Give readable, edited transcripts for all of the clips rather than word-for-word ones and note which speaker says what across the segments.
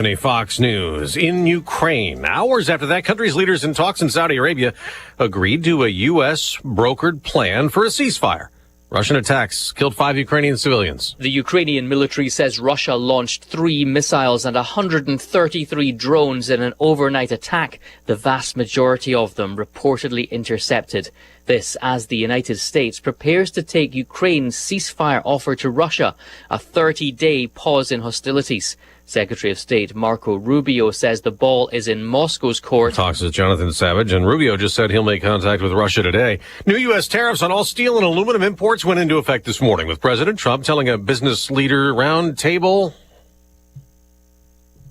Speaker 1: Fox News. In Ukraine, hours after that country's leaders in talks in Saudi Arabia agreed to a U.S. brokered plan for a ceasefire. Russian attacks killed 5 Ukrainian civilians.
Speaker 2: The Ukrainian military says Russia launched 3 missiles and 133 drones in an overnight attack, the vast majority of them reportedly intercepted. This as the United States prepares to take Ukraine's ceasefire offer to Russia, a 30-day pause in hostilities. Secretary of State Marco Rubio says the ball is in Moscow's court.
Speaker 1: Talks with Jonathan Savage, and Rubio just said he'll make contact with Russia today. New U.S. tariffs on all steel and aluminum imports went into effect this morning, with President Trump telling a business leader round table.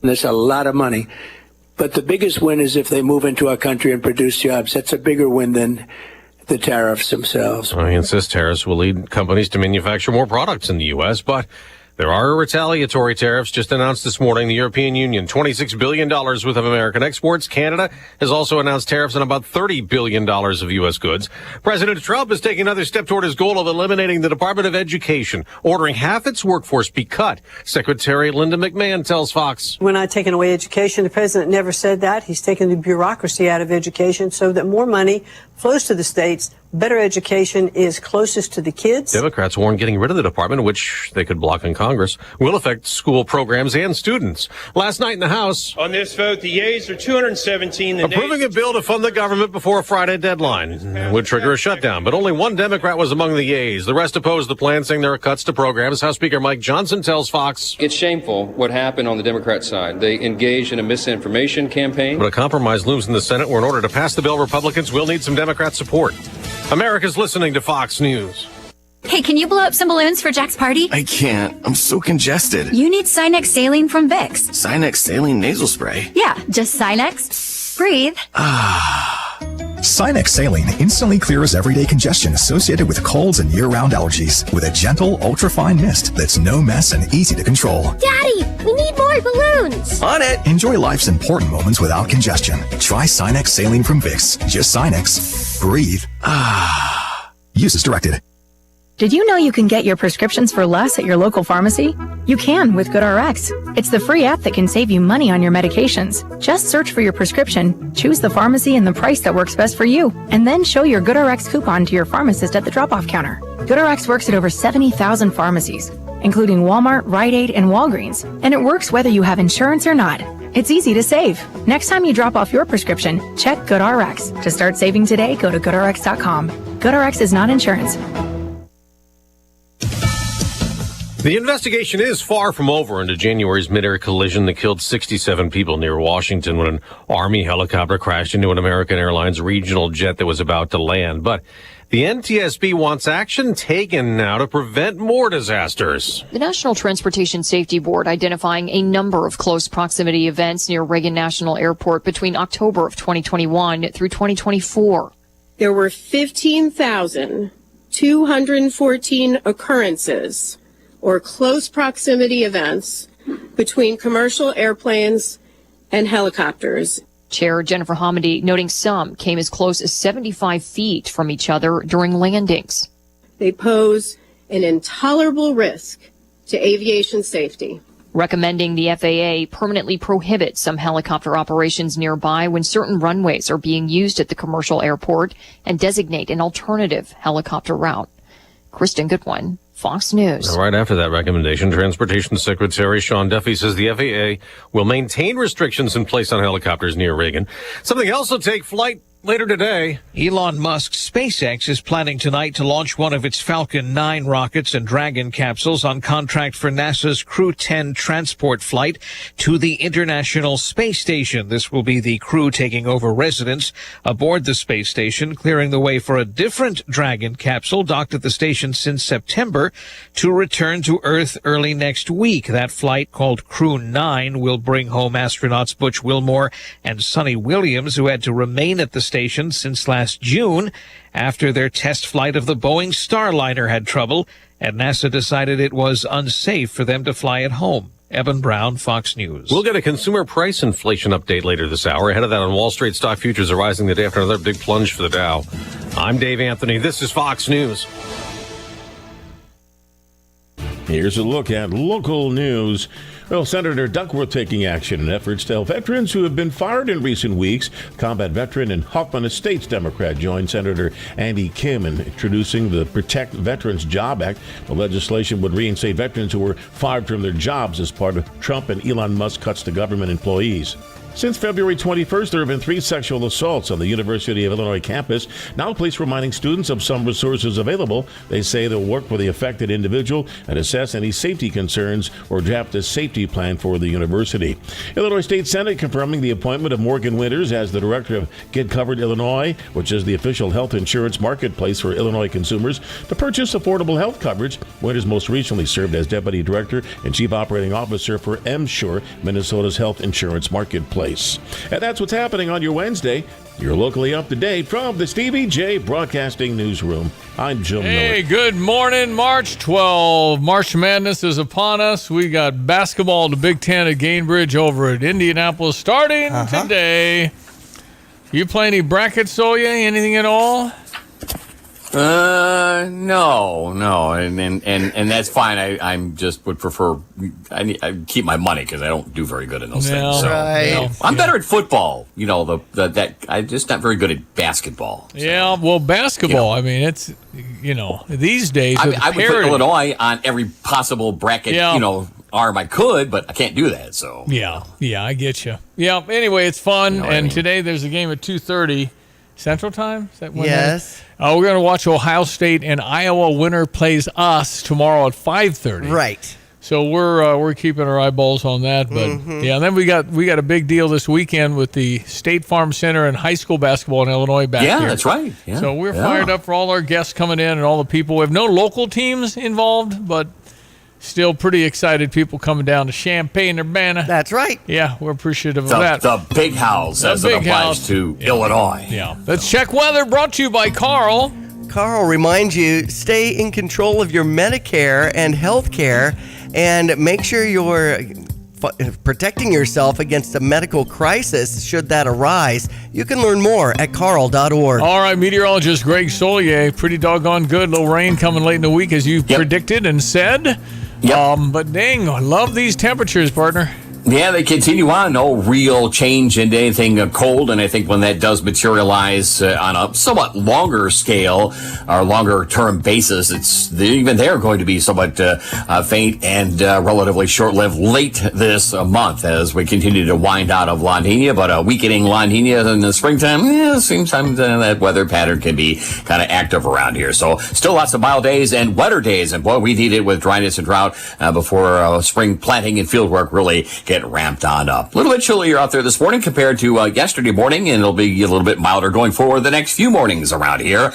Speaker 3: That's a lot of money. But the biggest win is if they move into our country and produce jobs. That's a bigger win than the tariffs themselves.
Speaker 1: He insists tariffs will lead companies to manufacture more products in the U.S., but there are retaliatory tariffs just announced this morning. The European Union, $26 billion worth of American exports. Canada has also announced tariffs on about $30 billion of U.S. goods. President Trump is taking another step toward his goal of eliminating the Department of Education, ordering half its workforce be cut. Secretary Linda McMahon tells Fox.
Speaker 4: We're not taking away education. The president never said that. He's taken the bureaucracy out of education so that more money flows to the states. Better education is closest to the kids.
Speaker 1: Democrats warn getting rid of the department, which they could block in Congress, will affect school programs and students. Last night in the House,
Speaker 5: on this vote, the yeas are 217.
Speaker 1: Approving a bill to fund the government before a Friday deadline would trigger a shutdown, but only one Democrat was among the yeas. The rest opposed the plan, saying there are cuts to programs. House Speaker Mike Johnson tells Fox.
Speaker 6: It's shameful what happened on the Democrat side. They engaged in a misinformation campaign.
Speaker 1: But a compromise looms in the Senate where in order to pass the bill, Republicans will need some Democrat support. America's listening to Fox News.
Speaker 7: Hey, can you blow up some balloons for Jack's party?
Speaker 8: I can't. I'm so congested.
Speaker 7: You need Sinex Saline from Vicks.
Speaker 8: Sinex Saline nasal spray?
Speaker 7: Yeah, just Sinex. Breathe.
Speaker 9: Sinex Saline instantly clears everyday congestion associated with colds and year-round allergies with a gentle, ultra-fine mist that's no mess and easy to control.
Speaker 10: Daddy, we need more balloons.
Speaker 8: On it.
Speaker 9: Enjoy life's important moments without congestion. Try Sinex Saline from Vicks. Just Sinex. Breathe. Use as directed.
Speaker 11: Did you know you can get your prescriptions for less at your local pharmacy? You can with GoodRx. It's the free app that can save you money on your medications. Just search for your prescription, choose the pharmacy and the price that works best for you, and then show your GoodRx coupon to your pharmacist at the drop-off counter. GoodRx works at over 70,000 pharmacies, including Walmart, Rite Aid, and Walgreens, and it works whether you have insurance or not. It's easy to save. Next time you drop off your prescription, check GoodRx. To start saving today, go to GoodRx.com. GoodRx is not insurance.
Speaker 1: The investigation is far from over into January's mid-air collision that killed 67 people near Washington when an Army helicopter crashed into an American Airlines regional jet that was about to land. But the NTSB wants action taken now to prevent more disasters.
Speaker 12: The National Transportation Safety Board identifying a number of close proximity events near Reagan National Airport between October of 2021 through 2024.
Speaker 13: There were 15,214 occurrences or close proximity events between commercial airplanes and helicopters.
Speaker 12: Chair Jennifer Hamady noting some came as close as 75 feet from each other during landings.
Speaker 13: They pose an intolerable risk to aviation safety.
Speaker 12: Recommending the FAA permanently prohibit some helicopter operations nearby when certain runways are being used at the commercial airport and designate an alternative helicopter route. Kristen Goodwin, Fox News.
Speaker 1: Right after that recommendation, Transportation Secretary Sean Duffy says the FAA will maintain restrictions in place on helicopters near Reagan. Something else will take flight later today.
Speaker 14: Elon Musk's SpaceX is planning tonight to launch one of its Falcon 9 rockets and Dragon capsules on contract for NASA's Crew 10 transport flight to the International Space Station. This will be the crew taking over residence aboard the space station, clearing the way for a different Dragon capsule docked at the station since September to return to Earth early next week. That flight, called Crew 9, will bring home astronauts Butch Wilmore and Sonny Williams, who had to remain at the station since last June after their test flight of the Boeing Starliner had trouble, and NASA decided it was unsafe for them to fly at home. Evan Brown, Fox News.
Speaker 1: We'll get a consumer price inflation update later this hour. Ahead of that, on Wall Street, stock futures are rising the day after another big plunge for the Dow. I'm Dave Anthony. This is Fox News.
Speaker 15: Here's a look at local news. Well, Senator Duckworth taking action in efforts to help veterans who have been fired in recent weeks. Combat veteran and Hoffman Estates Democrat joined Senator Andy Kim in introducing the Protect Veterans Job Act. The legislation would reinstate veterans who were fired from their jobs as part of Trump and Elon Musk cuts to government employees. Since February 21st, there have been 3 sexual assaults on the University of Illinois campus. Now, police reminding students of some resources available. They say they'll work with the affected individual and assess any safety concerns or draft a safety plan for the university. Illinois State Senate confirming the appointment of Morgan Winters as the director of Get Covered Illinois, which is the official health insurance marketplace for Illinois consumers, to purchase affordable health coverage. Winters most recently served as deputy director and chief operating officer for MSure, Minnesota's health insurance marketplace. And that's what's happening on your Wednesday. You're locally up to date from the Stevie J Broadcasting Newsroom. I'm Jim Miller.
Speaker 16: Hey, good morning. March 12. March Madness is upon us. We got basketball in the Big Ten at Gainbridge over at Indianapolis starting today. You play any brackets, Soya? Anything at all?
Speaker 17: No, and that's fine. I'm just would prefer. I keep my money because I don't do very good in those things. So I'm better at football. You know, that I'm just not very good at basketball. So.
Speaker 16: Yeah, well, basketball. I mean, it's these days.
Speaker 17: I would put Illinois on every possible bracket. Arm I could, but I can't do that. So
Speaker 16: yeah, I get you. Yeah. Anyway, it's fun, and today there's a game at 2:30 Central Time. Is that when
Speaker 18: yes.
Speaker 16: We're going to watch Ohio State and Iowa. Winner plays us tomorrow at 5:30.
Speaker 18: Right.
Speaker 16: So we're keeping our eyeballs on that. But yeah, and then we got a big deal this weekend with the State Farm Center and high school basketball in Illinois back here.
Speaker 17: Yeah, that's right. Yeah.
Speaker 16: So we're fired up for all our guests coming in and all the people. We have no local teams involved, but still pretty excited people coming down to Champaign-Urbana.
Speaker 18: That's right.
Speaker 16: Yeah, we're appreciative of that.
Speaker 17: The big house as it applies to Illinois.
Speaker 16: Yeah. Let's check weather, brought to you by Carl.
Speaker 18: Carl reminds you, stay in control of your Medicare and health care and make sure you're protecting yourself against a medical crisis should that arise. You can learn more at carl.org.
Speaker 16: All right, meteorologist Greg Solier, pretty doggone good. Little rain coming late in the week as you predicted and said. But dang, I love these temperatures, partner.
Speaker 17: Yeah, they continue on. No real change into anything cold, and I think when that does materialize on a somewhat longer scale or longer-term basis, even they're going to be somewhat faint and relatively short-lived late this month as we continue to wind out of La Nina. But a weakening La Nina in the springtime, seems that weather pattern can be kind of active around here. So still lots of mild days and wetter days, and boy, we need it with dryness and drought before spring planting and field work really get ramped on up. A little bit chillier out there this morning compared to yesterday morning, and it'll be a little bit milder going forward the next few mornings around here,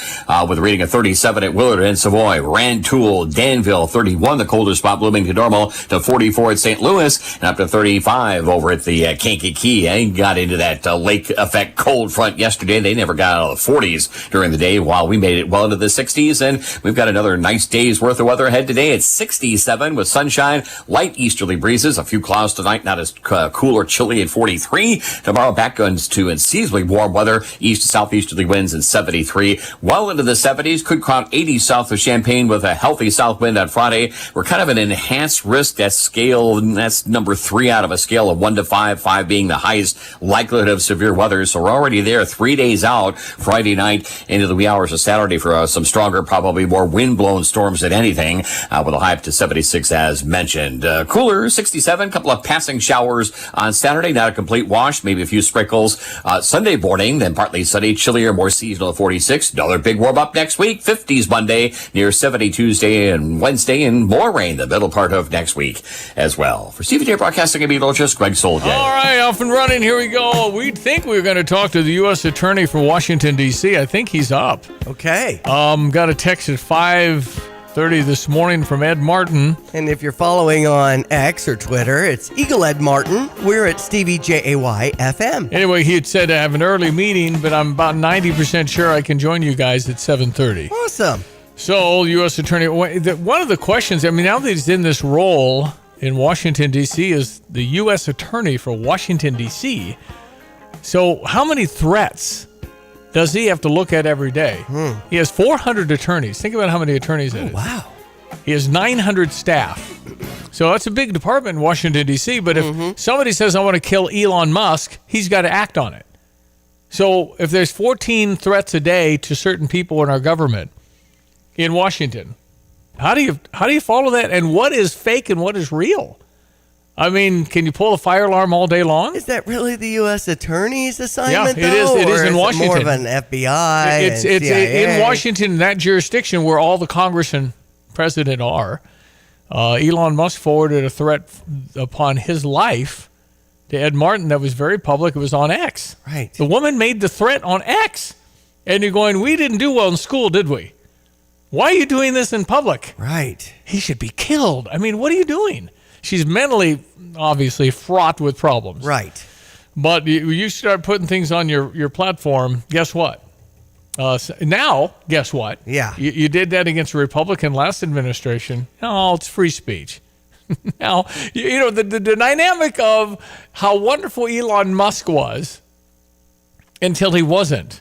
Speaker 17: with a reading of 37 at Willard and Savoy, Rantoul, Danville, 31, the coldest spot, Bloomington Normal, to 44 at St. Louis, and up to 35 over at the Kankakee. They got into that lake effect cold front yesterday. They never got out of the 40s during the day, while we made it well into the 60s, and we've got another nice day's worth of weather ahead today. It's 67 with sunshine, light easterly breezes, a few clouds tonight, not as cool or chilly at 43. Tomorrow back to unseasonably warm weather, east to southeasterly winds in 73. Well into the 70s, could crown 80 south of Champaign with a healthy south wind on Friday. We're kind of an enhanced risk. That's number 3 out of a scale of 1 to 5, 5 being the highest likelihood of severe weather. So we're already there 3 days out, Friday night into the wee hours of Saturday for some stronger, probably more wind-blown storms than anything, with a high up to 76 as mentioned. Cooler, 67, couple of passing showers on Saturday, not a complete wash, maybe a few sprinkles. Sunday morning, then partly sunny, chillier, more seasonal at 46. Another big warm up next week, 50s Monday, near 70 Tuesday and Wednesday, and more rain the middle part of next week as well. For CVJ Broadcasting and meteorologist Greg Soldier.
Speaker 16: All right, off and running, here we go. We think we were going to talk to the U.S. Attorney for Washington, D.C. I think he's up.
Speaker 18: Okay.
Speaker 16: Got a text at 5:30 this morning from Ed Martin.
Speaker 18: And if you're following on X or Twitter, it's Eagle Ed Martin. We're at Stevie JAY FM.
Speaker 16: Anyway, he had said to have an early meeting, but I'm about 90% sure I can join you guys at 7:30.
Speaker 18: Awesome.
Speaker 16: So, U.S. Attorney, one of the questions, I mean, now that he's in this role in Washington, D.C., is the U.S. Attorney for Washington, D.C. So how many threats does he have to look at every day? He has 400 attorneys. Think about how many attorneys that is.
Speaker 18: Wow.
Speaker 16: He has 900 staff. So that's a big department in Washington, D.C. But if somebody says, I want to kill Elon Musk, he's got to act on it. So if there's 14 threats a day to certain people in our government in Washington, how do you follow that? And what is fake and what is real? I mean, can you pull a fire alarm all day long?
Speaker 18: Is that really the U.S. Attorney's assignment?
Speaker 16: Yeah, it is. It is in Washington.
Speaker 18: More of an FBI.
Speaker 16: It's
Speaker 18: CIA?
Speaker 16: in Washington, in that jurisdiction where all the Congress and president are. Elon Musk forwarded a threat upon his life to Ed Martin that was very public. It was on X.
Speaker 18: Right.
Speaker 16: The woman made the threat on X. And you're going, we didn't do well in school, did we? Why are you doing this in public?
Speaker 18: Right.
Speaker 16: He should be killed. I mean, what are you doing? She's mentally, obviously, fraught with problems.
Speaker 18: Right.
Speaker 16: But you start putting things on your platform, guess what? Now, guess what?
Speaker 18: Yeah.
Speaker 16: You did that against a Republican last administration. Oh, it's free speech. Now, you know, the dynamic of how wonderful Elon Musk was until he wasn't.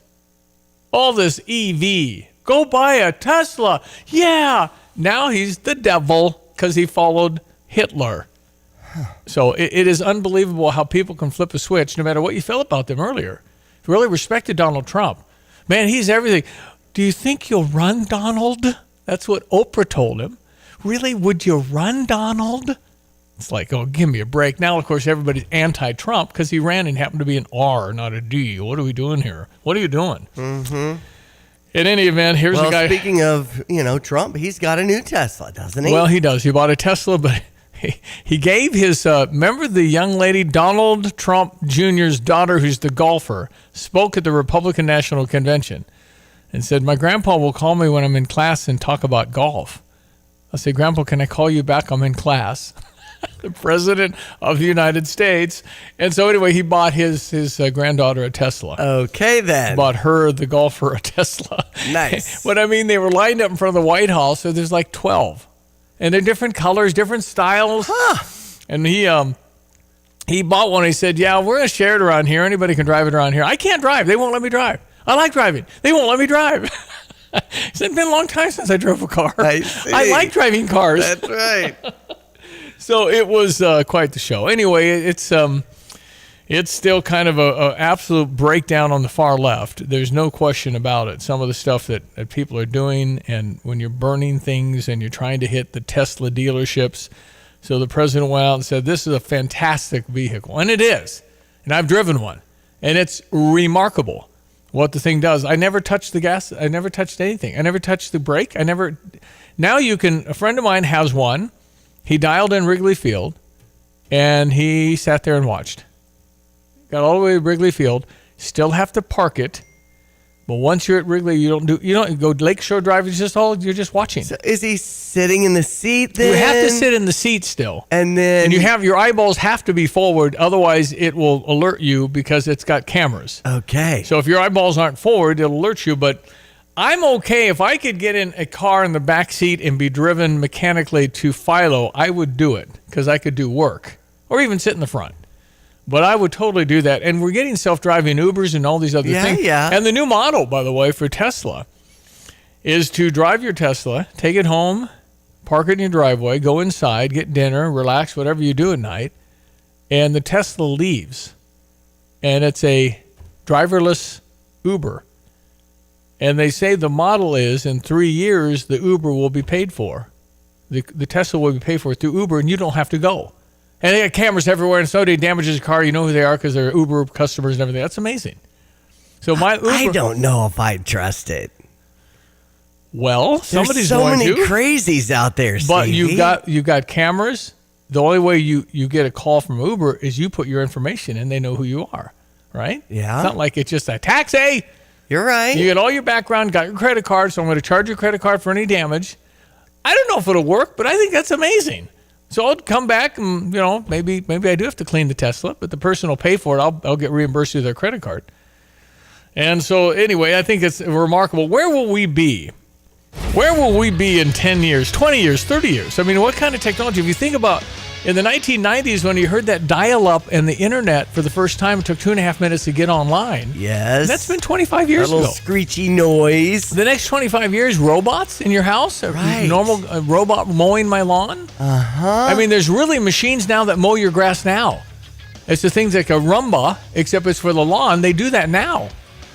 Speaker 16: All this EV. Go buy a Tesla. Yeah. Now he's the devil because he followed Hitler. So it is unbelievable how people can flip a switch no matter what you felt about them earlier. If you really respected Donald Trump, man, he's everything. Do you think you'll run, Donald? That's what Oprah told him. Really? Would you run, Donald? It's like, oh, give me a break. Now, of course, everybody's anti-Trump because he ran and happened to be an R, not a D. What are we doing here? What are you doing?
Speaker 18: Mm-hmm.
Speaker 16: In any event, here's a guy.
Speaker 18: Speaking of, Trump, he's got a new Tesla, doesn't he?
Speaker 16: Well, he does. He bought a Tesla, but he gave his, remember the young lady, Donald Trump Jr.'s daughter, who's the golfer, spoke at the Republican National Convention and said, my grandpa will call me when I'm in class and talk about golf. I said, Grandpa, can I call you back? I'm in class. The president of the United States. And so anyway, he bought his granddaughter a Tesla.
Speaker 18: Okay, then.
Speaker 16: Bought her, the golfer, a Tesla.
Speaker 18: Nice.
Speaker 16: But I mean, they were lined up in front of the White House, so there's like 12. And they're different colors, different styles.
Speaker 18: Huh.
Speaker 16: And he bought one. He said, yeah, we're going to share it around here. Anybody can drive it around here. I can't drive. They won't let me drive. I like driving. They won't let me drive. It's been a long time since I drove a car. I like driving cars.
Speaker 18: That's right.
Speaker 16: So it was quite the show. Anyway, it's still kind of a absolute breakdown on the far left. There's no question about it. Some of the stuff that people are doing, and when you're burning things and you're trying to hit the Tesla dealerships. So the president went out and said, this is a fantastic vehicle. And it is. And I've driven one. And it's remarkable what the thing does. I never touched the gas. I never touched anything. I never touched the brake. Now you can, a friend of mine has one. He dialed in Wrigley Field, and he sat there and watched. Got all the way to Wrigley Field. Still have to park it, but once you're at Wrigley, you don't go Lakeshore Drive. You're just watching.
Speaker 18: So is he sitting in the seat then?
Speaker 16: You have to sit in the seat still,
Speaker 18: and you
Speaker 16: have your eyeballs have to be forward. Otherwise, it will alert you because it's got cameras.
Speaker 18: Okay.
Speaker 16: So if your eyeballs aren't forward, it'll alert you. But I'm okay if I could get in a car in the back seat and be driven mechanically to Philo. I would do it because I could do work or even sit in the front. But I would totally do that. And we're getting self-driving Ubers and all these other things.
Speaker 18: Yeah.
Speaker 16: And the new model, by the way, for Tesla is to drive your Tesla, take it home, park it in your driveway, go inside, get dinner, relax, whatever you do at night, and the Tesla leaves. And it's a driverless Uber. And they say the model is in 3 years, the Uber will be paid for. The Tesla will be paid for through Uber, and you don't have to go. And they got cameras everywhere, and somebody damages a car, you know who they are because they're Uber customers and everything. That's amazing. So my Uber,
Speaker 18: I don't know if I trust it.
Speaker 16: Well, somebody's going to.
Speaker 18: There's so many crazies out there,
Speaker 16: But
Speaker 18: Stevie.
Speaker 16: you've got cameras. The only way you get a call from Uber is you put your information in. They know who you are, right?
Speaker 18: Yeah.
Speaker 16: It's not like it's just a taxi.
Speaker 18: You're right.
Speaker 16: You get all your background, got your credit card, so I'm going to charge your credit card for any damage. I don't know if it'll work, but I think that's amazing. So I'll come back and, maybe I do have to clean the Tesla, but the person will pay for it. I'll get reimbursed through their credit card. And so anyway, I think it's remarkable. Where will we be? Where will we be in 10 years, 20 years, 30 years? I mean, what kind of technology? If you think about In the 1990s, when you heard that dial-up and the internet for the first time, it took 2.5 minutes to get online.
Speaker 18: Yes.
Speaker 16: And that's been 25 years
Speaker 18: a little
Speaker 16: ago.
Speaker 18: Screechy noise.
Speaker 16: The next 25 years, robots in your house?
Speaker 18: Right.
Speaker 16: A normal robot mowing my lawn?
Speaker 18: Uh-huh.
Speaker 16: I mean, there's really machines now that mow your grass now. It's the things like a Roomba, except it's for the lawn. They do that now.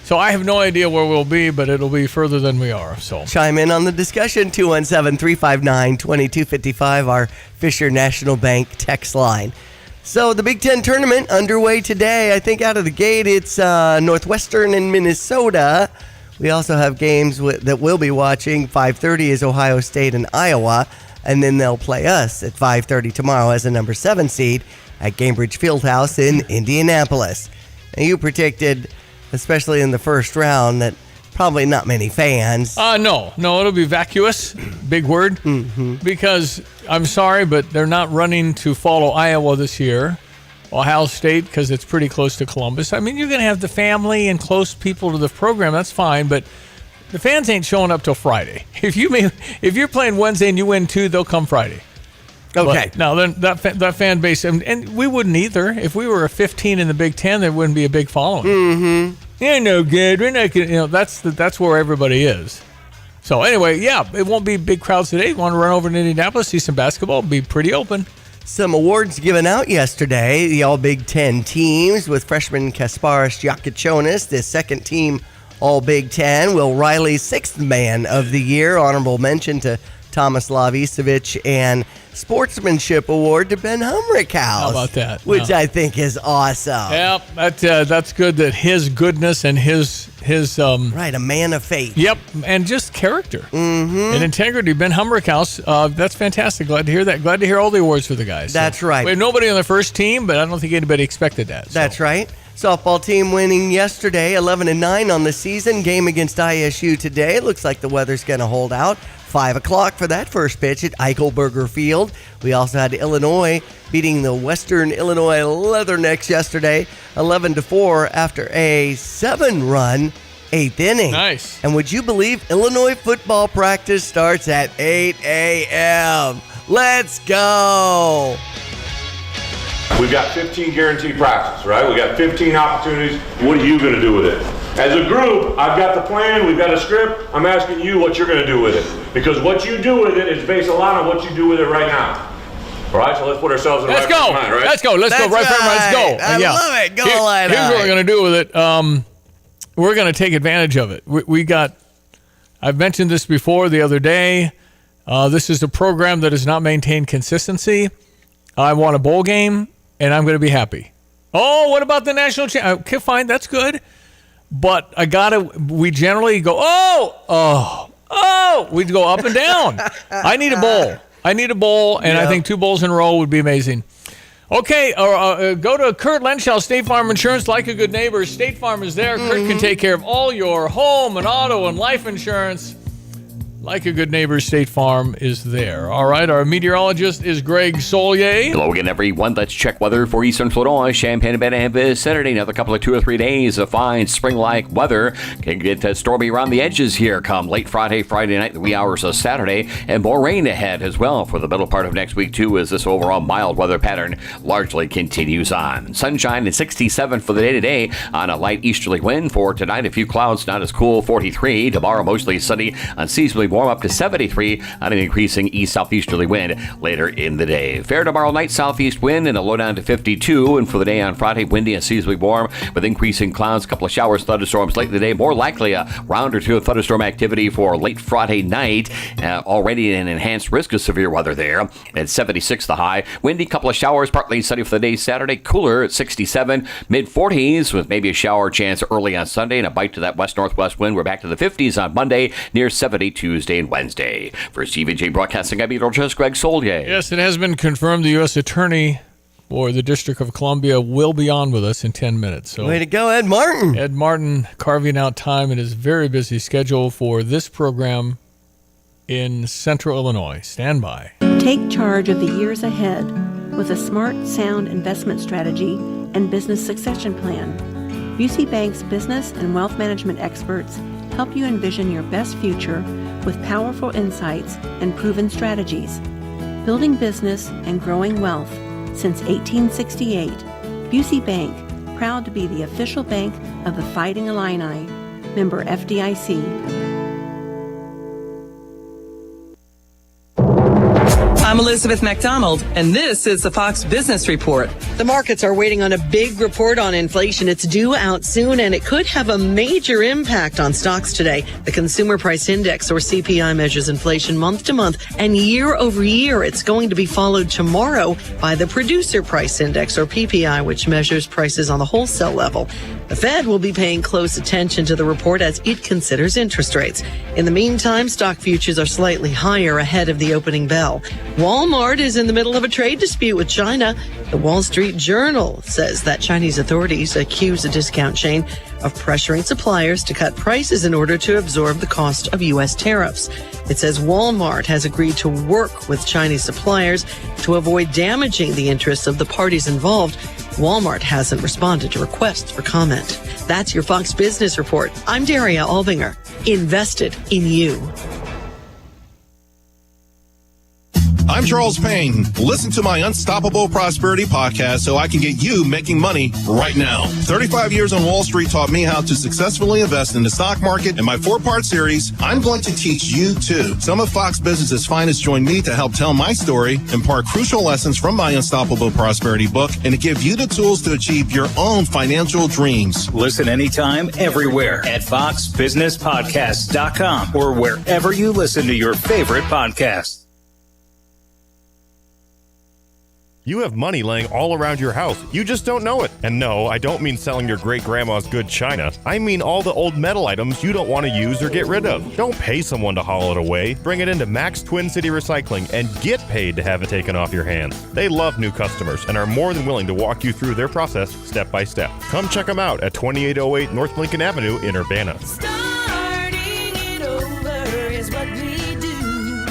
Speaker 16: So I have no idea where we'll be, but it'll be further than we are. So
Speaker 18: chime in on the discussion, 217-359-2255, our Fisher National Bank text line. So the Big Ten tournament underway today. I think out of the gate, it's Northwestern and Minnesota. We also have games that we'll be watching. 5:30 is Ohio State and Iowa, and then they'll play us at 5:30 tomorrow as a number 7 seed at Gainbridge Fieldhouse in Indianapolis. Now, you predicted, especially in the first round, that probably not many fans.
Speaker 16: No, it'll be vacuous, big word, because I'm sorry, but they're not running to follow Iowa this year. Ohio State, because it's pretty close to Columbus. I mean, you're going to have the family and close people to the program, that's fine, but the fans ain't showing up till Friday. If you're playing Wednesday and you win 2, they'll come Friday.
Speaker 18: Okay.
Speaker 16: But now then that fan base, and we wouldn't either. If we were a 15 in the Big Ten, there wouldn't be a big following.
Speaker 18: Mm-hmm.
Speaker 16: They're no good. We're not gonna, that's where everybody is. So anyway, yeah, it won't be big crowds today. You want to run over to Indianapolis, see some basketball, be pretty open.
Speaker 18: Some awards given out yesterday. The All Big Ten teams with freshman Kasparis Yakichonis, the second team All Big Ten. Will Riley, 6th man of the year. Honorable mention to Thomas Lavisevich, and Sportsmanship Award to Ben Humrickhouse.
Speaker 16: How about that?
Speaker 18: Which I think is awesome.
Speaker 16: Yep, that's good that his goodness and his
Speaker 18: right, a man of faith.
Speaker 16: Yep, and just character and integrity. Ben Humrickhouse, that's fantastic. Glad to hear that. Glad to hear all the awards for the guys.
Speaker 18: That's right.
Speaker 16: We have nobody on the first team, but I don't think anybody expected that.
Speaker 18: That's right. Softball team winning yesterday, 11-9 on the season. Game against ISU today. Looks like the weather's going to hold out. 5 o'clock for that first pitch at Eichelberger Field. We also had Illinois beating the Western Illinois Leathernecks yesterday, 11-4 after a 7-run 8th inning.
Speaker 16: Nice.
Speaker 18: And would you believe Illinois football practice starts at 8 a.m.? Let's go.
Speaker 19: We've got 15 guaranteed practices, right? We got 15 opportunities. What are you going to do with it? As a group, I've got the plan, we've got a script. I'm asking you what you're going to do with it. Because what you do with it is based a lot on what you do with it right now. All right, so let's put ourselves in the right frame of mind, right?
Speaker 16: Let's go. Let's go. Right frame of mind. Let's go.
Speaker 18: I love it. Go line
Speaker 16: Here's what we're going to do with it. We're going to take advantage of it. I've mentioned this before the other day. This is a program that has not maintained consistency. I want a bowl game, and I'm going to be happy. Oh, what about the national championship? Okay, fine, that's good. But we generally go, we'd go up and down. I need a bowl, and I think 2 bowls in a row would be amazing. Okay, go to Kurt Lenschow, State Farm Insurance, like a good neighbor. State Farm is there. Kurt can take care of all your home and auto and life insurance. Like a good neighbor, State Farm is there. All right, our meteorologist is Greg Solier.
Speaker 17: Hello again, everyone. Let's check weather for Eastern Illinois, Champaign-Urbana vicinity. Another couple of 2 or 3 days of fine spring-like weather. Can get stormy around the edges here come late Friday night, the wee hours of Saturday, and more rain ahead as well for the middle part of next week, too, as this overall mild weather pattern largely continues on. Sunshine at 67 for the day today on a light easterly wind. For tonight, a few clouds, not as cool, 43. Tomorrow, mostly sunny, unseasonably warm up to 73 on an increasing east-southeasterly wind later in the day. Fair tomorrow night, southeast wind and a low down to 52. And for the day on Friday, windy and seasonably warm with increasing clouds, a couple of showers, thunderstorms late in the day. More likely a round or 2 of thunderstorm activity for late Friday night. Already an enhanced risk of severe weather there at 76 the high. Windy, couple of showers, partly sunny for the day Saturday. Cooler at 67, mid-40s with maybe a shower chance early on Sunday and a bite to that west-northwest wind. We're back to the 50s on Monday, near 70 Tuesday and Wednesday. For CVJ Broadcasting, I'm meteorologist Greg Solier.
Speaker 16: Yes, it has been confirmed the U.S. Attorney for the District of Columbia will be on with us in 10 minutes. So
Speaker 18: way to go, Ed Martin.
Speaker 16: Ed Martin carving out time in his very busy schedule for this program in Central Illinois. Stand by.
Speaker 20: Take charge of the years ahead with a smart, sound investment strategy and business succession plan. Busey Bank's business and wealth management experts help you envision your best future with powerful insights and proven strategies. building business and growing wealth since 1868. Busey Bank, proud to be the official bank of the Fighting Illini. Member FDIC.
Speaker 21: I'm Elizabeth McDonald, and this is the Fox Business Report.
Speaker 22: The markets are waiting on a big report on inflation. It's due out soon, and it could have a major impact on stocks today. The Consumer Price Index, or CPI, measures inflation month to month and year over year. It's going to be followed tomorrow by the Producer Price Index, or PPI, which measures prices on the wholesale level. The Fed will be paying close attention to the report as it considers interest rates. In the meantime, stock futures are slightly higher ahead of the opening bell. Walmart is in the middle of a trade dispute with China. The Wall Street Journal says that Chinese authorities accuse a discount chain of pressuring suppliers to cut prices in order to absorb the cost of U.S. tariffs. It says Walmart has agreed to work with Chinese suppliers to avoid damaging the interests of the parties involved. Walmart hasn't responded to requests for comment. That's your Fox Business Report. I'm Daria Albinger. Invested in you.
Speaker 23: I'm Charles Payne. Listen to my Unstoppable Prosperity podcast so I can get you making money right now. 35 years on Wall Street taught me how to successfully invest in the stock market. In my 4-part series, I'm going to teach you too. Some of Fox Business's finest join me to help tell my story, impart crucial lessons from my Unstoppable Prosperity book, and to give you the tools to achieve your own financial dreams.
Speaker 24: Listen anytime, everywhere at foxbusinesspodcast.com or wherever you listen to your favorite podcasts.
Speaker 25: You have money laying all around your house. You just don't know it. And no, I don't mean selling your great-grandma's good china. I mean all the old metal items you don't want to use or get rid of. Don't pay someone to haul it away. Bring it into Max Twin City Recycling and get paid to have it taken off your hands. They love new customers and are more than willing to walk you through their process step by step. Come check them out at 2808 North Lincoln Avenue in Urbana.
Speaker 26: Starting it over is what we do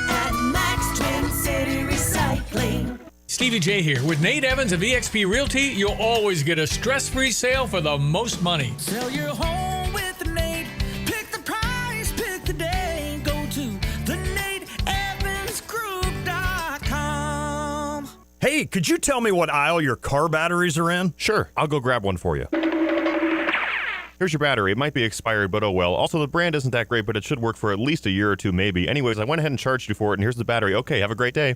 Speaker 26: at Max Twin City Recycling.
Speaker 16: Stevie J here. With Nate Evans of eXp Realty, you'll always get a stress-free sale for the most money.
Speaker 26: Sell your home with Nate. Pick the price, pick the day. Go to theNateEvansGroup.com.
Speaker 27: Hey, could you tell me what aisle your car batteries are in?
Speaker 25: Sure, I'll go grab one for you. Here's your battery. It might be expired, but oh well. Also, the brand isn't that great, but it should work for at least a year or two, maybe. Anyways, I went ahead and charged you for it, and here's the battery. Okay, have a great day.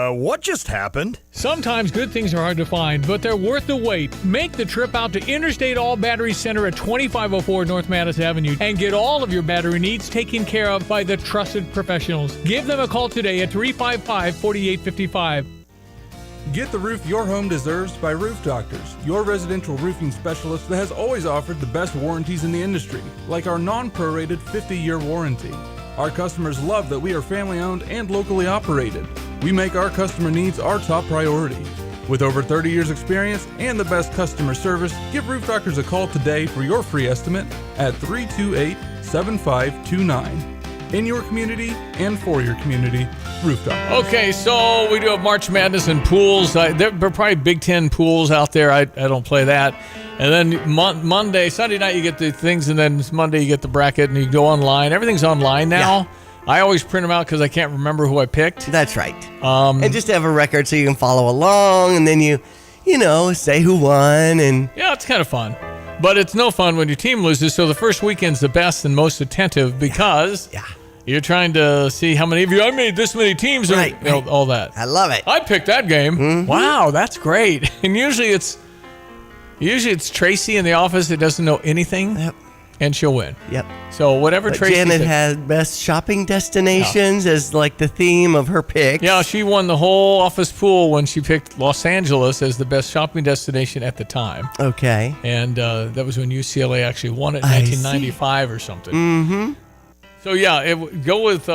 Speaker 27: What just happened?
Speaker 16: Sometimes good things are hard to find, but they're worth the wait. Make the trip out to Interstate All Battery Center at 2504 North Madison Avenue and get all of your battery needs taken care of by the trusted professionals. Give them a call today at 355-4855.
Speaker 28: Get the roof your home deserves by Roof Doctors, your residential roofing specialist that has always offered the best warranties in the industry, like our non-prorated 50-year warranty. Our customers love that we are family-owned and locally operated. We make our customer needs our top priority. With over 30 years experience and the best customer service, give Roof Doctors a call today for your free estimate at 328-7529. In your community and for your community, Roof Doctors.
Speaker 16: Okay, so we do have March Madness and pools. There are probably Big Ten pools out there. I don't play that. And then Monday, Sunday night you get the things, and then Monday you get the bracket, and you go online. Everything's online now. Yeah. I always print them out because I can't remember who I picked.
Speaker 18: That's right. And just have a record so you can follow along, and then you know, say who won. And
Speaker 16: yeah, it's kind of fun. But it's no fun when your team loses, so the first weekend's the best and most attentive because you're trying to see how many of you, I made this many teams, right, or right. All that.
Speaker 18: I love it.
Speaker 16: I picked that game. Mm-hmm. Wow, that's great. And usually it's Tracy in the office that doesn't know anything. Yep. And she'll win.
Speaker 18: Yep.
Speaker 16: So whatever Tracy
Speaker 18: Janet had best shopping destinations as like the theme of her pick.
Speaker 16: Yeah, she won the whole office pool when she picked Los Angeles as the best shopping destination at the time.
Speaker 18: Okay.
Speaker 16: And that was when UCLA actually won it in 1995 or something.
Speaker 18: Mm-hmm.
Speaker 16: So yeah, go with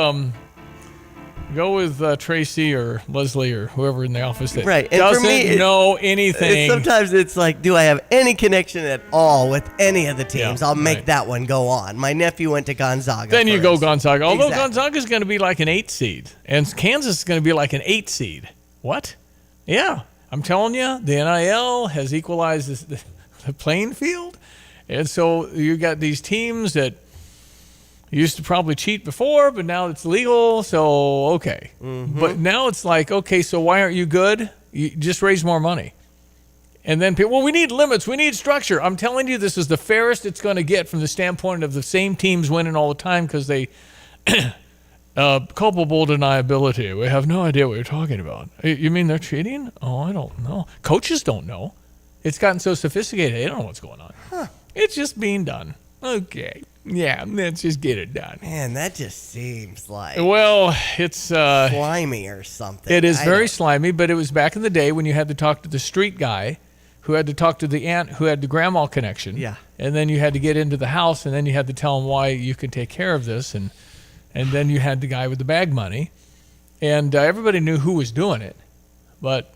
Speaker 16: Tracy or Leslie or whoever in the office that doesn't know anything.
Speaker 18: Sometimes it's like, do I have any connection at all with any of the teams? Yeah, I'll make that one go on. My nephew went to Gonzaga.
Speaker 16: Then you go Gonzaga. Although Gonzaga is going to be like an 8 seed. And Kansas is going to be like an 8 seed. What? Yeah. I'm telling you, the NIL has equalized the playing field. And so you got these teams that, You used to probably cheat before, but now it's legal, so okay. But now it's like, okay, so why aren't you good? You just raise more money. And then people, well, we need limits, we need structure. I'm telling you, this is the fairest it's going to get from the standpoint of the same teams winning all the time because they culpable deniability. We have no idea what you're talking about. You mean they're cheating? Oh, I don't know. Coaches don't know. It's gotten so sophisticated, they don't know what's going on. It's just being done. Okay. Yeah, let's just get it done.
Speaker 18: Man, that just seems like
Speaker 16: it's
Speaker 18: slimy or something.
Speaker 16: It is very slimy, but it was back in the day when you had to talk to the street guy who had to talk to the aunt who had the grandma connection.
Speaker 18: Yeah.
Speaker 16: And then you had to get into the house, and then you had to tell him why you could take care of this, and then you had the guy with the bag money, and everybody knew who was doing it. But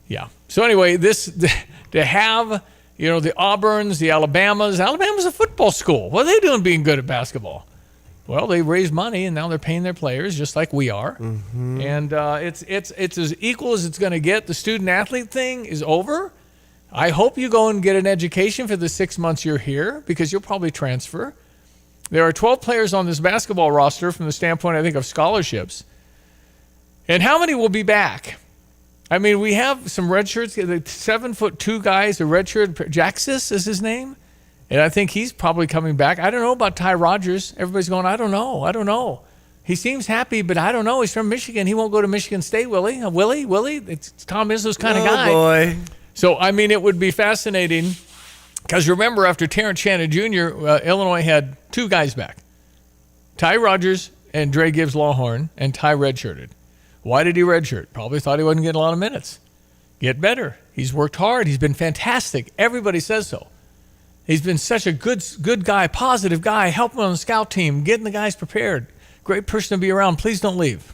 Speaker 16: yeah. So anyway, to have, the Auburns, the Alabama's a football school. What are they doing being good at basketball? Well, they raise money, and now they're paying their players just like we are. And it's as equal as it's going to get. The student-athlete thing is over. I hope you go and get an education for the 6 months you're here because you'll probably transfer. There are 12 players on this basketball roster from the standpoint, I think, of scholarships. And how many will be back? I mean, we have some red shirts, the 7'2" guys, a red shirt, Jaxis is his name. And I think he's probably coming back. I don't know about Ty Rodgers. Everybody's going, I don't know. He seems happy, but I don't know. He's from Michigan. He won't go to Michigan State, will he? Willie? It's Tom Izzo's kind of guy.
Speaker 18: Oh, boy.
Speaker 16: So, I mean, it would be fascinating because remember, after Terrence Shannon Jr., Illinois had 2 guys back, Ty Rodgers and Dre Gibbs Lawhorn, and Ty redshirted. Why did he redshirt? Probably thought he wasn't getting a lot of minutes. Get better. He's worked hard. He's been fantastic. Everybody says so. He's been such a good guy, positive guy, helping on the scout team, getting the guys prepared. Great person to be around. Please don't leave.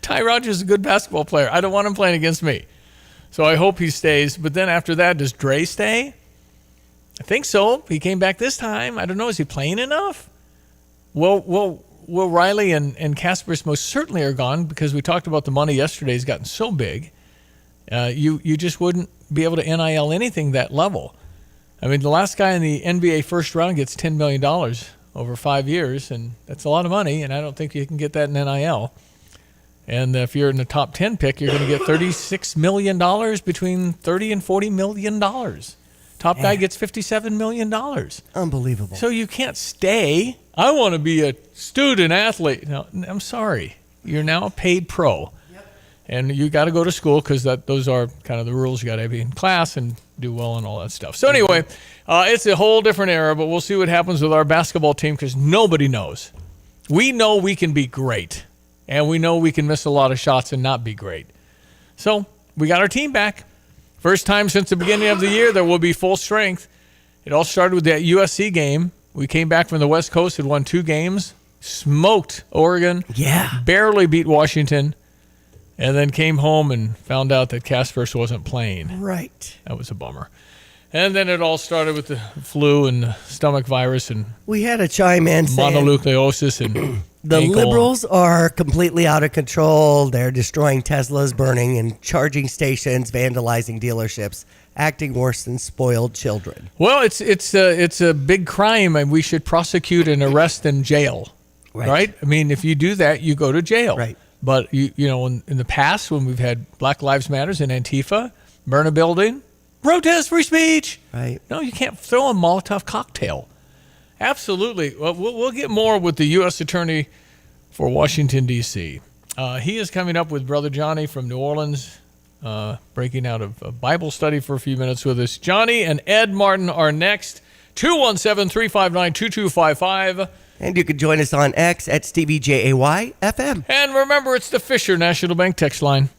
Speaker 16: Ty Rodgers is a good basketball player. I don't want him playing against me. So I hope he stays. But then after that, does Dre stay? I think so. He came back this time. I don't know. Is he playing enough? Will Riley and Casper's most certainly are gone because we talked about the money yesterday has gotten so big. You just wouldn't be able to NIL anything that level. I mean, the last guy in the NBA first round gets $10 million over 5 years, and that's a lot of money, and I don't think you can get that in NIL. And if you're in the top 10 pick, you're going to get $36 million, between $30 and $40 million. Top guy gets $57 million.
Speaker 18: Unbelievable.
Speaker 16: So you can't stay. I want to be a student athlete. No, I'm sorry. You're now a paid pro. And you got to go to school because those are kind of the rules. You got to be in class and do well and all that stuff. So anyway, it's a whole different era, but we'll see what happens with our basketball team because nobody knows. We know we can be great, and we know we can miss a lot of shots and not be great. So we got our team back. First time since the beginning of the year that we'll be full strength. It all started with that USC game. We came back from the West Coast, had won 2 games, smoked Oregon, barely beat Washington, and then came home and found out that Casper's wasn't playing.
Speaker 18: Right.
Speaker 16: That was a bummer. And then it all started with the flu and the stomach virus and
Speaker 18: we had a chime in saying
Speaker 16: mononucleosis and
Speaker 18: the liberals are completely out of control. They're destroying Teslas, burning and charging stations, vandalizing dealerships, acting worse than spoiled children.
Speaker 16: Well, it's a big crime, and we should prosecute and arrest and jail. Right? I mean, if you do that, you go to jail.
Speaker 18: Right.
Speaker 16: But you know, in the past, when we've had Black Lives Matters and Antifa burn a building, protest, free speech.
Speaker 18: Right.
Speaker 16: No, you can't throw a Molotov cocktail. Absolutely. Well, we'll get more with the U.S. Attorney for Washington, D.C. He is coming up with Brother Johnny from New Orleans, breaking out of a Bible study for a few minutes with us. Johnny and Ed Martin are next. 217-359-2255.
Speaker 18: And you can join us on X at StevieJAY-FM.
Speaker 16: And remember, it's the Fisher National Bank text line.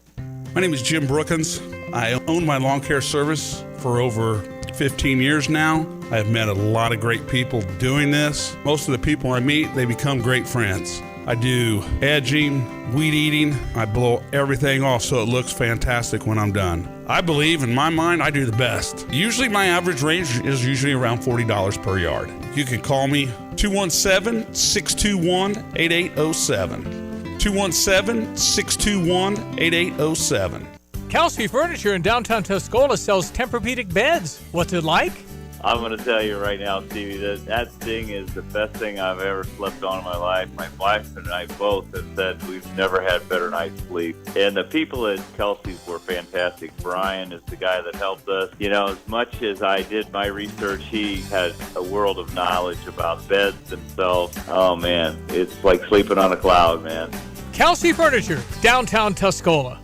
Speaker 2: My name is Jim Brookins. I own my lawn care service for over 15 years now. I've met a lot of great people doing this. Most of the people I meet, they become great friends. I do edging, weed eating. I blow everything off so it looks fantastic when I'm done. I believe, in my mind, I do the best. Usually my average range is usually around $40 per yard. You can call me 217-621-8807. 217-621-8807.
Speaker 16: Kelsey Furniture in downtown Tuscola sells Tempur-Pedic beds. What's it like?
Speaker 3: I'm going to tell you right now, Stevie, that thing is the best thing I've ever slept on in my life. My wife and I both have said we've never had better night's sleep. And the people at Kelsey's were fantastic. Brian is the guy that helped us. You know, as much as I did my research, he has a world of knowledge about beds themselves. Oh, man, it's like sleeping on a cloud, man.
Speaker 16: Kelsey Furniture, downtown Tuscola.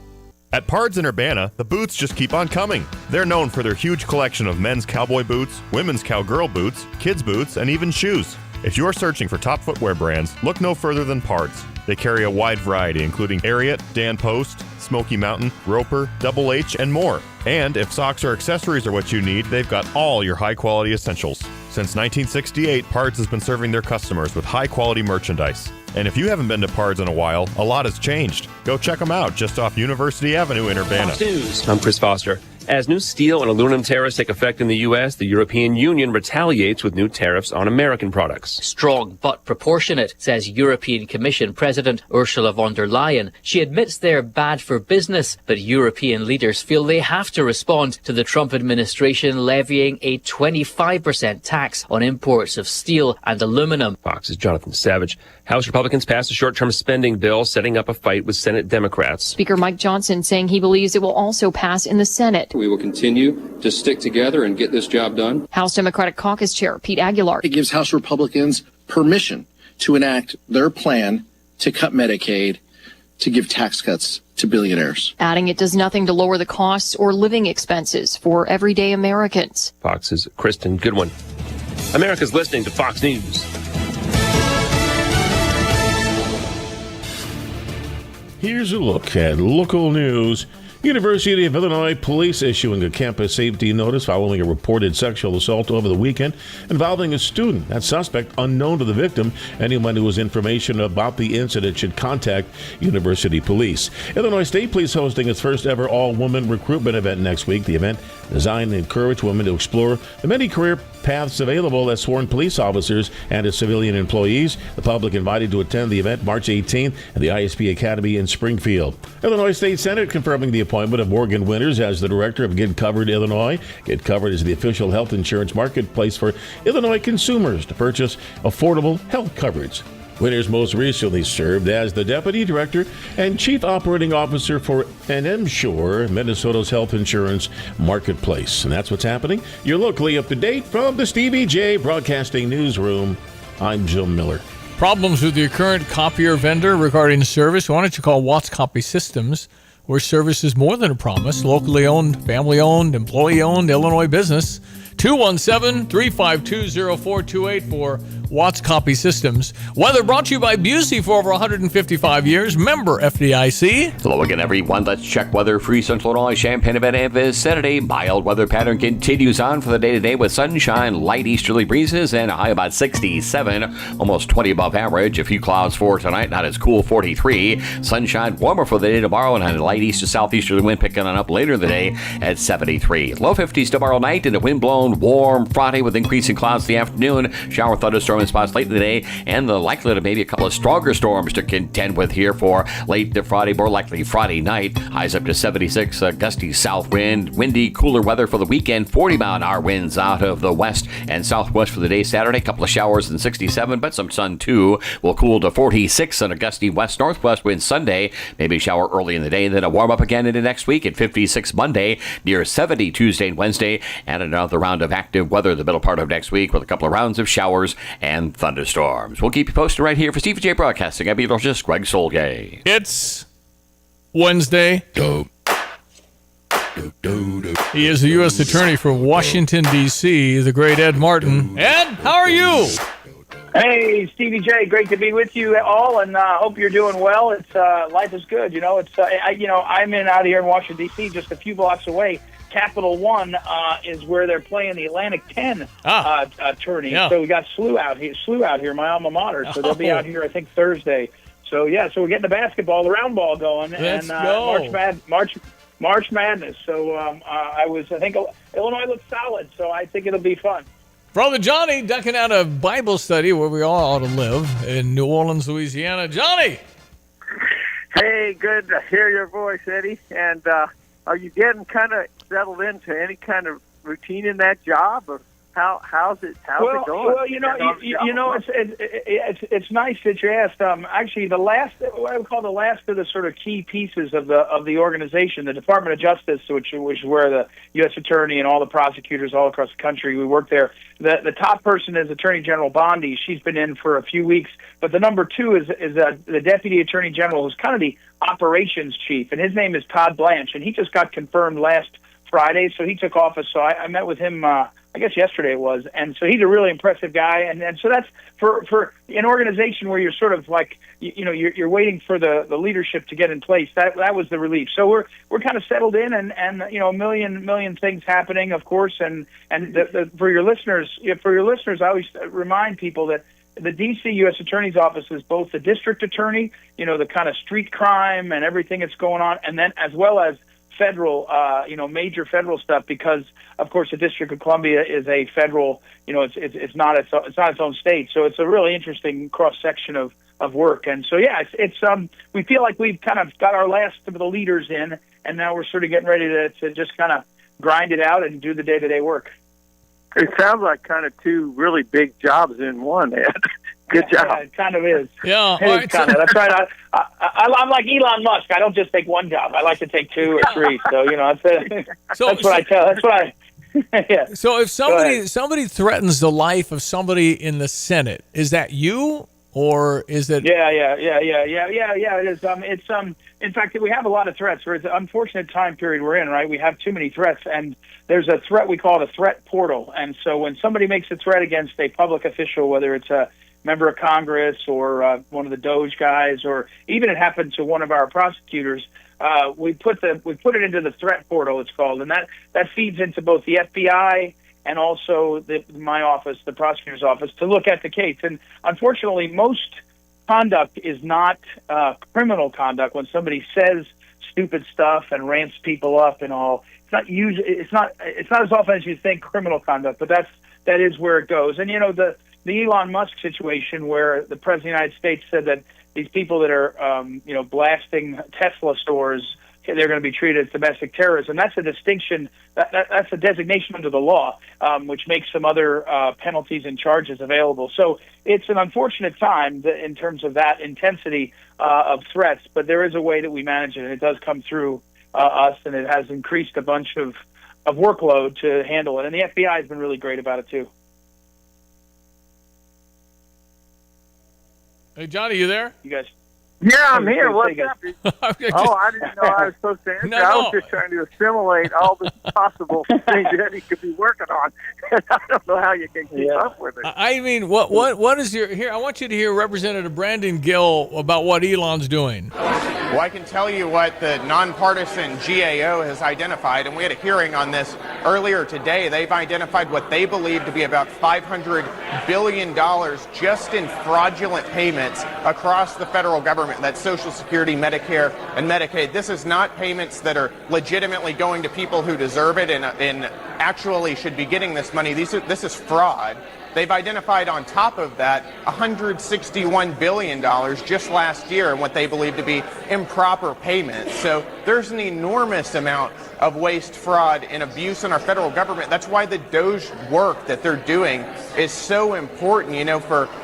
Speaker 25: At Pards in Urbana, the boots just keep on coming. They're known for their huge collection of men's cowboy boots, women's cowgirl boots, kids' boots, and even shoes. If you're searching for top footwear brands, look no further than Pards. They carry a wide variety, including Ariat, Dan Post, Smoky Mountain, Roper, Double H, and more. And if socks or accessories are what you need, they've got all your high-quality essentials. Since 1968, Pards has been serving their customers with high-quality merchandise. And if you haven't been to Pards in a while, a lot has changed. Go check them out just off University Avenue in Urbana.
Speaker 4: Fox News. I'm Chris Foster. As new steel and aluminum tariffs take effect in the U.S., the European Union retaliates with new tariffs on American products.
Speaker 5: Strong but proportionate, says European Commission President Ursula von der Leyen. She admits they're bad for business, but European leaders feel they have to respond to the Trump administration levying a 25% tax on imports of steel and aluminum.
Speaker 4: Fox's Jonathan Savage. House Republicans passed a short-term spending bill setting up a fight with Senate Democrats.
Speaker 12: Speaker Mike Johnson saying he believes it will also pass in the Senate.
Speaker 6: We will continue to stick together and get this job done.
Speaker 12: House Democratic Caucus Chair Pete Aguilar.
Speaker 7: It gives House Republicans permission to enact their plan to cut Medicaid, to give tax cuts to billionaires.
Speaker 12: Adding it does nothing to lower the costs or living expenses for everyday Americans.
Speaker 4: Fox's Kristen Goodwin. America's listening to Fox News.
Speaker 15: Here's a look at local news. University of Illinois police issuing a campus safety notice following a reported sexual assault over the weekend involving a student. That suspect unknown to the victim. Anyone who has information about the incident should contact University Police. Illinois State Police hosting its first ever all-woman recruitment event next week. The event designed to encourage women to explore the many career paths available as sworn police officers and as civilian employees. The public invited to attend the event March 18th at the ISP Academy in Springfield. Illinois State Senate confirming the appointment of Morgan Winters as the director of Get Covered Illinois. Get Covered is the official health insurance marketplace for Illinois consumers to purchase affordable health coverage. Winters most recently served as the Deputy Director and Chief Operating Officer for NMSure, Minnesota's health insurance marketplace. And that's what's happening. You're locally up to date from the Stevie J Broadcasting Newsroom. I'm Jim Miller.
Speaker 16: Problems with your current copier vendor regarding service? Why don't you call Watts Copy Systems, where service is more than a promise. Locally owned, family-owned, employee-owned Illinois business. 217-352-0428 for Watts Copy Systems. Weather brought to you by Busey for over 155 years. Member FDIC.
Speaker 17: Hello again, everyone. Let's check weather. Free Central Illinois, Champaign, and vicinity. Mild weather pattern continues on for the day today with sunshine, light easterly breezes, and a high about 67, almost 20 above average. A few clouds for tonight, not as cool, 43. Sunshine, warmer for the day tomorrow, and a light east to southeasterly wind picking on up later in the day at 73. Low 50s tomorrow night, and a wind blown warm Friday with increasing clouds in the afternoon. Shower, thunderstorm in spots late in the day, and the likelihood of maybe a couple of stronger storms to contend with here for late to Friday, more likely Friday night. Highs up to 76, gusty south wind, windy, cooler weather for the weekend. 40-mile-an-hour winds out of the west and southwest for the day Saturday. Couple of showers in 67, but some sun too. Will cool to 46 and a gusty west-northwest wind Sunday. Maybe a shower early in the day, then a warm up again into next week at 56 Monday, near 70 Tuesday and Wednesday, and another round of active weather the middle part of next week with a couple of rounds of showers and thunderstorms. We'll keep you posted right here for Stevie J Broadcasting. I'm meteorologist Greg Solgay.
Speaker 16: It's Wednesday. He is the U.S. Attorney for Washington, D.C., the great Ed Martin. Ed, how are you?
Speaker 8: Hey, Stevie J, great to be with you all, and hope you're doing well. It's life is good, you know. I'm out here in Washington D.C., just a few blocks away. Capital One is where they're playing the Atlantic 10 tourney. Yeah. So we got SLU out here, my alma mater. So they'll be out here, I think, Thursday. So so we're getting the basketball, the round ball going,
Speaker 16: Let's
Speaker 8: and
Speaker 16: go.
Speaker 8: March Madness. So I think Illinois looks solid. So I think it'll be fun.
Speaker 16: Brother Johnny ducking out a Bible study where we all ought to live in New Orleans, Louisiana. Johnny!
Speaker 9: Hey, good to hear your voice, Eddie. And are you getting kind of settled into any kind of routine in that job? Or How's it going?
Speaker 8: Well, it's nice that you asked. Actually, what I would call the last of the sort of key pieces of the organization, the Department of Justice, which is where the U.S. Attorney and all the prosecutors all across the country, we work there. The top person is Attorney General Bondi. She's been in for a few weeks, but the number two is the Deputy Attorney General, who's kind of the operations chief, and his name is Todd Blanche, and he just got confirmed last Friday, so he took office. So I met with him, I guess yesterday it was, and so he's a really impressive guy. And so that's for an organization where you're sort of like, you're waiting for the leadership to get in place. That was the relief. So we're kind of settled in, and a million things happening, of course. And for your listeners, I always remind people that the D.C. U.S. Attorney's Office is both the district attorney, the kind of street crime and everything that's going on, and then as well as federal, major federal stuff, because of course the District of Columbia is a federal, it's not its own state, so it's a really interesting cross section of work. And so it's we feel like we've kind of got our last of the leaders in, and now we're sort of getting ready to just kind of grind it out and do the day-to-day work.
Speaker 9: It sounds like kind of two really big jobs in one, Ed. Good job.
Speaker 8: Yeah, it kind of is.
Speaker 16: Yeah,
Speaker 8: it's kind of. That's right. I'm like Elon Musk. I don't just take one job. I like to take two or three. So that's what I tell. That's what I. Yeah.
Speaker 16: So if somebody threatens the life of somebody in the Senate, is that you, or is it?
Speaker 8: Yeah. It is. In fact, we have a lot of threats. It's an unfortunate time period we're in, right? We have too many threats, and there's a threat, we call it a threat portal. And so when somebody makes a threat against a public official, whether it's a member of Congress or one of the Doge guys, or even it happened to one of our prosecutors, we put it into the threat portal, it's called, and that feeds into both the FBI and also my office, the prosecutor's office, to look at the case. And unfortunately, most conduct is not criminal conduct. When somebody says stupid stuff and ramps people up and all, it's not as often as you think criminal conduct, but that is where it goes. And the Elon Musk situation, where the President of the United States said that these people that are, blasting Tesla stores, they're going to be treated as domestic terrorism. That's a distinction. That's a designation under the law, which makes some other penalties and charges available. So it's an unfortunate time in terms of that intensity of threats, but there is a way that we manage it, and it does come through us, and it has increased a bunch of workload to handle it. And the FBI has been really great about it, too.
Speaker 16: Hey, Johnny, you there?
Speaker 8: You guys?
Speaker 9: Yeah, I'm here. What's up? I didn't know I was supposed to answer. I was just trying to assimilate all the possible things that he could be working on. I don't know how you can keep up with it.
Speaker 16: I mean, what is your here? I want you to hear Representative Brandon Gill about what Elon's doing.
Speaker 1: Well, I can tell you what the nonpartisan GAO has identified, and we had a hearing on this earlier today. They've identified what they believe to be about $500 billion just in fraudulent payments across the federal government. That's Social Security, Medicare, and Medicaid. This is not payments that are legitimately going to people who deserve it and actually should be getting this money. This is fraud. They've identified on top of that $161 billion just last year in what they believe to be improper payments. So there's an enormous amount of waste, fraud, and abuse in our federal government. That's why the Doge work that they're doing is so important.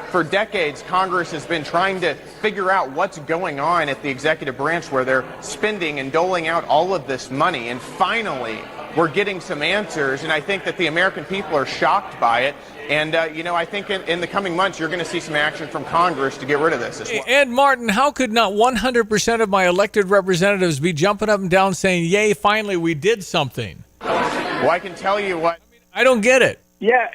Speaker 1: For decades, Congress has been trying to figure out what's going on at the executive branch, where they're spending and doling out all of this money. And finally, we're getting some answers, and I think that the American people are shocked by it. And, I think in the coming months, you're going to see some action from Congress to get rid of this as well.
Speaker 16: Ed Martin, how could not 100% of my elected representatives be jumping up and down saying, yay, finally, we did something?
Speaker 1: Well, I can tell you what.
Speaker 16: I don't get it.
Speaker 8: Yeah.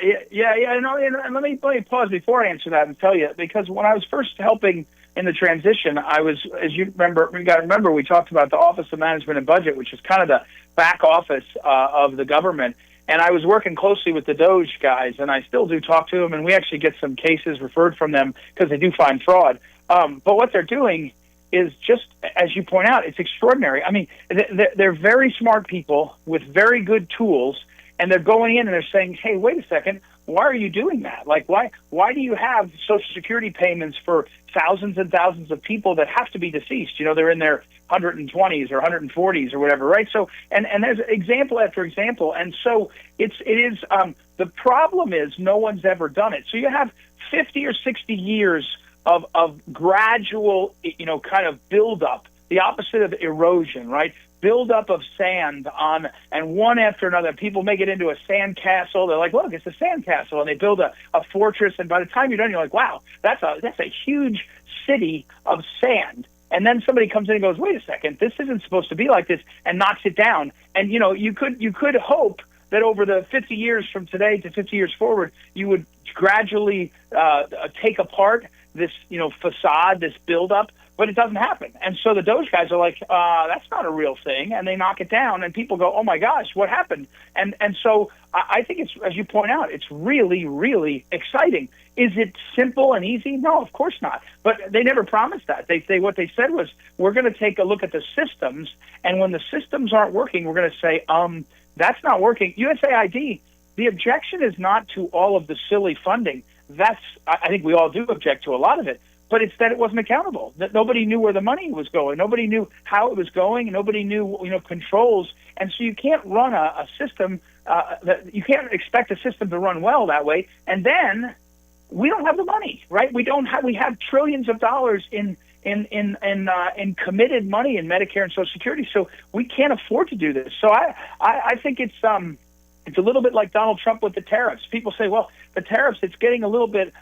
Speaker 8: No, and let me pause before I answer that and tell you, because when I was first helping in the transition, I was, as you got to remember, we talked about the Office of Management and Budget, which is kind of the back office of the government. And I was working closely with the Doge guys, and I still do talk to them, and we actually get some cases referred from them because they do find fraud. But what they're doing is just, as you point out, it's extraordinary. I mean, they're very smart people with very good tools, and they're going in and they're saying, hey, wait a second, why are you doing that? Like, why do you have Social Security payments for thousands and thousands of people that have to be deceased? They're in their 120s or 140s or whatever, right? So, and there's example after example, and so it is. The problem is no one's ever done it. So you have 50 or 60 years of gradual, kind of buildup, the opposite of erosion, right? Buildup of sand on, and one after another. People make it into a sand castle. They're like, look, it's a sand castle, and they build a fortress. And by the time you're done, you're like, wow, that's a huge city of sand. And then somebody comes in and goes, wait a second, this isn't supposed to be like this, and knocks it down. And you could hope that over the 50 years from today to 50 years forward, you would gradually take apart this facade, this buildup. But it doesn't happen. And so the Doge guys are like, that's not a real thing. And they knock it down, and people go, oh, my gosh, what happened? And so I think it's, as you point out, it's really, really exciting. Is it simple and easy? No, of course not. But they never promised that. What they said was, we're going to take a look at the systems, and when the systems aren't working, we're going to say, that's not working. USAID, the objection is not to all of the silly funding. I think we all do object to a lot of it. But it's that it wasn't accountable. That nobody knew where the money was going. Nobody knew how it was going. Nobody knew, controls. And so you can't run a system. You can't expect a system to run well that way. And then we don't have the money, right? We have trillions of dollars in committed money in Medicare and Social Security. So we can't afford to do this. So I think it's a little bit like Donald Trump with the tariffs. People say, well, the tariffs, it's getting a little bit,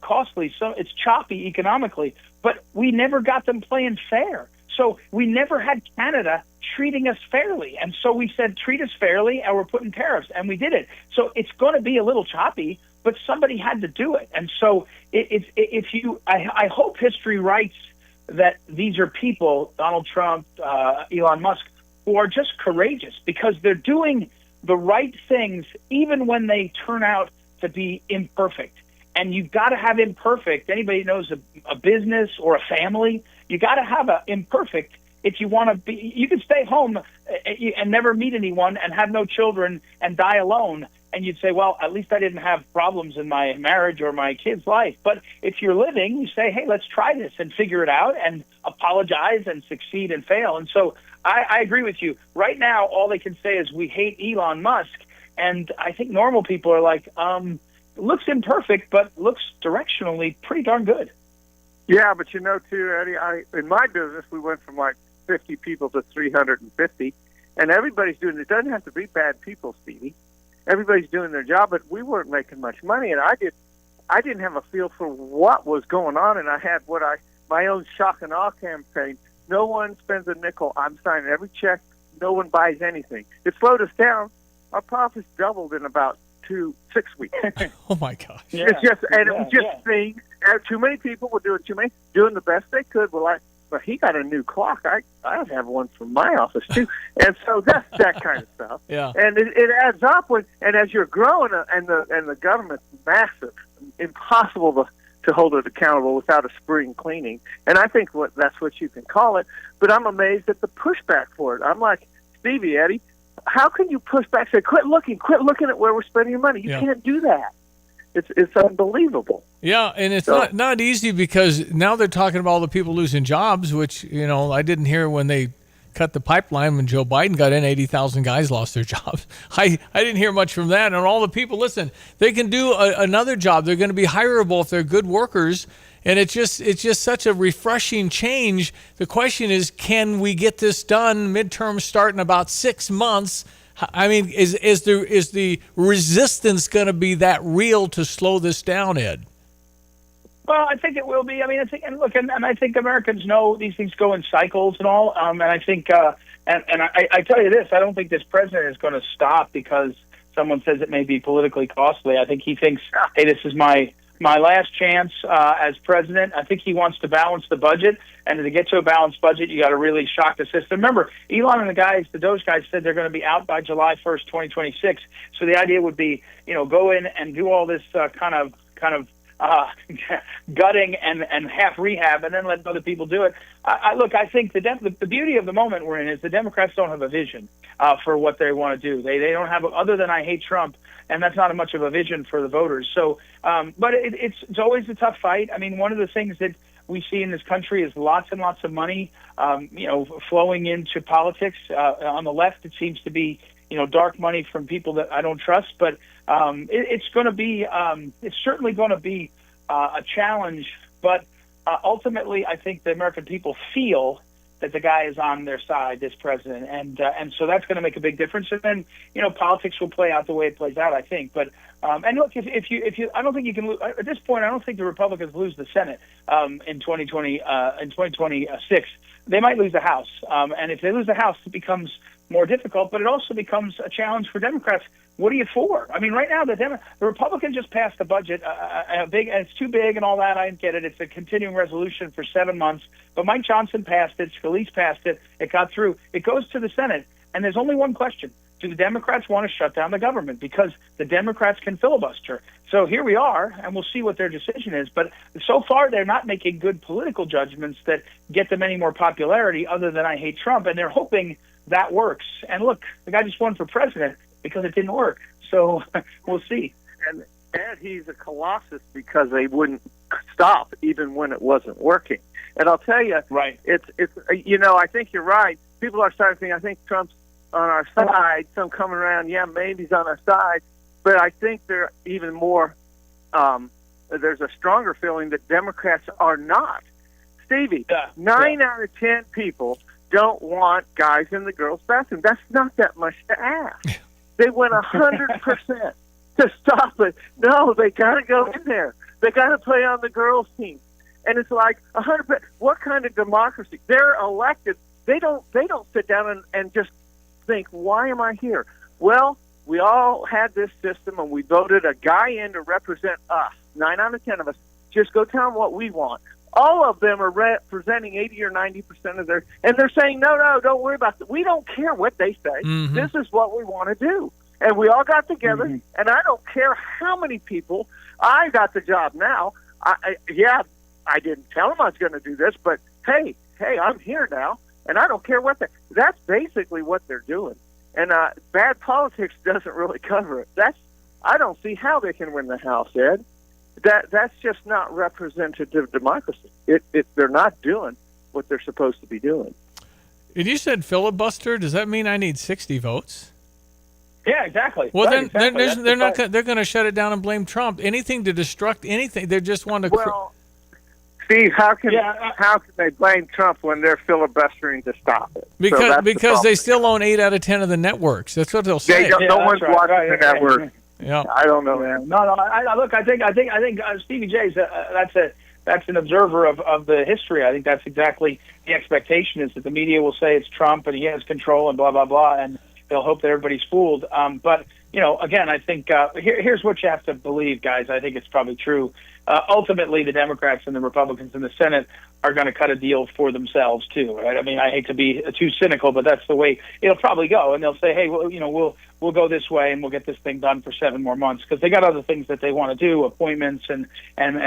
Speaker 8: costly. So it's choppy economically, but we never got them playing fair. So we never had Canada treating us fairly. And so we said, treat us fairly, and we're putting tariffs, and we did it. So it's going to be a little choppy, but somebody had to do it. And so I hope history writes that these are people, Donald Trump, Elon Musk, who are just courageous because they're doing the right things, even when they turn out to be imperfect. And you've got to have imperfect. Anybody who knows a business or a family, you got to have a imperfect if you want to be. You can stay home and never meet anyone and have no children and die alone, and you'd say, well, at least I didn't have problems in my marriage or my kid's life. But if you're living, you say, hey, let's try this and figure it out and apologize and succeed and fail. And so I agree with you. Right now, all they can say is we hate Elon Musk. And I think normal people are like, looks imperfect, but looks directionally pretty darn good.
Speaker 9: Yeah, but too, Eddie, in my business, we went from like 50 people to 350, and everybody's doing it. Doesn't have to be bad people, Stevie. Everybody's doing their job, but we weren't making much money, and I didn't have a feel for what was going on, and I had my own shock and awe campaign. No one spends a nickel. I'm signing every check. No one buys anything. It slowed us down. Our profits doubled in about 6 weeks.
Speaker 16: Oh my gosh!
Speaker 9: Yeah. It was just things. Too many people were doing the best they could. But he got a new clock. I have one from my office too, and so that's that kind of stuff.
Speaker 16: Yeah,
Speaker 9: and it adds up. And as you're growing, and the government's massive, impossible to hold it accountable without a spring cleaning. And I think that's what you can call it. But I'm amazed at the pushback for it. I'm like, Stevie, Eddie, how can you push back? Say, quit looking at where we're spending your money. You can't do that. It's unbelievable.
Speaker 16: Yeah, and it's not easy because now they're talking about all the people losing jobs, which I didn't hear when they cut the pipeline when Joe Biden got in. 80,000 guys lost their jobs. I didn't hear much from that. And all the people, listen, they can do another job. They're going to be hireable if they're good workers. And it's just such a refreshing change. The question is, can we get this done? Midterms start in about 6 months. I mean, is the resistance going to be that real to slow this down, Ed?
Speaker 8: Well, I think it will be. I mean, I think Americans know these things go in cycles and all. And I think, I tell you this, I don't think this president is going to stop because someone says it may be politically costly. I think he thinks, hey, this is my last chance as president. I think he wants to balance the budget, and to get to a balanced budget, you got to really shock the system. Remember, Elon and the Doge guys said they're going to be out by July 1st, 2026. So the idea would be, go in and do all this kind of gutting and half rehab, and then let other people do it. I think the beauty of the moment we're in is the Democrats don't have a vision for what they want to do. They don't have, other than I hate Trump, and that's not much of a vision for the voters. So, but it's always a tough fight. I mean, one of the things that we see in this country is lots and lots of money, flowing into politics. On the left, it seems to be, dark money from people that I don't trust. But it's going to be, it's certainly going to be a challenge. But ultimately, I think the American people feel that the guy is on their side, this president, and so that's going to make a big difference. And then, politics will play out the way it plays out, I think. But and look, if you, I don't think you can lose at this point. I don't think the Republicans lose the Senate in 2026. They might lose the House, and if they lose the House, it becomes more difficult. But it also becomes a challenge for Democrats. What are you for? I mean, right now the Republicans just passed a budget, big, and it's too big and all that. I get it. It's a continuing resolution for 7 months. But Mike Johnson passed it. Scalise passed it. It got through. It goes to the Senate, and there's only one question: do the Democrats want to shut down the government? Because the Democrats can filibuster. So here we are, and we'll see what their decision is. But so far, they're not making good political judgments that get them any more popularity other than I hate Trump, and they're hoping that works. And look, the guy just won for president because it didn't work. So we'll see.
Speaker 9: And he's a colossus because they wouldn't stop even when it wasn't working. And I'll tell you,
Speaker 8: right?
Speaker 9: It's I think you're right. People are starting to think, I think Trump's on our side. Some coming around, yeah, maybe he's on our side. But I think they're even more, there's a stronger feeling that Democrats are not. Stevie, 9 out of 10 people don't want guys in the girls' bathroom. That's not that much to ask. They went 100% to stop it. No, they got to go in there. They got to play on the girls' team. And it's like 100%. What kind of democracy? They're elected. They don't sit down and just think, why am I here? Well, we all had this system, and we voted a guy in to represent us. 9 out of 10 of us. Just go tell them what we want. All of them are representing 80 or 90% of their, and they're saying, no, don't worry about it. We don't care what they say.
Speaker 16: Mm-hmm.
Speaker 9: This is what we want to do. And we all got together, and I don't care how many people. I got the job now. I didn't tell them I was going to do this, but hey, I'm here now, and I don't care what that's basically what they're doing. And bad politics doesn't really cover it. I don't see how they can win the House, Ed. That's just not representative democracy. They're not doing what they're supposed to be doing.
Speaker 16: And you said filibuster. Does that mean I need 60 votes?
Speaker 8: Yeah, exactly.
Speaker 16: Well,
Speaker 8: right,
Speaker 16: then
Speaker 8: exactly.
Speaker 16: they're not. They're going to shut it down and blame Trump. Anything to destruct anything. They just want to.
Speaker 9: Well, Steve, how can they blame Trump when they're filibustering to stop it?
Speaker 16: Because they still own 8 out of 10 of the networks. That's what they'll say.
Speaker 9: No one's watching the network.
Speaker 16: Yeah.
Speaker 9: I don't know, man.
Speaker 8: No. Look, I think Stevie J's that's an observer of the history. I think that's exactly the expectation is that the media will say it's Trump and he has control and blah blah blah, and they'll hope that everybody's fooled. But again, I think here's what you have to believe, guys. I think it's probably true. Ultimately, the Democrats and the Republicans in the Senate are going to cut a deal for themselves too, right? I mean, I hate to be too cynical, but that's the way it'll probably go. And they'll say, hey, well, we'll go this way and we'll get this thing done for 7 more months because they got other things that they want to do, appointments and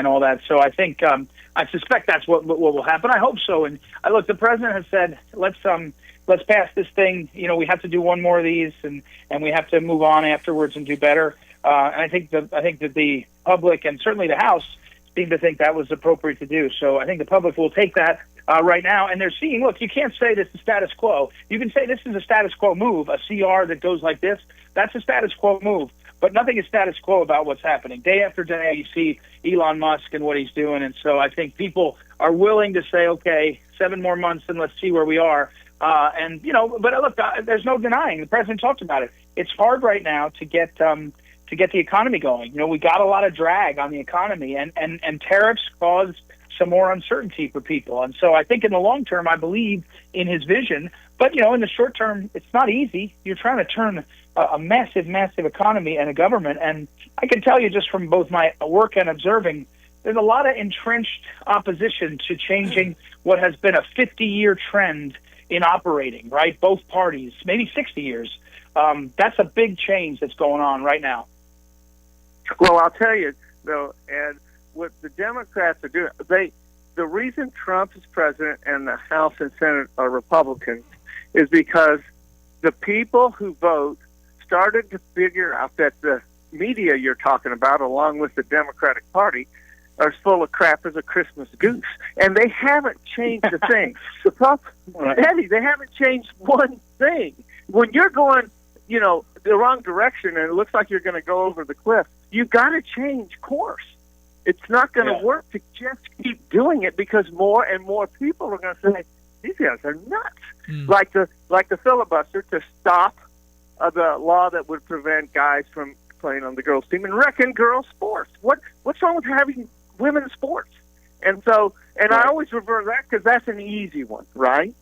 Speaker 8: all that. So I think I suspect that's what will happen. I hope so. And look, the president has said, let's pass this thing. We have to do one more of these, and we have to move on afterwards and do better. And I think that the public and certainly the House seem to think that was appropriate to do. So I think the public will take that right now, and they're seeing. Look, you can't say this is status quo. You can say this is a status quo move, a CR that goes like this. That's a status quo move. But nothing is status quo about what's happening. Day after day, you see Elon Musk and what he's doing, and so I think people are willing to say, okay, 7 more months, and let's see where we are. But look, there's no denying. The president talked about it. It's hard right now to get the economy going. We got a lot of drag on the economy, and tariffs caused some more uncertainty for people. And so I think in the long term, I believe in his vision. But, in the short term, it's not easy. You're trying to turn a massive, massive economy and a government. And I can tell you just from both my work and observing, there's a lot of entrenched opposition to changing what has been a 50-year trend in operating, right? Both parties, maybe 60 years. That's a big change that's going on right now.
Speaker 9: Well, I'll tell you, though, Ed, what the Democrats are doing, the reason Trump is president and the House and Senate are Republicans is because the people who vote started to figure out that the media you're talking about, along with the Democratic Party, are as full of crap as a Christmas goose. And they haven't changed a thing. Eddie, they haven't changed one thing. When you're going, the wrong direction and it looks like you're going to go over the cliff, you've got to change course. It's not going to work to just keep doing it because more and more people are going to say, these guys are nuts. Like the filibuster to stop the law that would prevent guys from playing on the girls' team and wrecking girls' sports. What's wrong with having women's sports? And I always revert that because that's an easy one, right?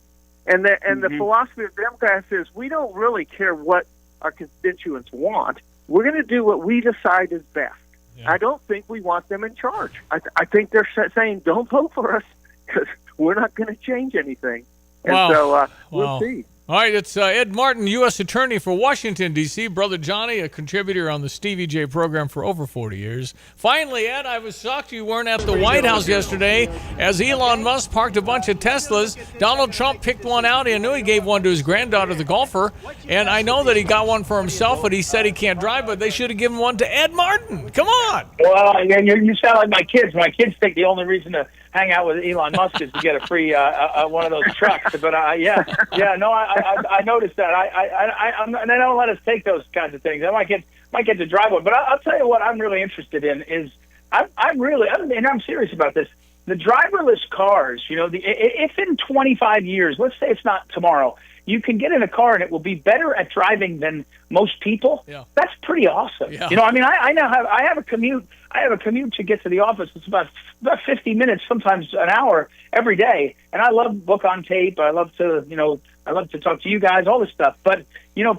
Speaker 9: And the philosophy of Democrats is we don't really care what our constituents want. We're going to do what we decide is best. Yeah. I don't think we want them in charge. I think they're saying, don't vote for us because we're not going to change anything. And we'll see.
Speaker 16: All right, it's Ed Martin, U.S. Attorney for Washington, D.C. Brother Johnny, a contributor on the Stevie J program for over 40 years. Finally, Ed, I was shocked you weren't at the White House yesterday as Elon Musk parked a bunch of Teslas. Donald Trump picked one out. I knew he gave one to his granddaughter, the golfer, and I know that he got one for himself, but he said he can't drive, but they should have given one to Ed Martin. Come on.
Speaker 8: Well, you sound like my kids. My kids think the only reason to hang out with Elon Musk is to get a free one of those trucks. But I noticed that. And they don't let us take those kinds of things. I might get to drive one. But I'll tell you what I'm really interested in is I'm serious about this. The driverless cars. If in 25 years, let's say it's not tomorrow, you can get in a car and it will be better at driving than most people. Yeah. That's pretty awesome. Yeah. I have a commute. I have a commute to get to the office. It's about 50 minutes, sometimes an hour every day. And I love book on tape. I love to talk to you guys, all this stuff. But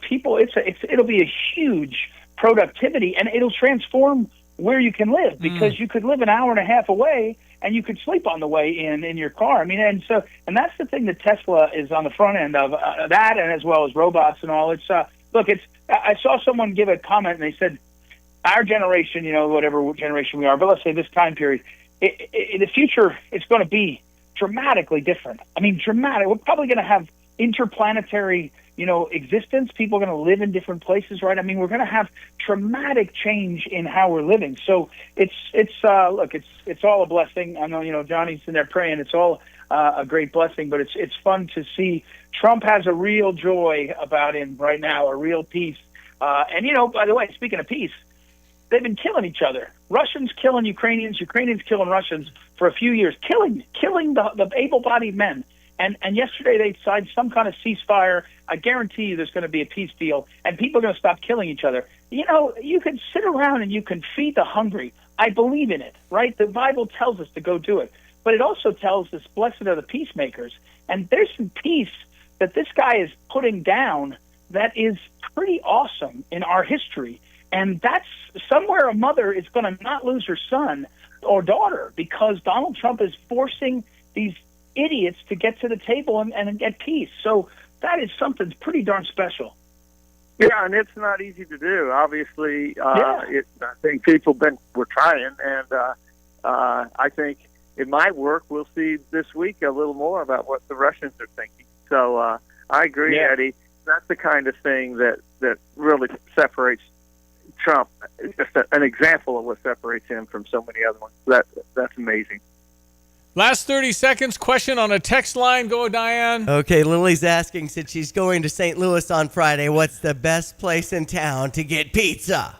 Speaker 8: people, it'll be a huge productivity, and it'll transform where you can live because you could live an hour and a half away and you could sleep on the way in your car. I mean, and that's the thing that Tesla is on the front end of that, and as well as robots and all. I saw someone give a comment and they said, our generation, whatever generation we are, but let's say this time period, in the future, it's going to be dramatically different. I mean, dramatic. We're probably going to have interplanetary, existence. People are going to live in different places, right? I mean, we're going to have dramatic change in how we're living. So it's all a blessing. I know, Johnny's in there praying. It's all a great blessing, but it's fun to see. Trump has a real joy about him right now, a real peace. And by the way, speaking of peace, they've been killing each other. Russians killing Ukrainians, Ukrainians killing Russians for a few years, killing the able-bodied men. And yesterday they signed some kind of ceasefire. I guarantee you there's going to be a peace deal, and people are going to stop killing each other. You can sit around and you can feed the hungry. I believe in it, right? The Bible tells us to go do it. But it also tells us, blessed are the peacemakers. And there's some peace that this guy is putting down that is pretty awesome in our history. And that's somewhere a mother is going to not lose her son or daughter because Donald Trump is forcing these idiots to get to the table and get peace. So that is something pretty darn special.
Speaker 9: Yeah, and it's not easy to do. Obviously, I think we're trying, and I think it might work. We'll see this week a little more about what the Russians are thinking. So I agree, Eddie. That's the kind of thing that really separates Trump. Just an example of what separates him from so many other ones. That's amazing.
Speaker 16: Last 30 seconds, question on a text line. Go, Diane.
Speaker 18: Okay, Lily's asking, since she's going to St. Louis on Friday, what's the best place in town to get pizza?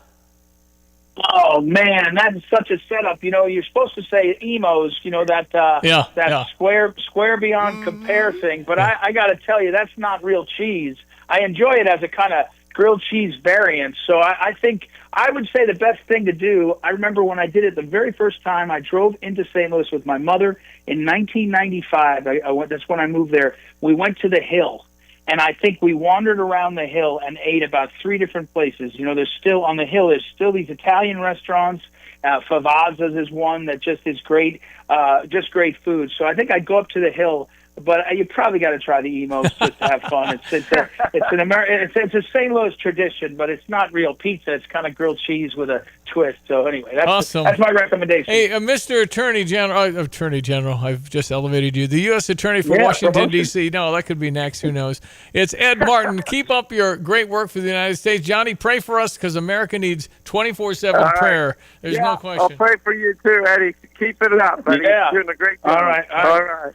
Speaker 8: Oh, man, that's such a setup. You're supposed to say Emos, that square beyond compare thing. But I got to tell you, that's not real cheese. I enjoy it as a kind of grilled cheese variant. So I think I would say the best thing to do, I remember when I did it the very first time, I drove into St. Louis with my mother in 1995. That's when I moved there. We went to the Hill, and I think we wandered around the Hill and ate about 3 different places. There's still, on the Hill, there's still these Italian restaurants. Favazza's is one that just is great, just great food. So I think I'd go up to the Hill but you probably got to try the emos just to have fun. It's a St. Louis tradition, but it's not real pizza. It's kind of grilled cheese with a twist. So anyway, that's
Speaker 16: awesome.
Speaker 8: That's my recommendation.
Speaker 16: Hey, Mr. Attorney General, I've just elevated you. The U.S. Attorney for Washington,
Speaker 8: promotion.
Speaker 16: D.C. No, that could be next. Who knows? It's Ed Martin. Keep up your great work for the United States. Johnny, pray for us because America needs 24/7 prayer. There's no question.
Speaker 9: I'll pray for you too, Eddie. Keep it up, buddy.
Speaker 8: Yeah.
Speaker 9: You're doing a great job.
Speaker 8: All right.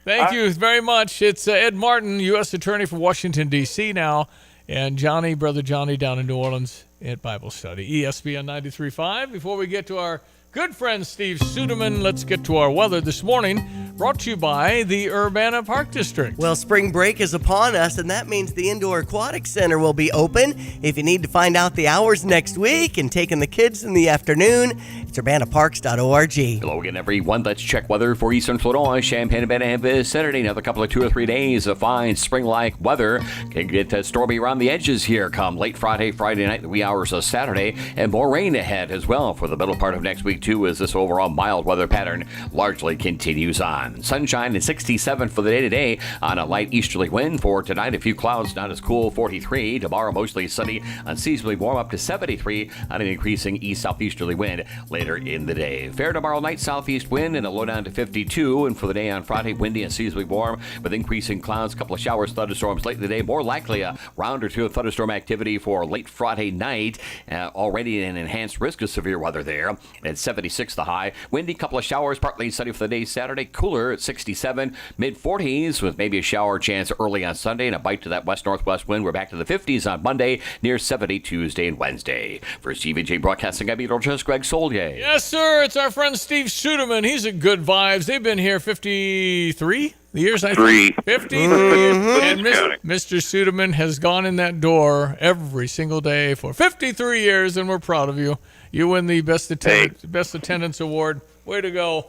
Speaker 16: Thank you very much. It's Ed Martin, U.S. Attorney for Washington, D.C. now, and Johnny, Brother Johnny, down in New Orleans at Bible study. ESPN 93.5. Before we get to our good friend Steve Suderman, let's get to our weather this morning, brought to you by the Urbana Park District.
Speaker 18: Well, spring break is upon us, and that means the Indoor Aquatic Center will be open. If you need to find out the hours next week and taking the kids in the afternoon, it's urbanaparks.org.
Speaker 17: Hello again, everyone. Let's check weather for Eastern Florida, Champaign-Urbana and vicinity. Another couple of 2 or 3 days of fine spring-like weather. Can get stormy around the edges here come late Friday night, the wee hours of Saturday, and more rain ahead as well for the middle part of next week, too, as this overall mild weather pattern largely continues on. Sunshine at 67 for the day today on a light easterly wind. For tonight, a few clouds, not as cool, 43. Tomorrow, mostly sunny, unseasonably warm up to 73 on an increasing east-southeasterly wind later in the day. Fair tomorrow night, southeast wind and a low down to 52. And for the day on Friday, windy and seasonably warm with increasing clouds, a couple of showers, thunderstorms late in the day. More likely a round or two of thunderstorm activity for late Friday night. Already an enhanced risk of severe weather there. At 76 the high. Windy, couple of showers, partly sunny for the day Saturday. Cooler at 67, mid-40s with maybe a shower chance early on Sunday and a bite to that west-northwest wind. We're back to the 50s on Monday, near 70 Tuesday and Wednesday. For CVJ Broadcasting, I'm meteorologist Greg Solier.
Speaker 16: Yes, sir. It's our friend Steve Suderman. He's at Good Vibes. They've been here 53 years, I think. 53 years. And Mr. Suderman has gone in that door every single day for 53 years, and we're proud of you. You win the Best Attendance Award. Way to go.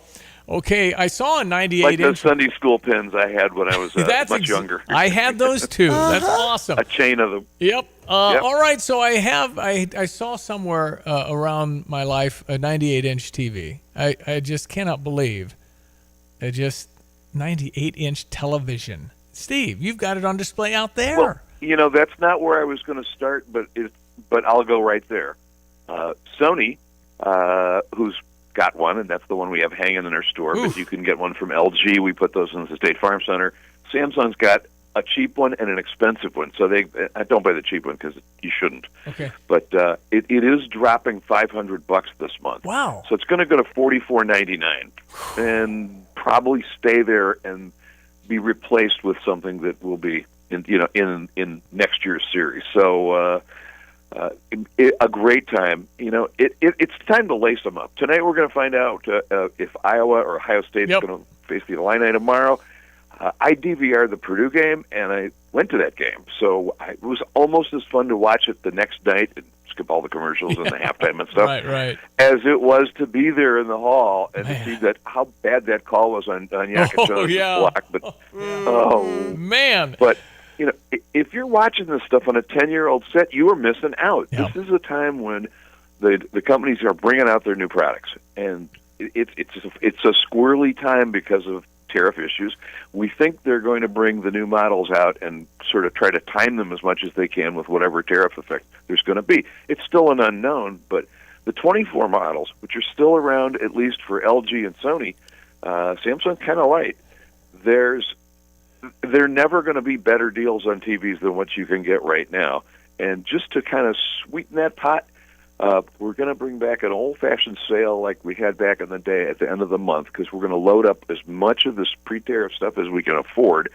Speaker 16: Okay, I saw a 98
Speaker 10: like those
Speaker 16: inch.
Speaker 10: Sunday school pins I had when I was much younger.
Speaker 16: I had those too. That's awesome.
Speaker 10: A chain of them.
Speaker 16: Yep. All right, so I saw somewhere around my life a 98 inch TV. I just cannot believe. 98 inch television. Steve, you've got it on display out there.
Speaker 10: Well, that's not where I was going to start, but I'll go right there. Sony, who's got one, and that's the one we have hanging in our store. Oof. But you can get one from LG. We put those in the State Farm Center. Samsung's got a cheap one and an expensive one. So I don't buy the cheap one because you shouldn't.
Speaker 16: Okay.
Speaker 10: But it is dropping $500 this month.
Speaker 16: Wow.
Speaker 10: So it's going to go to $44.99 and probably stay there and be replaced with something that will be in next year's series. So. A great time. It's time to lace them up. Tonight we're going to find out if Iowa or Ohio State's going to face the Illini tomorrow. I DVR'd the Purdue game, and I went to that game. So it was almost as fun to watch it the next night and skip all the commercials and the halftime and stuff
Speaker 16: right.
Speaker 10: as it was to be there in the hall and to see how bad that call was on Yakachon's block. But,
Speaker 16: man.
Speaker 10: But, if you're watching this stuff on a 10-year-old set, you are missing out.
Speaker 16: Yep.
Speaker 10: This is a time when the companies are bringing out their new products, and it's a squirrely time because of tariff issues. We think they're going to bring the new models out and sort of try to time them as much as they can with whatever tariff effect there's going to be. It's still an unknown, but the 24 models, which are still around at least for LG and Sony, Samsung kind of light, they're never going to be better deals on TVs than what you can get right now. And just to kind of sweeten that pot, we're going to bring back an old-fashioned sale like we had back in the day at the end of the month, because we're going to load up as much of this pre-tariff stuff as we can afford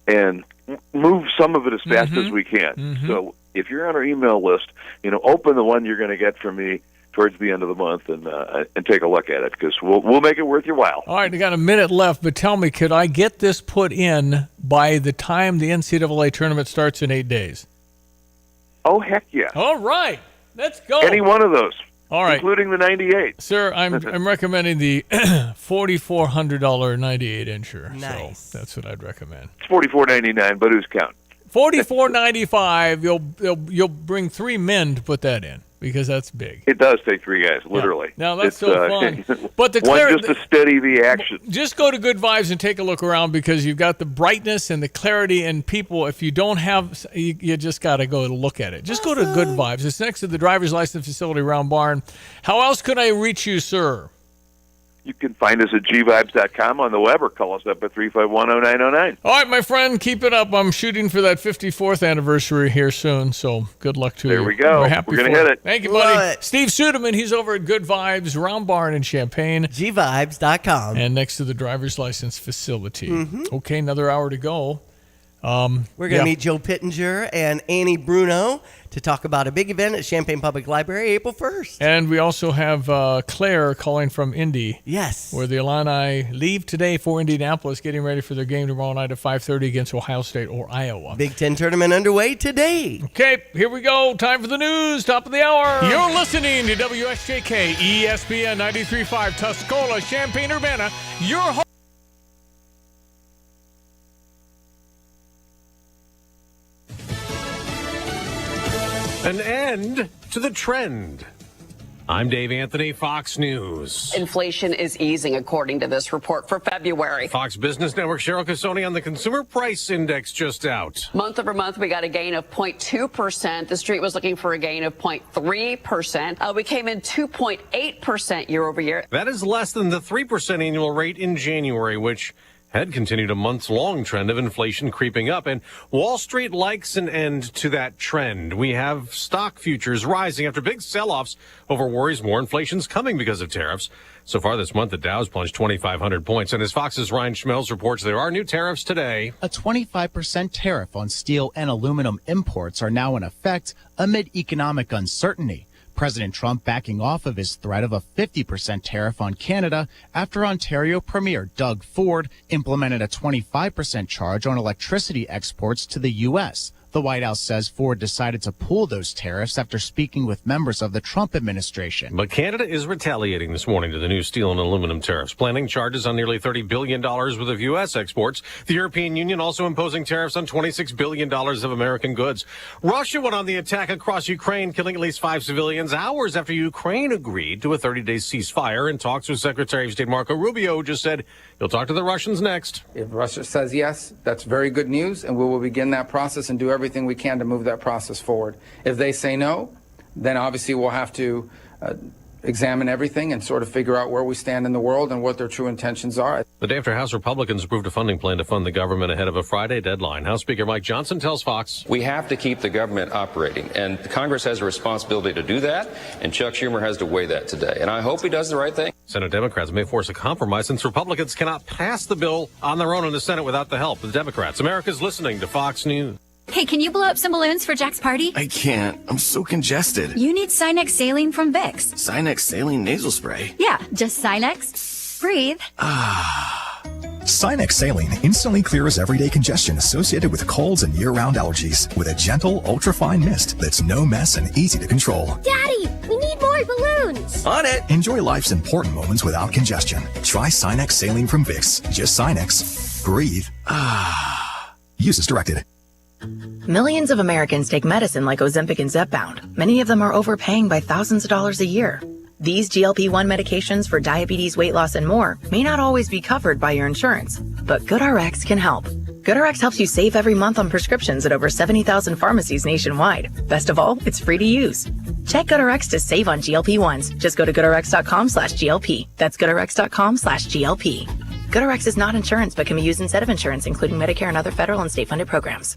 Speaker 10: and move some of it as fast as we can.
Speaker 16: Mm-hmm.
Speaker 10: So if you're on our email list, open the one you're going to get from me towards the end of the month and take a look at it, because we'll make it worth your while.
Speaker 16: All right, I got a minute left, but tell me, could I get this put in by the time the NCAA tournament starts in 8 days?
Speaker 10: Oh, heck yeah.
Speaker 16: All right, let's go.
Speaker 10: Any one of those.
Speaker 16: All right.
Speaker 10: Including the 98.
Speaker 16: Sir, I'm recommending the $4,400 98-incher.
Speaker 18: Nice.
Speaker 16: So that's what I'd recommend.
Speaker 10: It's $44.99, but who's counting?
Speaker 16: $44.95. You'll bring 3 men to put that in. because that's big.
Speaker 10: It does take 3 guys, literally.
Speaker 16: Yeah. Now, that's so fun. But the
Speaker 10: one just to steady the action.
Speaker 16: Just go to Good Vibes and take a look around, because you've got the brightness and the clarity, and people, if you don't have, you just got to go look at it. Just go to Good Vibes. It's next to the driver's license facility Round Barn. How else could I reach you, sir?
Speaker 10: You can find us at gvibes.com on the web, or call us up at 351-0909.
Speaker 16: All right, my friend, keep it up. I'm shooting for that 54th anniversary here soon, so good luck to you.
Speaker 10: There we go.
Speaker 16: We're happy
Speaker 10: We're going to
Speaker 16: for
Speaker 10: hit it.
Speaker 16: Thank you, buddy. Steve Suderman, he's over at Good Vibes, Round Barn in Champaign.
Speaker 18: gvibes.com.
Speaker 16: And next to the driver's license facility. Okay, another hour to go.
Speaker 18: We're going to meet Joe Pittenger and Annie Bruno to talk about a big event at Champaign Public Library April 1st.
Speaker 16: And we also have Claire calling from Indy.
Speaker 18: Yes.
Speaker 16: Where the Illini leave today for Indianapolis, getting ready for their game tomorrow night at 5:30 against Ohio State or Iowa.
Speaker 18: Big Ten tournament underway today.
Speaker 16: Okay, here we go. Time for the news. Top of the hour. You're listening to WSJK ESPN 93.5 Tuscola, Champaign-Urbana. Your home.
Speaker 11: An end to the trend. I'm Dave Anthony, Fox News.
Speaker 13: Inflation is easing, according to this report for February.
Speaker 11: Fox Business Network Cheryl Casoni on the Consumer Price Index just out.
Speaker 13: Month over month, we got a gain of 0.2%. The street was looking for a gain of 0.3%. We came in 2.8% year over year.
Speaker 11: That is less than the 3% annual rate in January, which had continued a months-long trend of inflation creeping up, and Wall Street likes an end to that trend. We have stock futures rising after big sell-offs over worries more inflation's coming because of tariffs. So far this month, the Dow's plunged 2,500 points, and as Fox's Ryan Schmelz reports, there are new tariffs today.
Speaker 14: A 25% tariff on steel and aluminum imports are now in effect amid economic uncertainty. President Trump backing off of his threat of a 50% tariff on Canada after Ontario Premier Doug Ford implemented a 25% charge on electricity exports to the U.S. The White House says Ford decided to pull those tariffs after speaking with members of the Trump administration.
Speaker 11: But Canada is retaliating this morning to the new steel and aluminum tariffs, planning charges on nearly $30 billion worth of U.S. exports. The European Union also imposing tariffs on $26 billion of American goods. Russia went on the attack across Ukraine, killing at least 5 civilians hours after Ukraine agreed to a 30-day ceasefire. In talks with Secretary of State Marco Rubio, who just said he'll talk to the Russians next.
Speaker 19: If Russia says yes, that's very good news, and we will begin that process and do everything we can to move that process forward. If they say no, then obviously we'll have to examine everything and sort of figure out where we stand in the world and what their true intentions are.
Speaker 11: The day after House Republicans approved a funding plan to fund the government ahead of a Friday deadline, House Speaker Mike Johnson tells Fox,
Speaker 20: we have to keep the government operating, and Congress has a responsibility to do that, and Chuck Schumer has to weigh that today. And I hope he does the right thing.
Speaker 11: Senate Democrats may force a compromise since Republicans cannot pass the bill on their own in the Senate without the help of the Democrats. America's listening to Fox News.
Speaker 21: Hey, can you blow up some balloons for Jack's party?
Speaker 22: I can't. I'm so congested.
Speaker 21: You need Sinex Saline from Vicks.
Speaker 22: Sinex Saline nasal spray?
Speaker 21: Yeah, just Sinex. Breathe.
Speaker 23: Sinex Saline instantly clears everyday congestion associated with colds and year-round allergies with a gentle, ultra-fine mist that's no mess and easy to control.
Speaker 21: Daddy, we need more balloons.
Speaker 23: On it! Enjoy life's important moments without congestion. Try Sinex Saline from Vicks. Just Sinex. Breathe. Use as directed.
Speaker 29: Millions of Americans take medicine like Ozempic and Zepbound. Many of them are overpaying by thousands of dollars a year. These GLP-1 medications for diabetes, weight loss, and more may not always be covered by your insurance, but GoodRx can help. GoodRx helps you save every month on prescriptions at over 70,000 pharmacies nationwide. Best of all, it's free to use. Check GoodRx to save on GLP-1s. Just go to GoodRx.com/GLP. That's GoodRx.com/GLP. GoodRx is not insurance, but can be used instead of insurance, including Medicare and other federal and state-funded programs.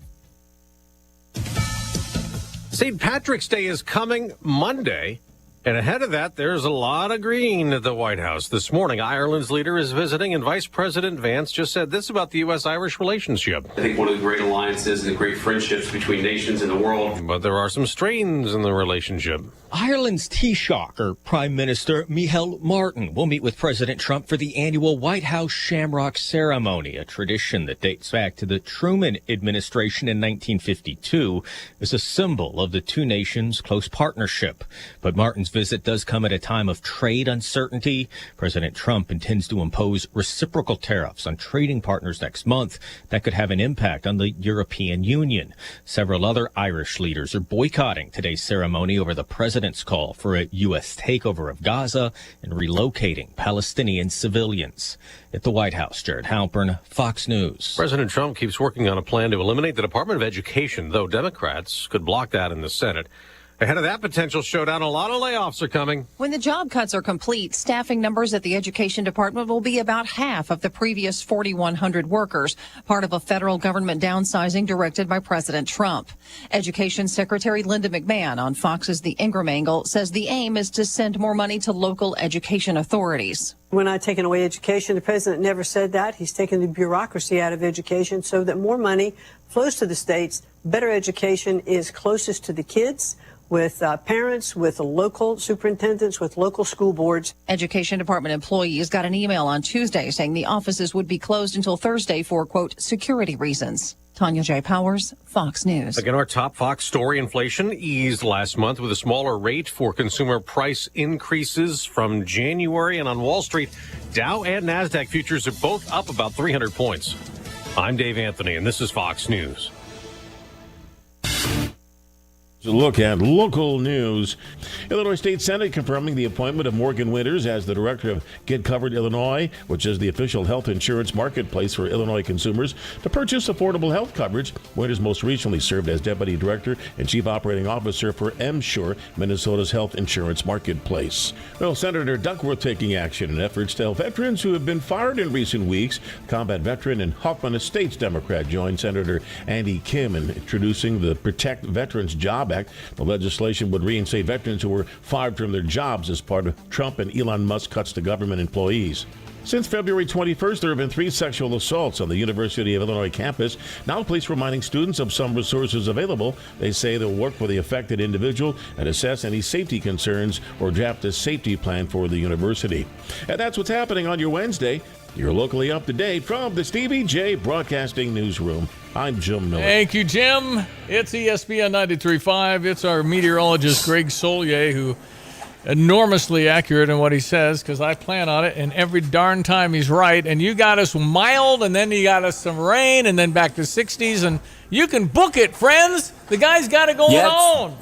Speaker 11: St. Patrick's Day is coming Monday, and ahead of that, there's a lot of green at the White House. This morning, Ireland's leader is visiting, and Vice President Vance just said this about the U.S.-Irish relationship.
Speaker 6: I think one of the great alliances and the great friendships between nations in the world.
Speaker 11: But there are some strains in the relationship.
Speaker 30: Ireland's Taoiseach, or Prime Minister Micheál Martin, will meet with President Trump for the annual White House Shamrock Ceremony, a tradition that dates back to the Truman administration in 1952 as a symbol of the two nations' close partnership. But Martin's visit does come at a time of trade uncertainty. President Trump intends to impose reciprocal tariffs on trading partners next month that could have an impact on the European Union. Several other Irish leaders are boycotting today's ceremony over the president's president's call for a U.S. takeover of Gaza and relocating Palestinian civilians. At the White House, Jared Halpern, Fox News.
Speaker 11: President Trump keeps working on a plan to eliminate the Department of Education, though Democrats could block that in the Senate. Ahead of that potential showdown, a lot of layoffs are coming.
Speaker 2: When the job cuts are complete, staffing numbers at the Education Department will be about half of the previous 4,100 workers, part of a federal government downsizing directed by President Trump. Education Secretary Linda McMahon on Fox's The Ingram Angle says the aim is to send more money to local education authorities.
Speaker 3: We're not taking away education. The president never said that. He's taken the bureaucracy out of education so that more money flows to the states. Better education is closest to the kids, with parents, with local superintendents, with local school boards.
Speaker 2: Education Department employees got an email on Tuesday saying the offices would be closed until Thursday for, quote, security reasons. Tanya J. Powers, Fox News.
Speaker 11: Again, our top Fox story: inflation eased last month with a smaller rate for consumer price increases from January. And on Wall Street, Dow and NASDAQ futures are both up about 300 points. I'm Dave Anthony, and this is Fox News.
Speaker 15: A look at local news. Illinois State Senate confirming the appointment of Morgan Winters as the director of Get Covered Illinois, which is the official health insurance marketplace for Illinois consumers to purchase affordable health coverage. Winters most recently served as deputy director and chief operating officer for MSure, Minnesota's health insurance marketplace. Well, Senator Duckworth taking action in efforts to help veterans who have been fired in recent weeks. Combat veteran and Hoffman Estates Democrat joined Senator Andy Kim in introducing the Protect Veterans Job Act. The legislation would reinstate veterans who were fired from their jobs as part of Trump and Elon Musk cuts to government employees. Since February 21st, there have been 3 sexual assaults on the University of Illinois campus. Now police reminding students of some resources available. They say they'll work with the affected individual and assess any safety concerns or draft a safety plan for the university. And that's what's happening on your Wednesday. You're locally up to date from the Stevie J Broadcasting Newsroom. I'm Jim Miller.
Speaker 16: Thank you, Jim. It's ESPN 93.5. It's our meteorologist, Greg Solier, who enormously accurate in what he says, because I plan on it, and every darn time he's right. And you got us mild, and then you got us some rain, and then back to 60s, and you can book it, friends. The guy's got it going on.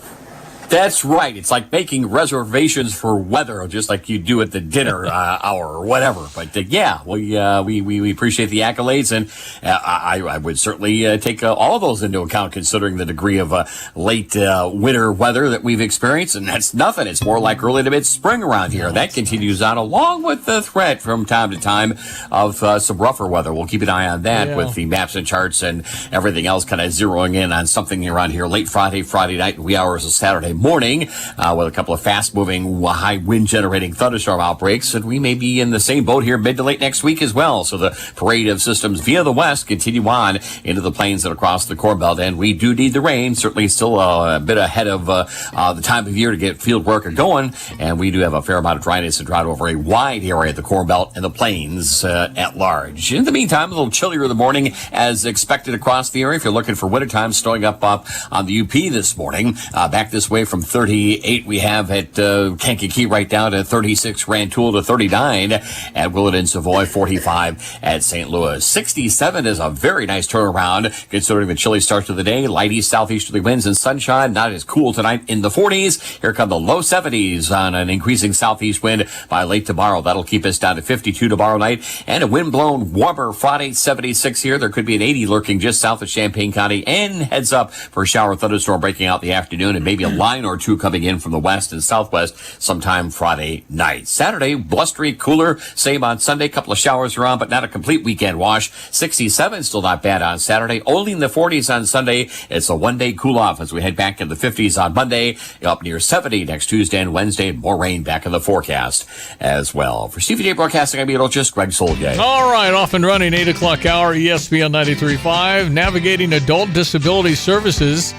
Speaker 17: That's right. It's like making reservations for weather, just like you do at the dinner hour or whatever. But we appreciate the accolades, and I would certainly take all of those into account, considering the degree of late winter weather that we've experienced. And that's nothing. It's more like early to mid spring around here. That continues on, along with the threat from time to time of some rougher weather. We'll keep an eye on that with the maps and charts and everything else, kind of zeroing in on something around here late Friday night, wee hours of Saturday morning, with a couple of fast-moving, high wind-generating thunderstorm outbreaks, and we may be in the same boat here mid to late next week as well. So the parade of systems via the west continue on into the plains and across the Corn Belt, and we do need the rain. Certainly still a bit ahead of the time of year to get field work going, and we do have a fair amount of dryness and drought over a wide area of the Corn Belt and the plains at large. In the meantime, a little chillier in the morning as expected across the area. If you're looking for wintertime, snowing up on the UP this morning, back this way from 38 we have at Kankakee right down to 36, Rantoul to 39 at Willett and Savoy, 45 at St. Louis. 67 is a very nice turnaround considering the chilly start to the day. Light east southeasterly winds and sunshine, not as cool tonight in the 40s. Here come the low 70s on an increasing southeast wind by late tomorrow. That'll keep us down to 52 tomorrow night, and a wind-blown warmer Friday, 76 here. There could be an 80 lurking just south of Champaign County, and heads up for a shower thunderstorm breaking out in the afternoon, and maybe a line or two coming in from the west and southwest sometime Friday night. Saturday, blustery, cooler. Same on Sunday. Couple of showers around, but not a complete weekend wash. 67, still not bad on Saturday. Only in the 40s on Sunday. It's a one-day cool-off as we head back in the 50s on Monday. Up near 70 next Tuesday and Wednesday. More rain back in the forecast as well. For Stevie J Broadcasting, I'm meteorologist Greg Solier.
Speaker 16: All right, off and running, 8 o'clock hour, ESPN 93.5. Navigating adult disability services.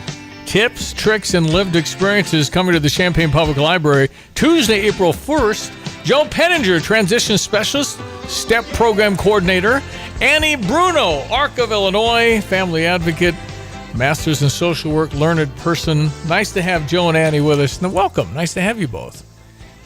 Speaker 16: Tips, tricks, and lived experiences coming to the Champaign Public Library Tuesday, April 1st. Joe Penninger, Transition Specialist, STEP Program Coordinator. Annie Bruno, ARC of Illinois, Family Advocate, Masters in Social Work, learned person. Nice to have Joe and Annie with us. Now, welcome. Nice to have you both.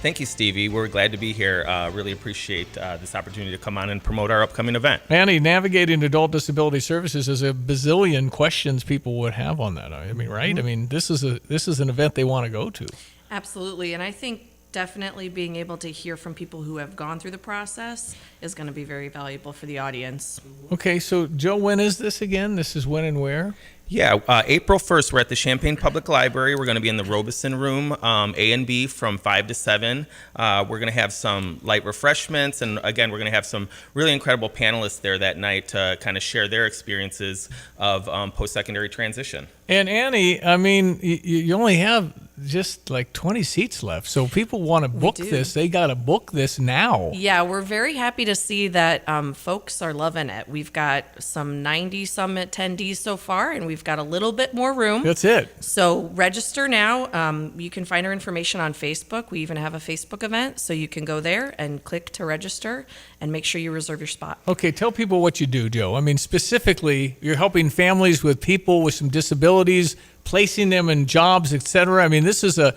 Speaker 5: Thank you, Stevie. We're glad to be here. Really appreciate this opportunity to come on and promote our upcoming event.
Speaker 16: Annie, navigating adult disability services is a bazillion questions people would have on that. I mean, right? I mean, this is an event they want to go to.
Speaker 1: Absolutely. And I think definitely being able to hear from people who have gone through the process is going to be very valuable for the audience.
Speaker 16: Okay, so Joe, when is this again? This is when and where?
Speaker 5: Yeah, April 1st, we're at the Champaign Public Library. We're going to be in the Robeson Room, A and B, from 5 to 7. We're going to have some light refreshments, and again, we're going to have some really incredible panelists there that night to kind of share their experiences of post-secondary transition.
Speaker 16: And Annie, I mean, you only have just like 20 seats left, so people want to book this. They got to book this now.
Speaker 1: Yeah, we're very happy to see that folks are loving it. We've got some 90-some attendees so far, and we've got a little bit more room.
Speaker 16: That's it.
Speaker 1: So register now. You can find our information on Facebook. We even have a Facebook event, so you can go there and click to register and make sure you reserve your spot.
Speaker 16: Okay, tell people what you do, Joe. I mean, specifically, you're helping families with people with some disabilities, placing them in jobs, etc. I mean, this is a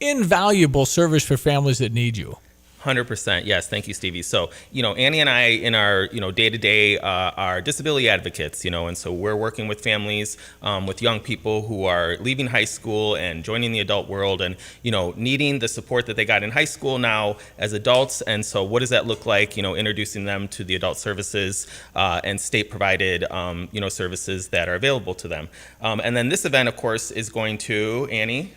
Speaker 16: invaluable service for families that need you.
Speaker 5: 100%. Yes. Thank you, Stevie. So, Annie and I in our, day-to-day are disability advocates, and so we're working with families, with young people who are leaving high school and joining the adult world and, needing the support that they got in high school now as adults. And so what does that look like, introducing them to the adult services and state-provided, services that are available to them. And then this event, of course, is going to, Annie?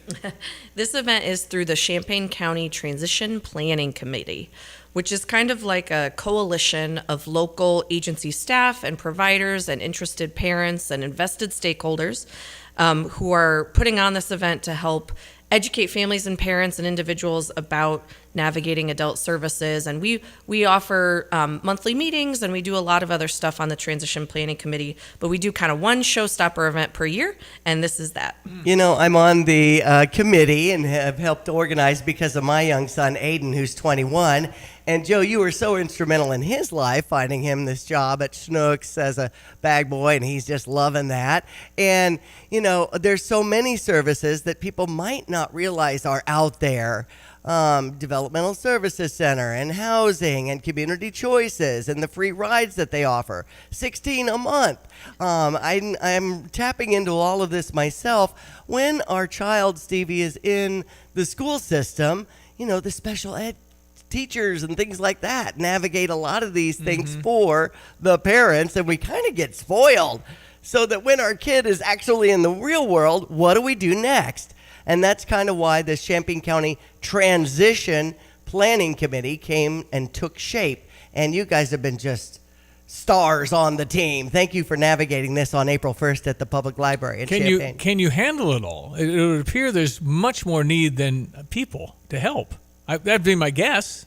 Speaker 1: This event is through the Champaign County Transition Planning Committee, which is kind of like a coalition of local agency staff and providers and interested parents and invested stakeholders who are putting on this event to help educate families and parents and individuals about navigating adult services. And we offer monthly meetings, and we do a lot of other stuff on the Transition Planning Committee, but we do kind of one showstopper event per year, and this is that.
Speaker 18: I'm on the committee and have helped organize because of my young son, Aiden, who's 21. And Joe, you were so instrumental in his life, finding him this job at Schnucks as a bag boy, and he's just loving that. And, there's so many services that people might not realize are out there. Developmental Services Center and housing and community choices and the free rides that they offer, $16 a month. I'm tapping into all of this myself. When our child, Stevie, is in the school system, the special ed teachers and things like that navigate a lot of these things for the parents, and we kind of get spoiled so that when our kid is actually in the real world, what do we do next? And that's kind of why the Champaign County Transition Planning Committee came and took shape. And you guys have been just stars on the team. Thank you for navigating this on April 1st at the Public Library in Champaign.
Speaker 16: Can you handle it all? It would appear there's much more need than people to help. That'd be my guess.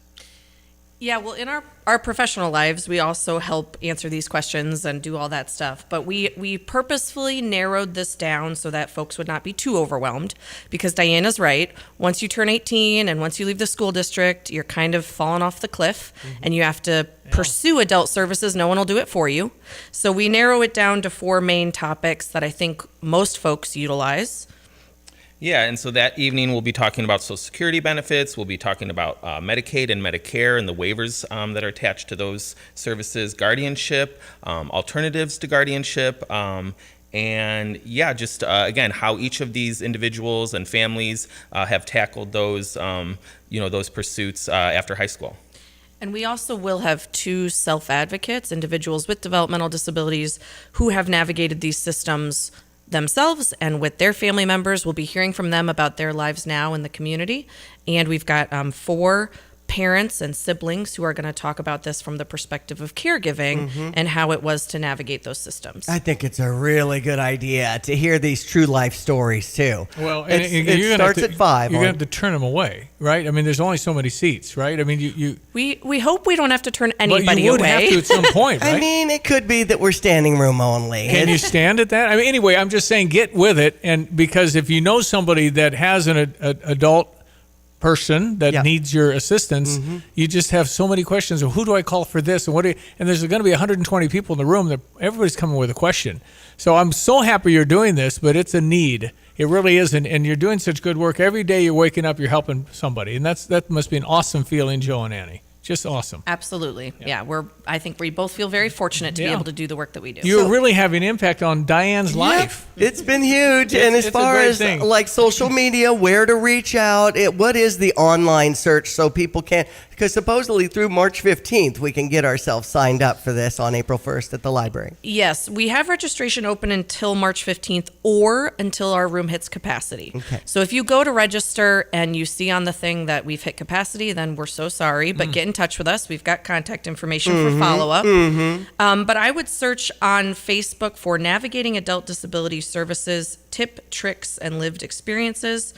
Speaker 1: Yeah, well, in our professional lives, we also help answer these questions and do all that stuff. But we purposefully narrowed this down so that folks would not be too overwhelmed, because Diana's right. Once you turn 18 and once you leave the school district, you're kind of falling off the cliff, and you have to pursue adult services. No one will do it for you. So we narrow it down to 4 main topics that I think most folks utilize.
Speaker 5: Yeah, and so that evening we'll be talking about Social Security benefits. We'll be talking about Medicaid and Medicare and the waivers that are attached to those services, guardianship, alternatives to guardianship, and yeah, just again, how each of these individuals and families have tackled those, those pursuits after high school.
Speaker 1: And we also will have 2 self-advocates, individuals with developmental disabilities who have navigated these systems themselves and with their family members. We'll be hearing from them about their lives now in the community. And we've got 4 parents and siblings who are going to talk about this from the perspective of caregiving and how it was to navigate those systems.
Speaker 18: I think it's a really good idea to hear these true life stories too.
Speaker 16: Well,
Speaker 18: it starts at 5.
Speaker 16: You're going to have to turn them away, right? I mean, there's only so many seats, right? I mean,
Speaker 1: we hope we don't have to turn anybody
Speaker 16: away. You would
Speaker 1: away.
Speaker 16: have to at some point, right?
Speaker 18: I mean, it could be that we're standing room only.
Speaker 16: Can you stand at that? I mean, anyway, I'm just saying, get with it, and because if you know somebody that has an adult person that needs your assistance, you just have so many questions of who do I call for this, and and there's going to be 120 people in the room that everybody's coming with a question. So I'm so happy you're doing this, but it's a need. It really is, and you're doing such good work. Every day you're waking up, you're helping somebody, and that must be an awesome feeling, Joe and Annie. Just awesome.
Speaker 1: Absolutely. Yeah. I think we both feel very fortunate to be able to do the work that we do.
Speaker 16: You're really having an impact on Diane's life.
Speaker 18: It's been huge. And as
Speaker 16: it's a
Speaker 18: far
Speaker 16: great
Speaker 18: as
Speaker 16: thing.
Speaker 18: like social media, where to reach out, what is the online search so people can, because supposedly through March 15th, we can get ourselves signed up for this on April 1st at the library.
Speaker 1: Yes, we have registration open until March 15th or until our room hits capacity.
Speaker 18: Okay.
Speaker 1: So if you go to register and you see on the thing that we've hit capacity, then we're so sorry, but get in touch with us. We've got contact information for follow-up. But I would search on Facebook for Navigating Adult Disability Services, Tip, Tricks, and Lived Experiences.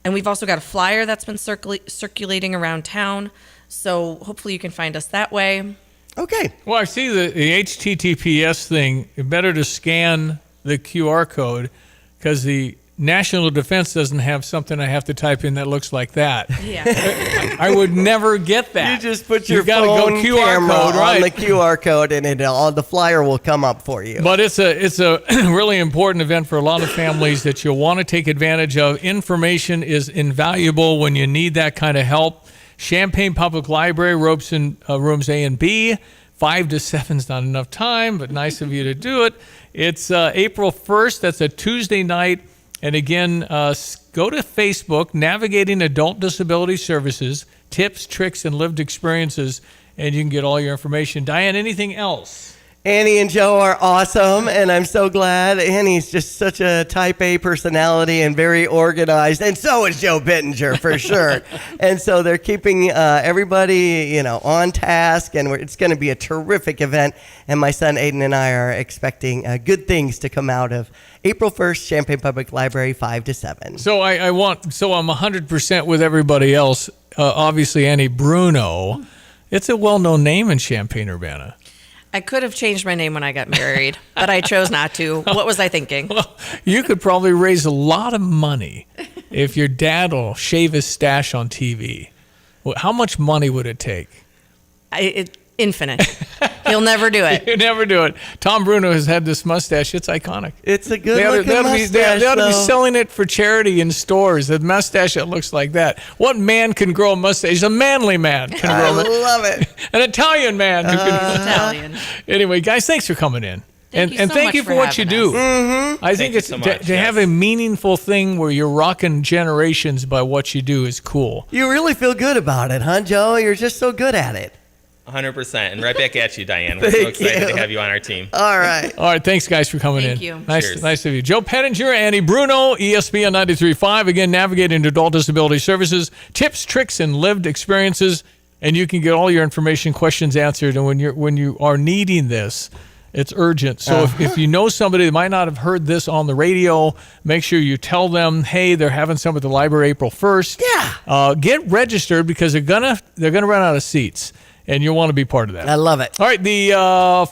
Speaker 1: And we've also got a flyer that's been circulating around town. So hopefully you can find us that way.
Speaker 18: Okay.
Speaker 16: Well, I see the HTTPS thing. It's better to scan the QR code because the National Defense doesn't have something I have to type in that looks like that.
Speaker 1: Yeah.
Speaker 16: I would never get that.
Speaker 18: You just put your
Speaker 16: gotta
Speaker 18: phone
Speaker 16: go QR
Speaker 18: camera
Speaker 16: code, right?
Speaker 18: on the QR code, and the flyer will come up for you.
Speaker 16: But it's a really important event for a lot of families that you'll want to take advantage of. Information is invaluable when you need that kind of help. Champaign Public Library, ropes in rooms A and B. 5 to 7 is not enough time, but nice of you to do it. It's April 1st. That's a Tuesday night. And again, go to Facebook, Navigating Adult Disability Services, Tips, Tricks, and Lived Experiences, and you can get all your information. Diane, anything else?
Speaker 18: Annie and Joe are awesome, and I'm so glad. Annie's just such a type A personality and very organized, and so is Joe Bittinger for sure. And so they're keeping everybody, on task, and it's going to be a terrific event. And my son Aiden and I are expecting good things to come out of April 1st, Champaign Public Library, 5 to 7.
Speaker 16: So I'm 100% with everybody else. Obviously, Annie Bruno. It's a well-known name in Champaign-Urbana.
Speaker 1: I could have changed my name when I got married, but I chose not to. What was I thinking?
Speaker 16: Well, you could probably raise a lot of money if your dad will shave his stash on TV. Well, how much money would it take?
Speaker 1: Infinite. He'll never do it.
Speaker 16: He'll never do it. Tom Bruno has had this mustache. It's iconic.
Speaker 18: It's a good-looking mustache,
Speaker 16: They ought to be
Speaker 18: though.
Speaker 16: selling it for charity in stores. A mustache that looks like that. What man can grow a mustache? A manly man can
Speaker 18: I
Speaker 16: grow it.
Speaker 18: love it.
Speaker 16: An Italian man. Who can...
Speaker 1: Italian.
Speaker 16: Anyway, guys, thanks for coming in.
Speaker 1: Thank you so
Speaker 16: thank
Speaker 1: much
Speaker 16: you for
Speaker 1: for
Speaker 16: what you
Speaker 1: having
Speaker 16: do.
Speaker 1: us.
Speaker 16: I think
Speaker 5: you
Speaker 16: it's
Speaker 5: so
Speaker 16: to
Speaker 5: much,
Speaker 16: have a meaningful thing where you're rocking generations by what you do is cool.
Speaker 18: You really feel good about it, huh, Joe? You're just so good at it.
Speaker 5: 100%. And right back at you, Diane. We're so
Speaker 18: Thank
Speaker 5: excited
Speaker 18: you.
Speaker 5: to have you on our team.
Speaker 18: All right.
Speaker 16: All right, thanks, guys, for coming in.
Speaker 1: Thank you.
Speaker 16: Nice of you. Joe Pettinger, Annie Bruno, ESPN 93.5. Again, Navigating Adult Disability Services, Tips, Tricks, and Lived Experiences. And you can get all your information, questions answered. And when you are needing this, it's urgent. So if you know somebody that might not have heard this on the radio, make sure you tell them, hey, they're having some at the library April 1st.
Speaker 18: Yeah.
Speaker 16: Get registered because they're gonna run out of seats. And you'll want to be part of that.
Speaker 18: I love it.
Speaker 16: All right, the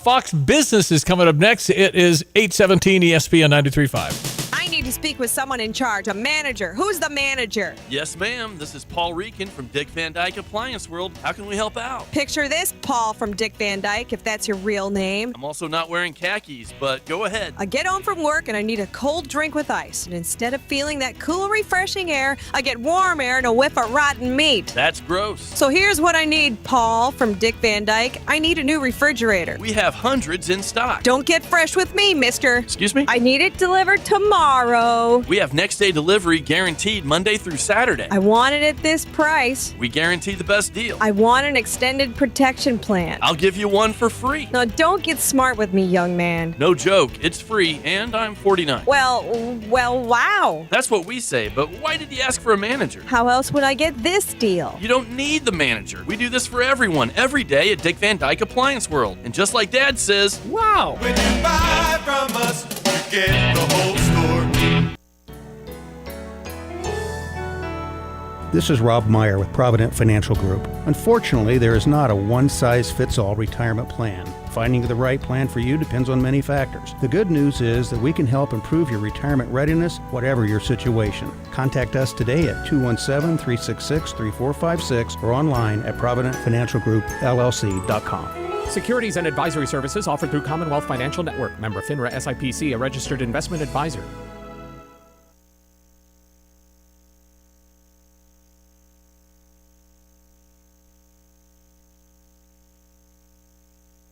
Speaker 16: Fox Business is coming up next. It is 817 ESPN 93.5.
Speaker 4: I need to speak with someone in charge, a manager. Who's the manager?
Speaker 7: Yes, ma'am. This is Paul Reekin from Dick Van Dyke Appliance World. How can we help out?
Speaker 4: Picture this, Paul from Dick Van Dyke, if that's your real name.
Speaker 7: I'm also not wearing khakis, but go ahead.
Speaker 4: I get home from work and I need a cold drink with ice. And instead of feeling that cool, refreshing air, I get warm air and a whiff of rotten meat.
Speaker 7: That's gross.
Speaker 4: So here's what I need, Paul from Dick Van Dyke. I need a new refrigerator.
Speaker 7: We have hundreds in stock.
Speaker 4: Don't get fresh with me, mister.
Speaker 7: Excuse me?
Speaker 4: I need it delivered tomorrow.
Speaker 7: We have next day delivery guaranteed Monday through Saturday.
Speaker 4: I want it at this price.
Speaker 7: We guarantee the best deal.
Speaker 4: I want an extended protection plan.
Speaker 7: I'll give you one for free.
Speaker 4: Now, don't get smart with me, young man.
Speaker 7: No joke. It's free, and I'm 49.
Speaker 4: Well, wow.
Speaker 7: That's what we say, but why did you ask for a manager?
Speaker 4: How else would I get this deal?
Speaker 7: You don't need the manager. We do this for everyone, every day at Dick Van Dyke Appliance World. And just like Dad says, wow.
Speaker 8: When you buy from us, you get the whole store.
Speaker 9: This is Rob Meyer with Provident Financial Group. Unfortunately, there is not a one-size-fits-all retirement plan. Finding the right plan for you depends on many factors. The good news is that we can help improve your retirement readiness, whatever your situation. Contact us today at 217-366-3456 or online at providentfinancialgroupllc.com.
Speaker 12: Securities and advisory services offered through Commonwealth Financial Network. Member FINRA SIPC, a registered investment advisor.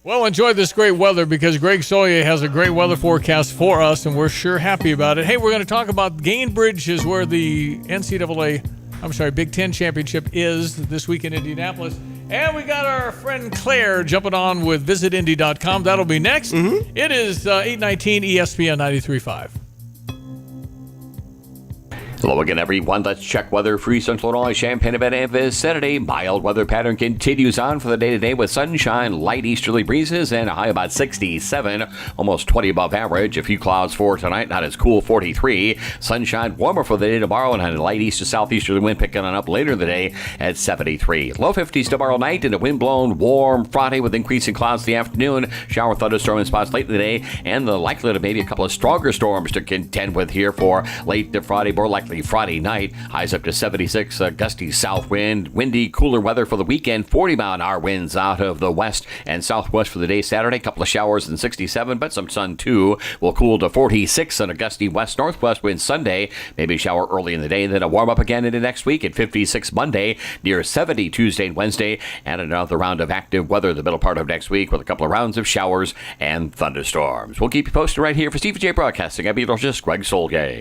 Speaker 16: Well, enjoy this great weather because Greg Sawyer has a great weather forecast for us, and we're sure happy about it. Hey, we're going to talk about Gainbridge is where the Big Ten Championship is this week in Indianapolis. And we got our friend Claire jumping on with visitindy.com. That'll be next. It is 8:19 ESPN 93.5.
Speaker 17: Hello again, everyone. Let's check weather for Central Illinois, Champaign-Urbana and vicinity. Mild weather pattern continues on for the day today with sunshine, light easterly breezes, and a high about 67, almost 20 above average. A few clouds for tonight, not as cool, 43. Sunshine warmer for the day tomorrow, and a light east to southeasterly wind picking on up later in the day at 73. Low 50s tomorrow night, and a wind-blown, warm Friday with increasing clouds in the afternoon. Shower thunderstorm in spots late in the day, and the likelihood of maybe a couple of stronger storms to contend with here for late to Friday, more likely Friday night. Highs up to 76, gusty south wind, windy, cooler weather for the weekend. 40-mile-an-hour winds out of the west and southwest for the day Saturday. Couple of showers and 67, but some sun too. Will cool to 46 and a gusty west-northwest wind Sunday. Maybe a shower early in the day, then a warm up again into next week at 56 Monday, near 70 Tuesday and Wednesday, and another round of active weather the middle part of next week with a couple of rounds of showers and thunderstorms. We'll keep you posted right here for Steve J Broadcasting. I'm meteorologist Greg Solgay.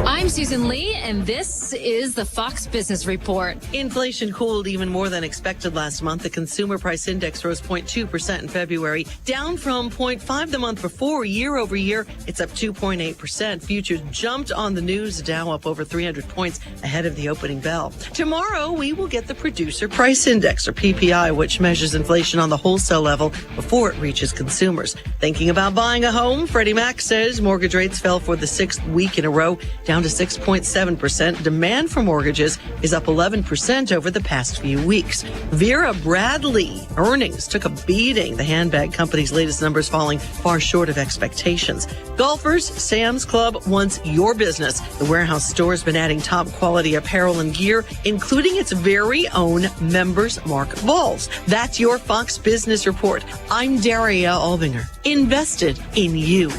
Speaker 10: I'm Susan Lee, and this is the Fox Business Report.
Speaker 13: Inflation cooled even more than expected last month. The consumer price index rose 0.2% in February, down from 0.5% the month before. Year over year, it's up 2.8%. Futures jumped on the news, Dow up over 300 points ahead of the opening bell. Tomorrow, we will get the Producer Price Index, or PPI, which measures inflation on the wholesale level before it reaches consumers. Thinking about buying a home? Freddie Mac says mortgage rates fell for the sixth week in a row, down to 6.7%. Demand for mortgages is up 11% over the past few weeks. Vera Bradley earnings took a beating. The handbag company's latest numbers falling far short of expectations. Golfers, Sam's Club wants your business. The warehouse store has been adding top quality apparel and gear, including its very own Members Mark balls. That's your Fox Business Report. I'm Daria Albinger. Invested in you.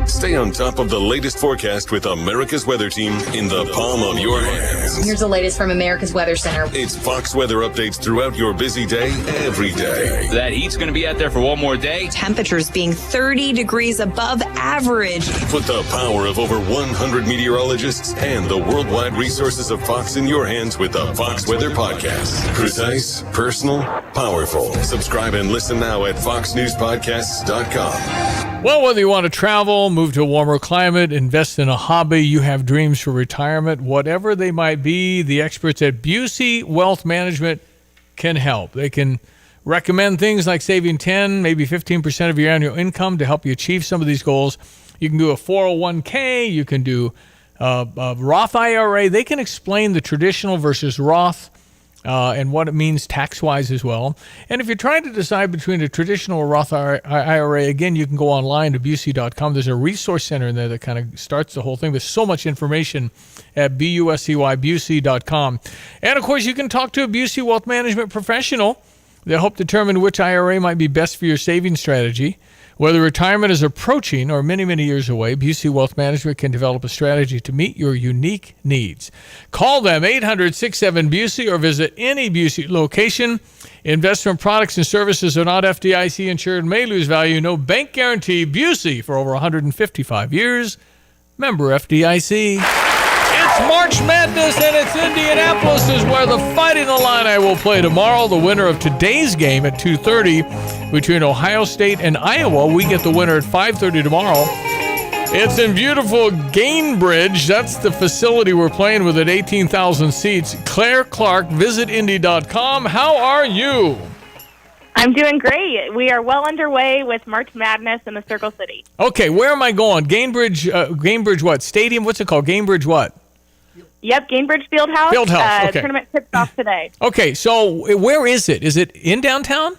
Speaker 8: Stay on top of the latest forecast with America's Weather Team in the palm of your hands.
Speaker 21: Here's the latest from America's Weather Center.
Speaker 8: It's Fox weather updates throughout your busy day, every day.
Speaker 14: That heat's going to be out there for one more day.
Speaker 4: Temperatures being 30 degrees above average.
Speaker 8: Put the power of over 100 meteorologists and the worldwide resources of Fox in your hands with the Fox Weather Podcast. Precise, personal, powerful. Subscribe and listen now at foxnewspodcasts.com.
Speaker 16: Well, whether you want to travel, move to a warmer climate, invest in a hobby, you have dreams for retirement, whatever they might be, the experts at Busey Wealth Management can help. They can recommend things like saving 10, maybe 15% of your annual income to help you achieve some of these goals. You can do a 401k, you can do a Roth IRA. They can explain the traditional versus Roth and what it means tax-wise as well. And if you're trying to decide between a traditional or Roth IRA, again, you can go online to busey.com. There's a resource center in there that kind of starts the whole thing. There's so much information at busey.com. And, of course, you can talk to a Busey Wealth Management professional. They'll help determine which IRA might be best for your saving strategy. Whether retirement is approaching or many, many years away, Busey Wealth Management can develop a strategy to meet your unique needs. Call them 800-67-BUSEY or visit any Busey location. Investment products and services are not FDIC insured, may lose value, no bank guarantee. Busey for over 155 years. Member FDIC. It's March Madness, and it's Indianapolis is where the Fighting Illini will play tomorrow. The winner of today's game at 2:30 between Ohio State and Iowa. We get the winner at 5:30 tomorrow. It's in beautiful Gainbridge. That's the facility we're playing with at 18,000 seats. Claire Clark, visitindy.com. How are you?
Speaker 19: I'm doing great. We are well underway with March Madness in the Circle City.
Speaker 16: Okay, where am I going? Gainbridge what? Stadium? What's it called? Gainbridge what?
Speaker 19: Yep, Gainbridge Fieldhouse.
Speaker 16: Fieldhouse, okay.
Speaker 19: Tournament tips off today.
Speaker 16: Okay, so where is it? Is it in downtown?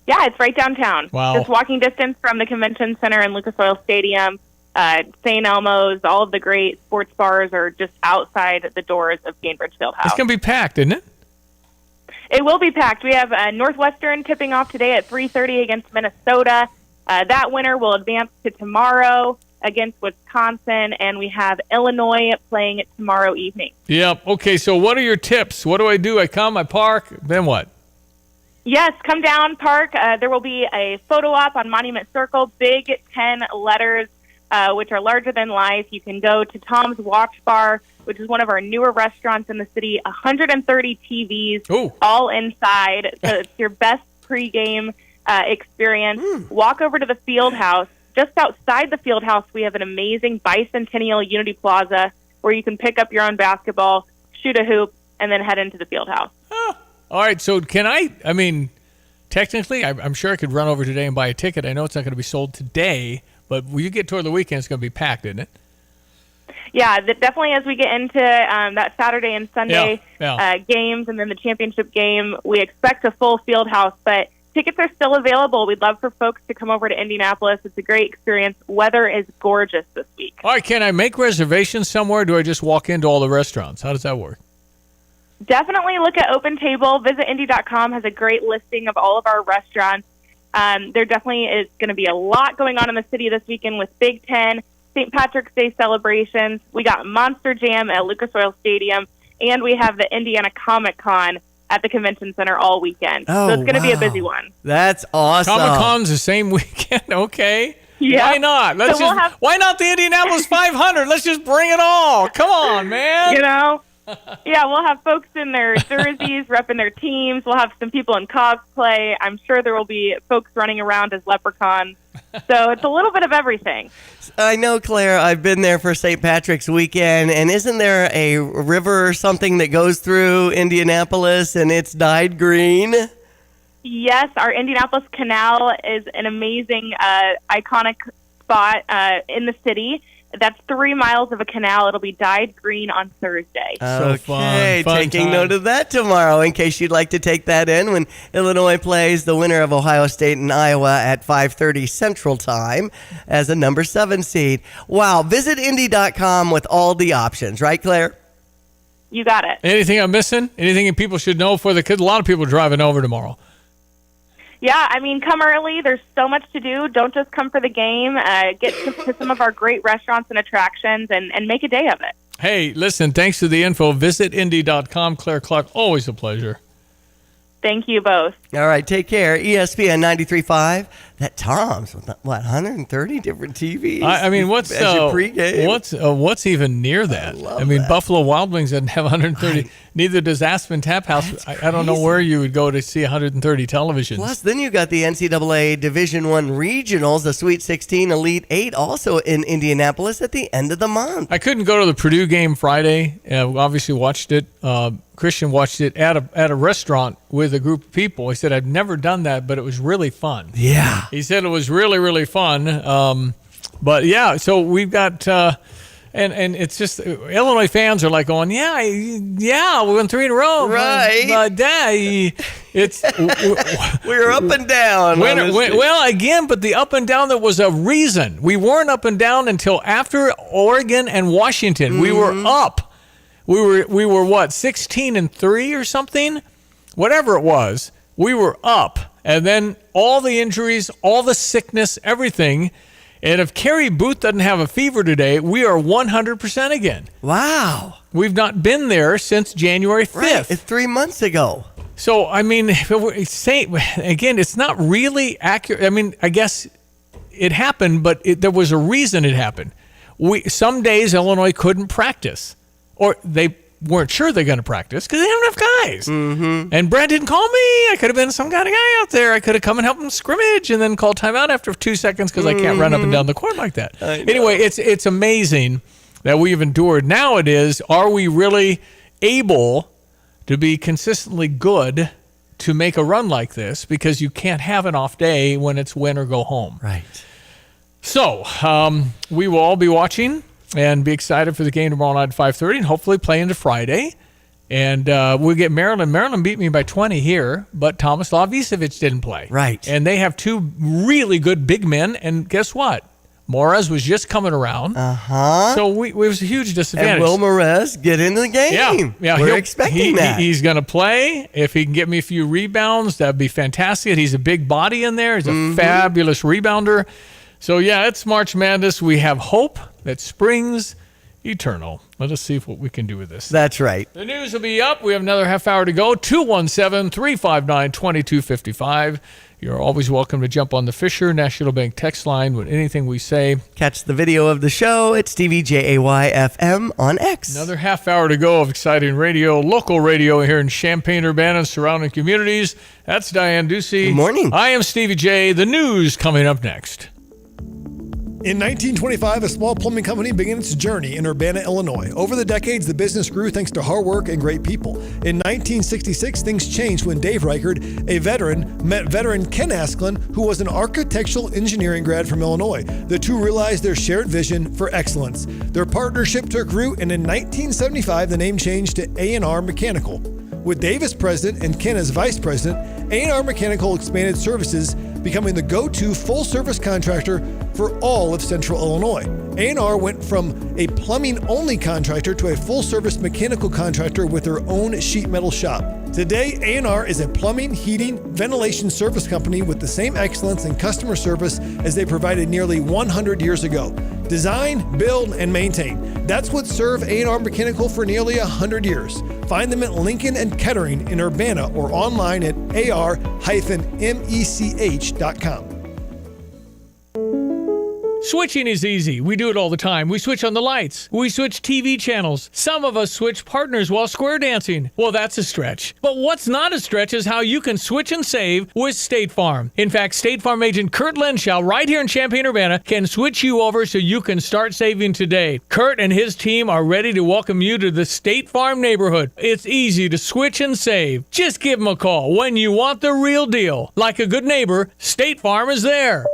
Speaker 19: Yeah, it's right downtown.
Speaker 16: Wow.
Speaker 19: Just walking distance from the Convention Center and Lucas Oil Stadium. St. Elmo's, all of the great sports bars are just outside the doors of Gainbridge Fieldhouse.
Speaker 16: It's going to be packed, isn't it?
Speaker 19: It will be packed. We have Northwestern tipping off today at 3:30 against Minnesota. That winner will advance to tomorrow. against Wisconsin, and we have Illinois playing it tomorrow evening.
Speaker 16: Yep. Okay, so what are your tips? What do? I come, I park, then what?
Speaker 19: Yes, come down, park. There will be a photo op on Monument Circle, big 10 letters, which are larger than life. You can go to Tom's Watch Bar, which is one of our newer restaurants in the city, 130 TVs, all inside. So it's your best pregame experience. Walk over to the Field House. Just outside the Field House, we have an amazing bicentennial Unity Plaza where you can pick up your own basketball, shoot a hoop, and then head into the Field House.
Speaker 16: All right, so can I mean, technically, I'm sure I could run over today and buy a ticket. I know it's not going to be sold today, but when you get toward the weekend, it's going to be packed, isn't it?
Speaker 19: Yeah, definitely as we get into that Saturday and Sunday games and then the championship game, we expect a full Field House, but tickets are still available. We'd love for folks to come over to Indianapolis. It's a great experience. Weather is gorgeous this week.
Speaker 16: All right, can I make reservations somewhere, or do I just walk into all the restaurants? How does that work?
Speaker 19: Definitely look at Open Table. VisitIndy.com has a great listing of all of our restaurants. There definitely is going to be a lot going on in the city this weekend with Big Ten, St. Patrick's Day celebrations. We got Monster Jam at Lucas Oil Stadium, and we have the Indiana Comic Con at the Convention Center all weekend. So it's going to be a busy one.
Speaker 18: That's awesome.
Speaker 16: Comic-Con's the same weekend, okay.
Speaker 19: Yeah.
Speaker 16: Why not? Why not the Indianapolis 500? Let's just bring it all. Come on, man.
Speaker 19: You know? Yeah, we'll have folks in their jerseys, repping their teams. We'll have some people in cosplay. I'm sure there will be folks running around as leprechauns. So it's a little bit of everything.
Speaker 18: I know, Claire, I've been there for St. Patrick's weekend, and isn't there a river or something that goes through Indianapolis, and it's dyed green?
Speaker 19: Yes, our Indianapolis Canal is an amazing, iconic spot in the city. That's 3 miles of a canal. It'll be dyed green on Thursday.
Speaker 18: Okay,
Speaker 16: fun
Speaker 18: taking
Speaker 16: time.
Speaker 18: note of that tomorrow in case you'd like to take that in when Illinois plays the winner of Ohio State and Iowa at 5:30 Central Time as a number 7 seed. Wow, visit Indy.com with all the options, right, Claire?
Speaker 19: You got it.
Speaker 16: Anything I'm missing? Anything people should know for the kids? A lot of people driving over tomorrow.
Speaker 19: Yeah, I mean, come early. There's so much to do. Don't just come for the game. Get to some of our great restaurants and attractions and make a day of it.
Speaker 16: Hey, listen, thanks to the info. Visit Indy.com. Claire Clark, always a pleasure.
Speaker 19: Thank you both.
Speaker 18: All right, take care. ESPN 93.5. That Tom's, what, 130 different TVs?
Speaker 16: I mean, what's
Speaker 18: as your pregame?
Speaker 16: what's even near that? I mean, Buffalo Wild Wings doesn't have 130. Neither does Aspen Tap House. I don't know where you would go to see 130 televisions.
Speaker 18: Plus, then you got the NCAA Division I regionals, the Sweet 16, Elite 8, also in Indianapolis at the end of the month.
Speaker 16: I couldn't go to the Purdue game Friday. We obviously watched it. Christian watched it at a restaurant with a group of people. He said, I've never done that, but it was really fun.
Speaker 18: Yeah.
Speaker 16: He said it was really, really fun. But yeah, so we've got, and it's just, Illinois fans are like going, yeah, we won 3 in a row.
Speaker 18: Right.
Speaker 16: It's
Speaker 18: we were up and down.
Speaker 16: Well, again, but the up and down, there was a reason. We weren't up and down until after Oregon and Washington.
Speaker 18: Mm-hmm.
Speaker 16: We were up. We were what, 16-3 or something? Whatever it was, we were up. And then all the injuries, all the sickness, everything. And if Kerry Booth doesn't have a fever today, we are 100% again.
Speaker 18: Wow.
Speaker 16: We've not been there since January 5th.
Speaker 18: Right. It's 3 months ago.
Speaker 16: So, I mean, again, it's not really accurate. I mean, I guess it happened, but there was a reason it happened. Some days Illinois couldn't practice, or they weren't sure they're going to practice because they didn't have enough guys.
Speaker 18: Mm-hmm.
Speaker 16: And Brad didn't call me. I could have been some kind of guy out there. I could have come and helped him scrimmage and then call timeout after 2 seconds because I can't run up and down the court like that. Anyway, it's amazing that we've endured. Now it is, are we really able to be consistently good to make a run like this? Because you can't have an off day when it's win or go home.
Speaker 18: Right.
Speaker 16: So we will all be watching and be excited for the game tomorrow night at 5:30 and hopefully play into Friday. And we'll get Maryland. Maryland beat me by 20 here, but Thomas Lavicevic didn't play.
Speaker 18: Right.
Speaker 16: And they have 2 really good big men, and guess what? Morez was just coming around.
Speaker 18: Uh-huh.
Speaker 16: So it was a huge disadvantage.
Speaker 18: And will Morez get into the game?
Speaker 16: Yeah.
Speaker 18: We're expecting that.
Speaker 16: He's going to play. If he can get me a few rebounds, that'd be fantastic. He's a big body in there. He's a fabulous rebounder. So, yeah, it's March Madness. We have hope that springs eternal. Let us see what we can do with this.
Speaker 18: That's right.
Speaker 16: The news will be up. We have another half hour to go. 217-359-2255. You're always welcome to jump on the Fisher National Bank text line with anything we say.
Speaker 18: Catch the video of the show at Stevie JAYFM on X.
Speaker 16: Another half hour to go of exciting radio, local radio here in Champaign-Urbana and surrounding communities. That's Diane Ducey.
Speaker 18: Good morning.
Speaker 16: I am Stevie J. The news coming up next.
Speaker 6: In 1925, a small plumbing company began its journey in Urbana, Illinois. Over the decades, the business grew thanks to hard work and great people. In 1966, things changed when Dave Reichard, a veteran, met veteran Ken Asklin, who was an architectural engineering grad from Illinois. The two realized their shared vision for excellence. Their partnership took root, and in 1975, the name changed to A&R Mechanical. With Dave as president and Ken as vice president, A&R Mechanical expanded services, becoming the go-to full-service contractor for all of Central Illinois. A&R went from a plumbing-only contractor to a full-service mechanical contractor with their own sheet metal shop. Today, A&R is a plumbing, heating, ventilation service company with the same excellence in customer service as they provided nearly 100 years ago. Design, build, and maintain. That's what served A&R Mechanical for nearly 100 years. Find them at Lincoln and Kettering in Urbana or online at ar-mech.com.
Speaker 16: Switching is easy. We do it all the time. We switch on the lights. We switch TV channels. Some of us switch partners while square dancing. Well, that's a stretch. But what's not a stretch is how you can switch and save with State Farm. In fact, State Farm agent Kurt Lenschow right here in Champaign-Urbana can switch you over so you can start saving today. Kurt and his team are ready to welcome you to the State Farm neighborhood. It's easy to switch and save. Just give them a call when you want the real deal. Like a good neighbor, State Farm is there.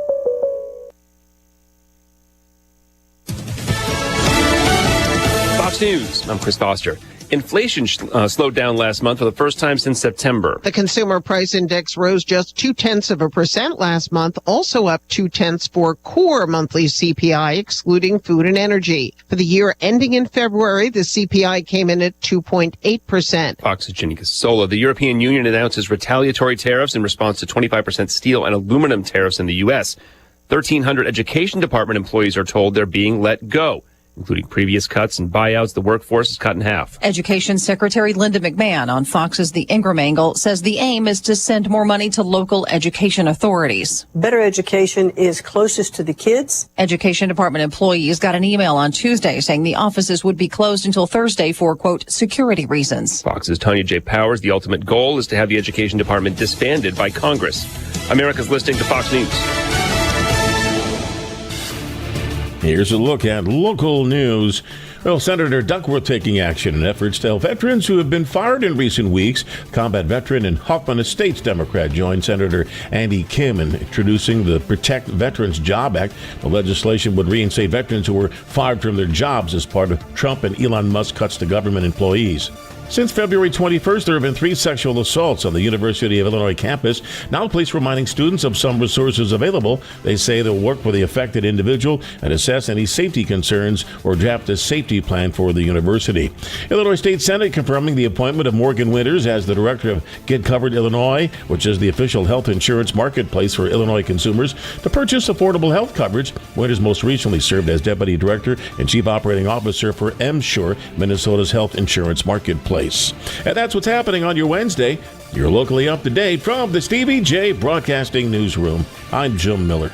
Speaker 20: Fox News, I'm Chris Foster. Inflation slowed down last month for the first time since September.
Speaker 22: The consumer price index rose just 0.2% last month, also up 0.2 for core monthly CPI, excluding food and energy. For the year ending in February, the CPI came in at 2.8%.
Speaker 20: Fox's Ginny Casola. The European Union announces retaliatory tariffs in response to 25% steel and aluminum tariffs in the U.S. 1,300 education department employees are told they're being let go. Including previous cuts and buyouts, the workforce is cut in half.
Speaker 2: Education Secretary Linda McMahon on Fox's The Ingram Angle says the aim is to send more money to local education authorities.
Speaker 3: Better education is closest to the kids.
Speaker 2: Education Department employees got an email on Tuesday saying the offices would be closed until Thursday for, quote, security reasons.
Speaker 20: Fox's Tanya J. Powers. The ultimate goal is to have the Education Department disbanded by Congress. America's listening to Fox News.
Speaker 15: Here's a look at local news. Well, Senator Duckworth taking action in efforts to help veterans who have been fired in recent weeks. Combat veteran and Hoffman Estates Democrat joined Senator Andy Kim in introducing the Protect Veterans Job Act. The legislation would reinstate veterans who were fired from their jobs as part of Trump and Elon Musk cuts to government employees. Since February 21st, there have been 3 sexual assaults on the University of Illinois campus. Now police reminding students of some resources available. They say they'll work with the affected individual and assess any safety concerns or draft a safety plan for the university. Illinois State Senate confirming the appointment of Morgan Winters as the director of Get Covered Illinois, which is the official health insurance marketplace for Illinois consumers to purchase affordable health coverage. Winters most recently served as deputy director and chief operating officer for MSure, Minnesota's health insurance marketplace. And that's what's happening on your Wednesday. You're locally up to date from the Stevie J Broadcasting Newsroom. I'm Jim Miller.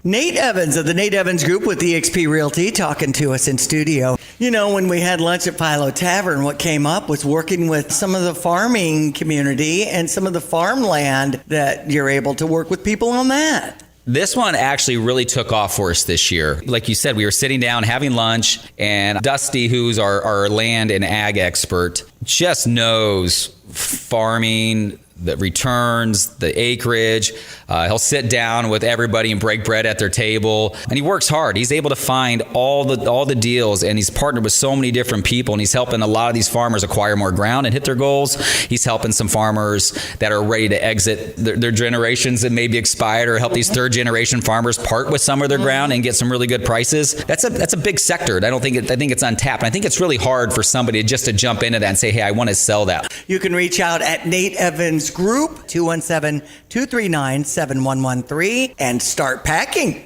Speaker 18: Nate Evans of the Nate Evans Group with eXp Realty talking to us in studio. You know, when we had lunch at Philo Tavern, what came up was working with some of the farming community and some of the farmland that you're able to work with people on that.
Speaker 23: This one actually really took off for us this year. Like you said, we were sitting down having lunch, and Dusty, who's our land and ag expert, just knows farming, the returns, the acreage. He'll sit down with everybody and break bread at their table, and he works hard. He's able to find all the deals, and he's partnered with so many different people, and he's helping a lot of these farmers acquire more ground and hit their goals. He's helping some farmers that are ready to exit their generations that may be expired, or help these third generation farmers part with some of their ground and get some really good prices. That's a big sector. I think it's untapped. And I think it's really hard for somebody just to jump into that and say, hey, I want to sell that.
Speaker 18: You can reach out at Nate Evans Index Group, 217-239-7113, and start packing.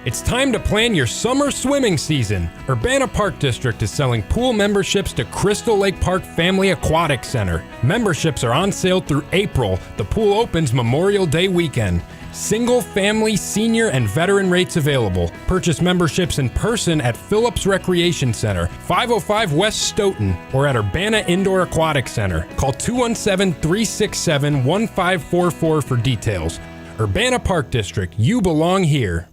Speaker 1: It's time to plan your summer swimming season. Urbana Park District is selling pool memberships to Crystal Lake Park Family Aquatic Center. Memberships are on sale through April. The pool opens Memorial Day weekend. Single, family, senior, and veteran rates available. Purchase memberships in person at Phillips Recreation Center, 505 West Stoughton, or at Urbana Indoor Aquatic Center. Call 217-367-1544 for details. Urbana Park District, you belong here.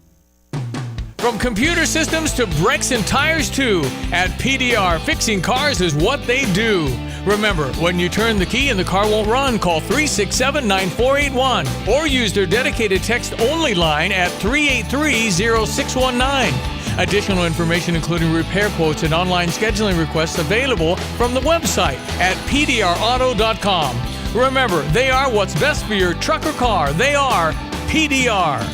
Speaker 16: From computer systems to brakes and tires too, at PDR, fixing cars is what they do. Remember, when you turn the key and the car won't run, call 367-9481 or use their dedicated text-only line at 383-0619. Additional information including repair quotes and online scheduling requests available from the website at pdrauto.com. Remember, they are what's best for your truck or car. They are PDR.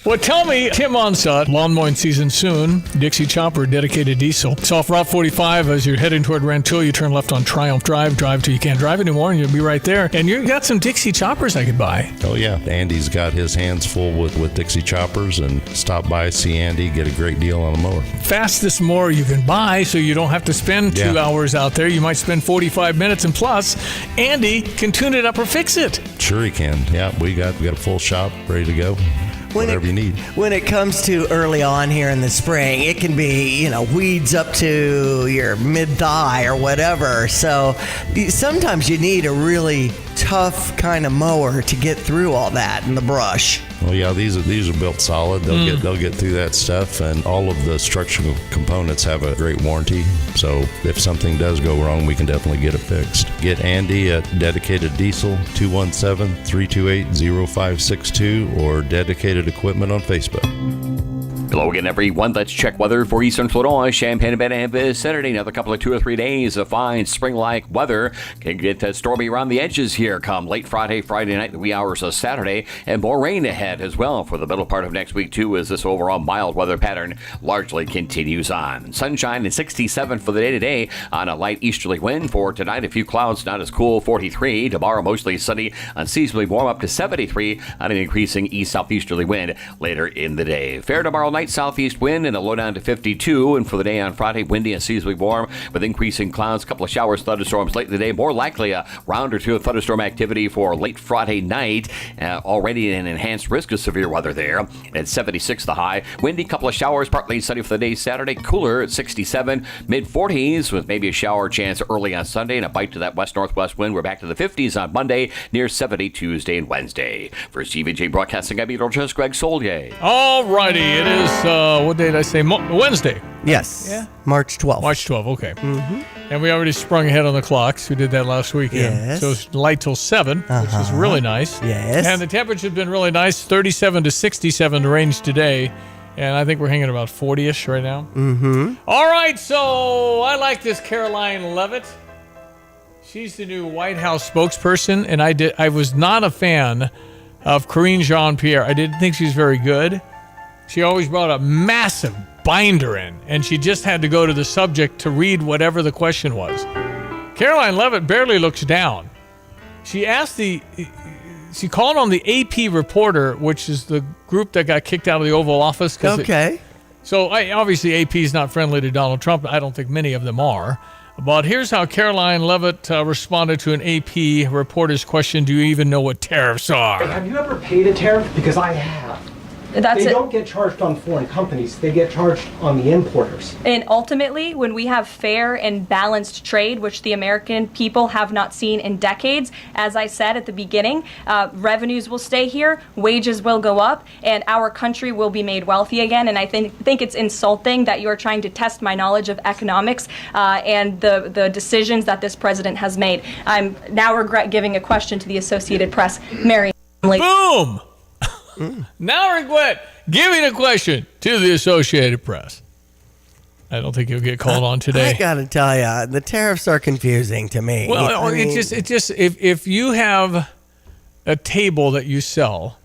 Speaker 16: Well, tell me, Tim Onsett, lawn mowing season soon, Dixie Chopper, dedicated diesel. It's off Route 45 as you're heading toward Rantoul. You turn left on Triumph Drive till you can't drive anymore, and you'll be right there. And you got some Dixie Choppers I could buy.
Speaker 5: Oh, yeah. Andy's got his hands full with Dixie Choppers, and stop by, see Andy, get a great deal on a mower.
Speaker 16: Fastest mower you can buy, so you don't have to spend 2 hours out there. You might spend 45 minutes, and plus, Andy can tune it up or fix it.
Speaker 5: Sure he can. Yeah, we got a full shop ready to go. Whatever you need.
Speaker 18: When it comes to early on here in the spring, it can be, weeds up to your mid-thigh or whatever. So sometimes you need a really tough kind of mower to get through all that in the brush.
Speaker 5: Well, yeah, these are built solid. They'll get through that stuff, and all of the structural components have a great warranty. So if something does go wrong, we can definitely get it fixed. Get Andy at Dedicated Diesel, 217-328-0562, or Dedicated Equipment on Facebook.
Speaker 17: Hello again, everyone. Let's check weather for Eastern Florida, Champaign-Urbana, and vicinity. Another couple of 2 or 3 days of fine spring-like weather. Can get stormy around the edges here come late Friday night, the wee hours of Saturday, and more rain ahead as well for the middle part of next week, too, as this overall mild weather pattern largely continues on. Sunshine and 67 for the day today on a light easterly wind. For tonight, a few clouds, not as cool, 43. Tomorrow, mostly sunny, unseasonably warm up to 73 on an increasing east-southeasterly wind later in the day. Fair tomorrow night. Southeast wind and a low down to 52. And for the day on Friday, windy and seasonably warm with increasing clouds, a couple of showers, thunderstorms late in the day. More likely a round or two of thunderstorm activity for late Friday night. Already an enhanced risk of severe weather there. At 76 the high. Windy, couple of showers, partly sunny for the day Saturday. Cooler at 67. Mid-40s with maybe a shower chance early on Sunday and a bite to that west-northwest wind. We're back to the 50s on Monday, near 70 Tuesday and Wednesday. For CVJ Broadcasting, I'm meteorologist Greg Solier.
Speaker 16: All righty, it is, what day did I say? Wednesday.
Speaker 18: Yes.
Speaker 16: Yeah.
Speaker 18: March 12th.
Speaker 16: March 12th, okay. Mm-hmm. And we already sprung ahead on the clocks. We did that last weekend.
Speaker 18: Yes.
Speaker 16: So it's light till 7, which is really nice.
Speaker 18: Yes.
Speaker 16: And the temperature's been really nice, 37 to 67 the range today. And I think we're hanging about 40-ish right now.
Speaker 18: Mm-hmm.
Speaker 16: All right, so I like this Caroline Levitt. She's the new White House spokesperson, and I was not a fan of Karine Jean-Pierre. I didn't think she was very good. She always brought a massive binder in, and she just had to go to the subject to read whatever the question was. Caroline Levitt barely looks down. She called on the AP reporter, which is the group that got kicked out of the Oval Office.
Speaker 18: Okay.
Speaker 16: Obviously AP is not friendly to Donald Trump. I don't think many of them are. But here's how Caroline Levitt responded to an AP reporter's question. Do you even know what tariffs are?
Speaker 11: Have you ever paid a tariff? Because I have. They don't get charged on foreign companies. They get charged on the importers.
Speaker 24: And ultimately, when we have fair and balanced trade, which the American people have not seen in decades, as I said at the beginning, revenues will stay here, wages will go up, and our country will be made wealthy again. And I think it's insulting that you are trying to test my knowledge of economics and the decisions that this president has made. I'm now regret giving a question to the Associated Press. Mary.
Speaker 16: Boom! Now regret giving a question to the Associated Press. I don't think you'll get called on today.
Speaker 18: I gotta tell you, the tariffs are confusing to me.
Speaker 16: Well, it's just if you have a table that you sell,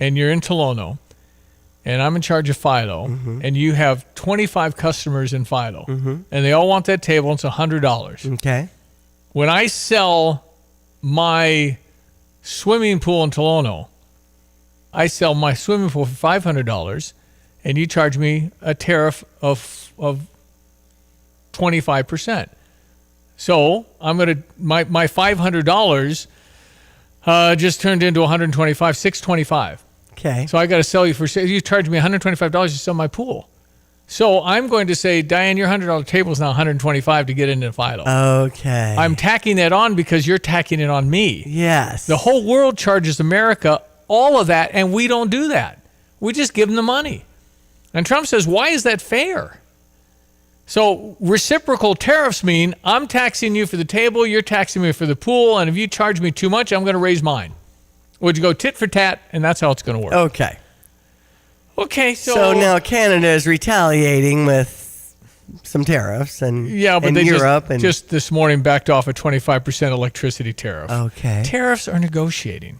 Speaker 16: and you're in Tolono, and I'm in charge of Philo, and you have 25 customers in Philo, and they all want that table, and it's $100.
Speaker 18: Okay.
Speaker 16: When I sell my swimming pool in Tolono, I sell my swimming pool for $500, and you charge me a tariff of 25%. So I'm going to my $500 just turned into $625.
Speaker 18: Okay.
Speaker 16: So I got to sell you you charge me $125 to sell my pool. So I'm going to say, Diane, your $100 table is now $125 to get into Philo.
Speaker 18: Okay.
Speaker 16: I'm tacking that on because you're tacking it on me.
Speaker 18: Yes.
Speaker 16: The whole world charges America all of that, and we don't do that. We just give them the money. And Trump says, why is that fair? So reciprocal tariffs mean I'm taxing you for the table, you're taxing me for the pool, and if you charge me too much, I'm going to raise mine. Would you go tit for tat, and that's how it's going to work.
Speaker 18: Okay.
Speaker 16: Okay,
Speaker 18: so now Canada is retaliating with some tariffs, and
Speaker 16: but they
Speaker 18: Europe
Speaker 16: just this morning backed off a 25% electricity tariff.
Speaker 18: Okay.
Speaker 16: Tariffs are negotiating.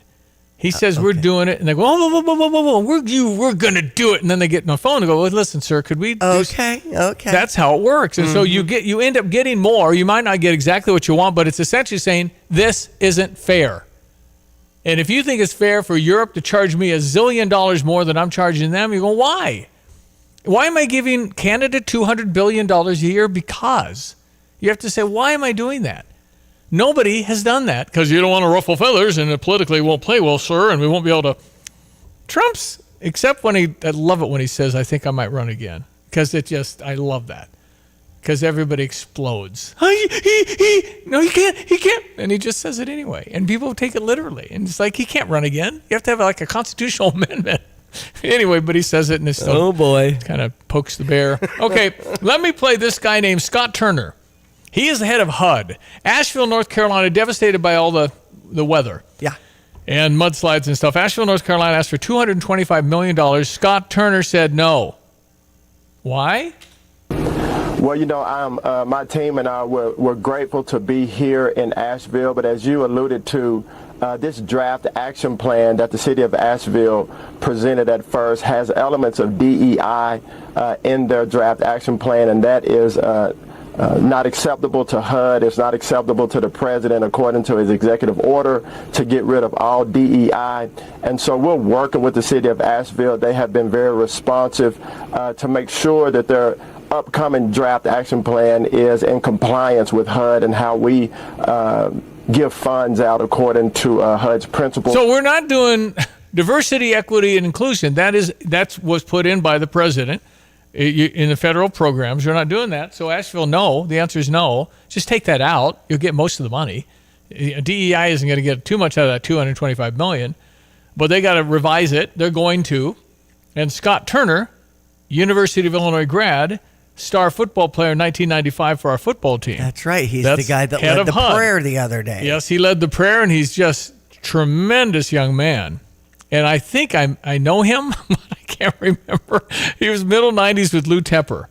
Speaker 16: He says we're doing it, and they go, whoa, we're going to do it, and then they get on the phone and go, well, listen, sir, could we?
Speaker 18: Okay.
Speaker 16: That's how it works, and so you end up getting more. You might not get exactly what you want, but it's essentially saying this isn't fair. And if you think it's fair for Europe to charge me $1 zillion more than I'm charging them, you go, why? Why am I giving Canada $200 billion a year? Because you have to say, why am I doing that? Nobody has done that because you don't want to ruffle feathers and it politically won't play well, sir, and we won't be able to. Trump's, except when I love it when he says, I think I might run again. Because I love that. Because everybody explodes. No, he can't. And he just says it anyway. And people take it literally. And it's like, he can't run again. You have to have like a constitutional amendment. Anyway, but he says it and it's
Speaker 18: oh boy,
Speaker 16: kind of pokes the bear. Okay, let me play this guy named Scott Turner. He is the head of HUD. Asheville, North Carolina, devastated by all the weather.
Speaker 18: Yeah.
Speaker 16: And mudslides and stuff. Asheville, North Carolina asked for $225 million. Scott Turner said no. Why?
Speaker 7: Well, my team and I we're grateful to be here in Asheville, but as you alluded to, this draft action plan that the city of Asheville presented at first has elements of DEI in their draft action plan, and that is not acceptable to HUD. It's not acceptable to the president according to his executive order to get rid of all DEI. And so we're working with the city of Asheville. They have been very responsive to make sure that their upcoming draft action plan is in compliance with HUD and how we give funds out according to HUD's principles.
Speaker 16: So we're not doing diversity, equity, and inclusion. That's was put in by the president in the federal programs. You're not doing that. So Asheville, no. The answer is no. Just take that out. You'll get most of the money. DEI isn't going to get too much out of that $225 million, but they got to revise it. They're going to. And Scott Turner, University of Illinois grad, star football player in 1995 for our football team.
Speaker 18: That's right. He's the guy that led the prayer the other day.
Speaker 16: Yes, he led the prayer, and he's just tremendous young man. And I think I know him, but I can't remember. He was middle 90s with Lou Tepper.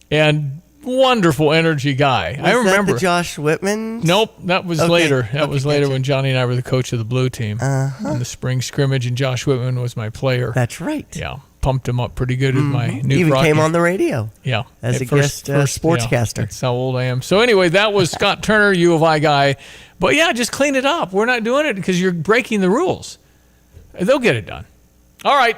Speaker 16: And wonderful energy guy. I remember.
Speaker 18: That the Josh Whitman?
Speaker 16: Nope, that was later. That was later when Johnny and I were the coach of the blue team. In the spring scrimmage, and Josh Whitman was my player.
Speaker 18: That's right.
Speaker 16: Yeah. Pumped him up pretty good with my new
Speaker 18: Even
Speaker 16: broadcast.
Speaker 18: came on the radio.
Speaker 16: Yeah.
Speaker 18: As a guest sportscaster.
Speaker 16: Yeah, that's how old I am. So anyway, that was Scott Turner, U of I guy. But yeah, just clean it up. We're not doing it because you're breaking the rules. They'll get it done. All right,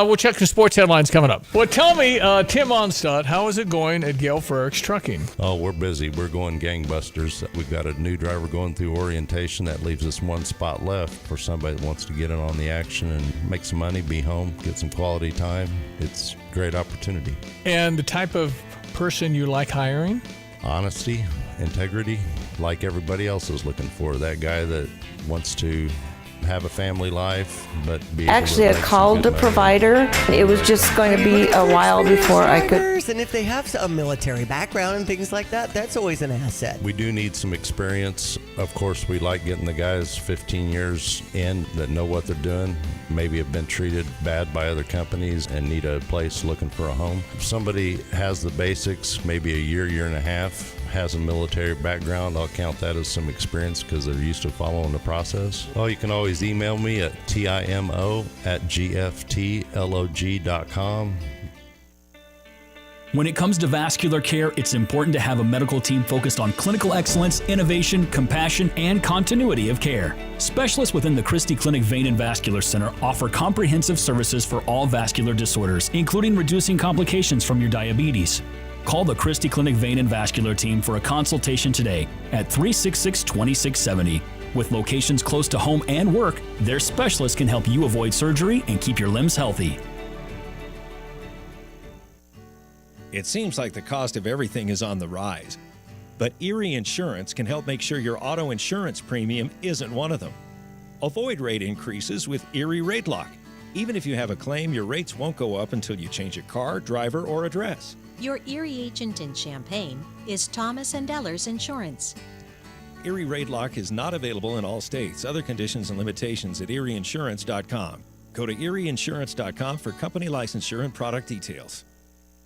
Speaker 16: we'll check some sports headlines coming up. Well, tell me, Tim Onstad, how is it going at Gale Frericks Trucking?
Speaker 5: Oh, we're busy. We're going gangbusters. We've got a new driver going through orientation. That leaves us one spot left for somebody that wants to get in on the action and make some money, be home, get some quality time. It's a great opportunity.
Speaker 16: And the type of person you like hiring?
Speaker 5: Honesty, integrity, like everybody else is looking for. That guy that wants to have a family life, but be
Speaker 9: actually I called the provider. It was just going to be a while before I could.
Speaker 18: And if they have a military background and things like that, that's always an asset.
Speaker 5: We do need some experience. Of course, we like getting the guys 15 years in that know what they're doing, maybe have been treated bad by other companies and need a place looking for a home. If somebody has the basics, maybe a year and a half, has a military background, I'll count that as some experience because they're used to following the process. Well, you can always email me at timo@gftlog.com.
Speaker 10: When it comes to vascular care, it's important to have a medical team focused on clinical excellence, innovation, compassion, and continuity of care. Specialists within the Christie Clinic Vein and Vascular Center offer comprehensive services for all vascular disorders, including reducing complications from your diabetes. Call the Christie Clinic Vein and Vascular team for a consultation today at 366-2670. With locations close to home and work, their specialists can help you avoid surgery and keep your limbs healthy.
Speaker 12: It seems like the cost of everything is on the rise, but Erie Insurance can help make sure your auto insurance premium isn't one of them. Avoid rate increases with Erie Rate Lock. Even if you have a claim, your rates won't go up until you change a car, driver, or address.
Speaker 13: Your Erie agent in Champaign is Thomas & Ellers Insurance.
Speaker 12: Erie Rate Lock is not available in all states. Other conditions and limitations at erieinsurance.com. Go to erieinsurance.com for company licensure and product details.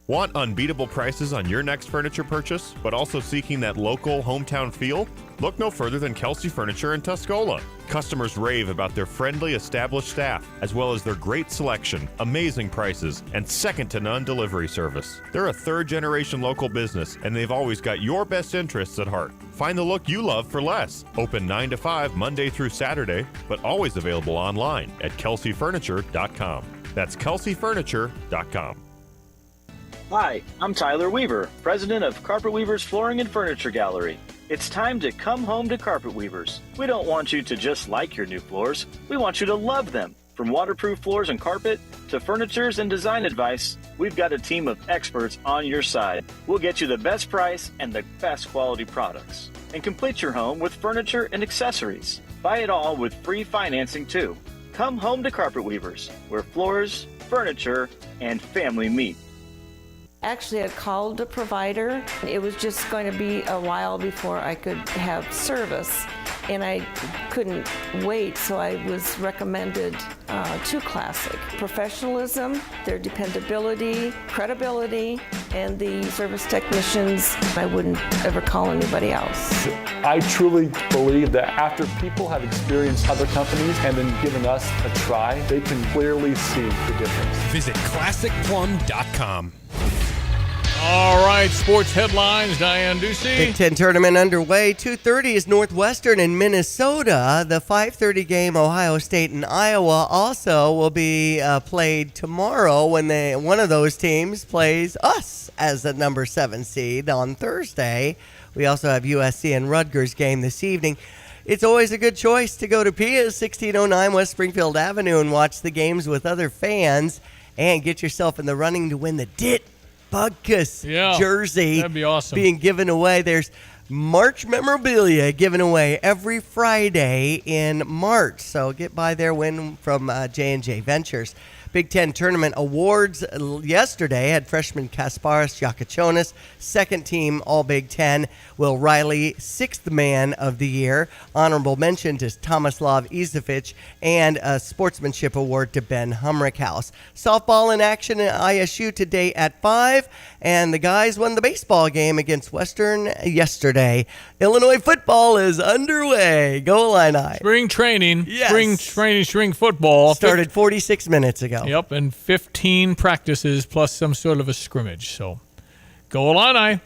Speaker 21: Want unbeatable prices on your next furniture purchase, but also seeking that local hometown feel? Look no further than Kelsey Furniture in Tuscola. Customers rave about their friendly, established staff, as well as their great selection, amazing prices, and second-to-none delivery service. They're a third-generation local business, and they've always got your best interests at heart. Find the look you love for less. Open 9 to 5 Monday through Saturday, but always available online at kelseyfurniture.com. That's kelseyfurniture.com.
Speaker 25: Hi, I'm Tyler Weaver, president of Carpet Weavers Flooring and Furniture Gallery. It's time to come home to Carpet Weavers. We don't want you to just like your new floors. We want you to love them. From waterproof floors and carpet to furnitures and design advice, we've got a team of experts on your side. We'll get you the best price and the best quality products. And complete your home with furniture and accessories. Buy it all with free financing too. Come home to Carpet Weavers, where floors, furniture, and family meet.
Speaker 9: Actually, I called a provider. It was just going to be a while before I could have service, and I couldn't wait, so I was recommended to Classic. Professionalism, their dependability, credibility, and the service technicians, I wouldn't ever call anybody else.
Speaker 26: I truly believe that after people have experienced other companies and then given us a try, they can clearly see the difference.
Speaker 1: Visit ClassicPlum.com.
Speaker 16: All right, sports headlines, Diane Ducey.
Speaker 18: Big Ten tournament underway. 2:30 is Northwestern in Minnesota. The 5:30 game, Ohio State and Iowa, also will be played tomorrow when one of those teams plays us as the number 7 seed on Thursday. We also have USC and Rutgers game this evening. It's always a good choice to go to Pia's 1609 West Springfield Avenue and watch the games with other fans and get yourself in the running to win the DIT Bugkus jersey.
Speaker 16: That'd be awesome.
Speaker 18: Being given away. There's March memorabilia given away every Friday in March. So get by there, win from J&J Ventures. Big Ten Tournament Awards yesterday had freshman Kasparis Yakachonis, second team All Big Ten, Will Riley, sixth man of the year. Honorable mention to Tomislav Izovic, and a sportsmanship award to Ben Humrickhouse. Softball in action at ISU today at 5, and the guys won the baseball game against Western yesterday. Illinois football is underway. Go Illini.
Speaker 16: Spring training.
Speaker 18: Yes.
Speaker 16: Spring football.
Speaker 18: Started 46 minutes ago.
Speaker 16: Yep, and 15 practices plus some sort of a scrimmage. So, go Illini.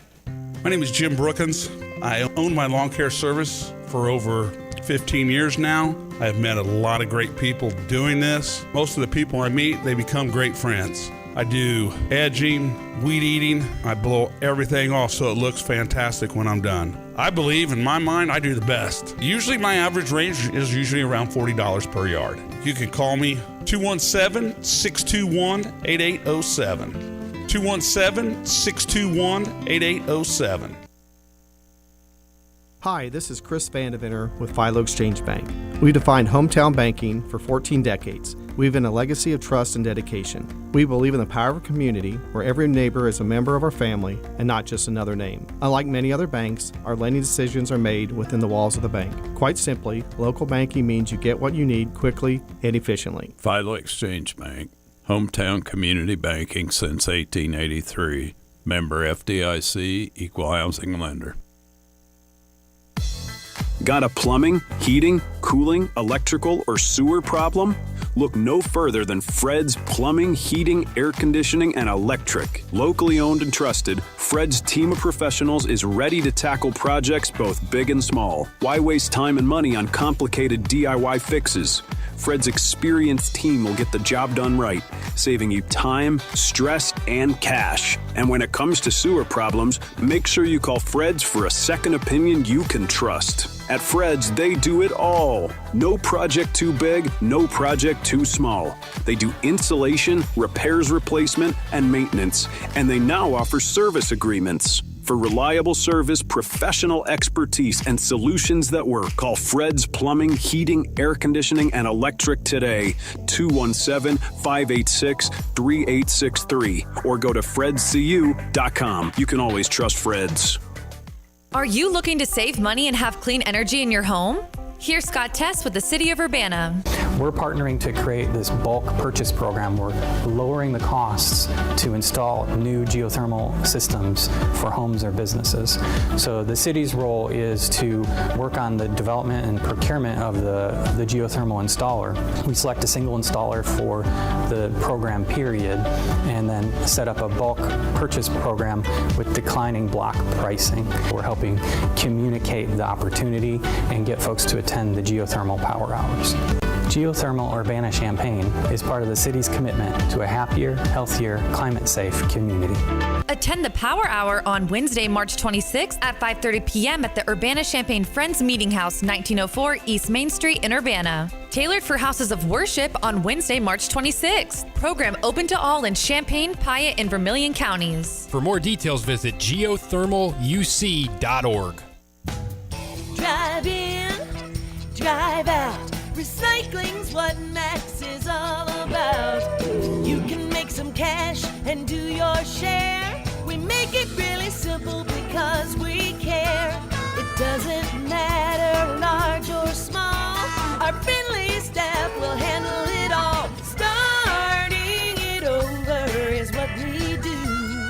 Speaker 27: My name is Jim Brookins. I own my lawn care service for over 15 years now. I have met a lot of great people doing this. Most of the people I meet, they become great friends. I do edging, weed eating. I blow everything off so it looks fantastic when I'm done. I believe, in my mind, I do the best. Usually my average range is usually around $40 per yard. You can call me 217-621-8807. 217-621-8807.
Speaker 28: Hi, this is Chris Vandeventer with Philo Exchange Bank. We've defined hometown banking for 14 decades. We've been a legacy of trust and dedication. We believe in the power of a community where every neighbor is a member of our family and not just another name. Unlike many other banks, our lending decisions are made within the walls of the bank. Quite simply, local banking means you get what you need quickly and efficiently.
Speaker 29: Philo Exchange Bank, hometown community banking since 1883. Member FDIC, equal housing lender.
Speaker 30: Got a plumbing, heating, cooling, electrical, or sewer problem?
Speaker 2: look no further than Fred's Plumbing, Heating, Air Conditioning, and Electric. Locally owned and trusted, Fred's team of professionals is ready to tackle projects both big and small. Why waste time and money on complicated DIY fixes? Fred's experienced team will get the job done right, saving you time, stress, and cash. And when it comes to sewer problems, make sure you call Fred's for a second opinion you can trust. At Fred's, they do it all. No project too big, no project too small. They do insulation, repairs, replacement, and maintenance, and they now offer service agreements. For reliable service, professional expertise, and solutions that work, call Fred's Plumbing, Heating, Air Conditioning, and Electric today. 217-586-3863 or go to fredscu.com. You can always trust Fred's.
Speaker 3: Are you looking to save money and have clean energy in your home? Here's Scott Tess with the City of Urbana.
Speaker 4: We're partnering to create this bulk purchase program. We're lowering the costs to install new geothermal systems for homes or businesses. So the city's role is to work on the development and procurement of the geothermal installer. We select a single installer for the program period and then set up a bulk purchase program with declining block pricing. We're helping communicate the opportunity and get folks to attend the geothermal power hours. Geothermal Urbana-Champaign is part of the city's commitment to a happier, healthier, climate-safe community.
Speaker 3: Attend the Power Hour on Wednesday, March 26th at 5:30 p.m. at the Urbana-Champaign Friends Meeting House, 1904 East Main Street in Urbana. Tailored for houses of worship on Wednesday, March 26th. Program open to all in Champaign, Piatt, and Vermilion counties.
Speaker 1: For more details, visit geothermaluc.org.
Speaker 6: Drive in, drive out. Recycling's what Max is all about. You can make some cash and do your share. We make it really simple because we care. It doesn't matter large or small. Our friendly staff will handle it all. Starting it over is what we do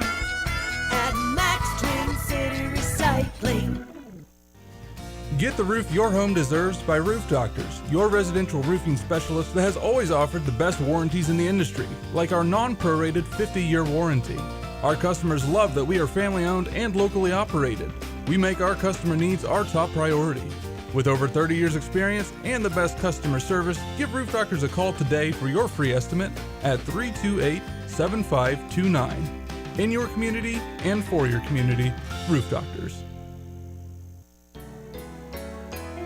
Speaker 6: at Max Twin City Recycling.
Speaker 8: Get the roof your home deserves by Roof Doctors, your residential roofing specialist that has always offered the best warranties in the industry, like our non-prorated 50-year warranty. Our customers love that we are family-owned and locally operated. We make our customer needs our top priority. With over 30 years experience and the best customer service, give Roof Doctors a call today for your free estimate at 328-7529. In your community and for your community, Roof Doctors.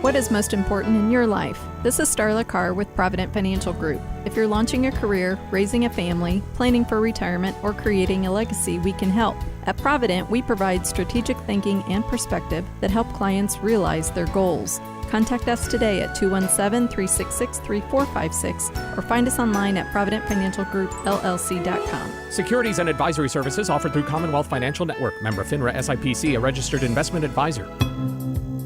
Speaker 14: What is most important in your life? This is Starla Carr with Provident Financial Group. If you're launching a career, raising a family, planning for retirement, or creating a legacy, we can help. At Provident, we provide strategic thinking and perspective that help clients realize their goals. Contact us today at 217-366-3456 or find us online at providentfinancialgroupllc.com.
Speaker 19: Securities and advisory services offered through Commonwealth Financial Network. Member FINRA SIPC, a registered investment advisor.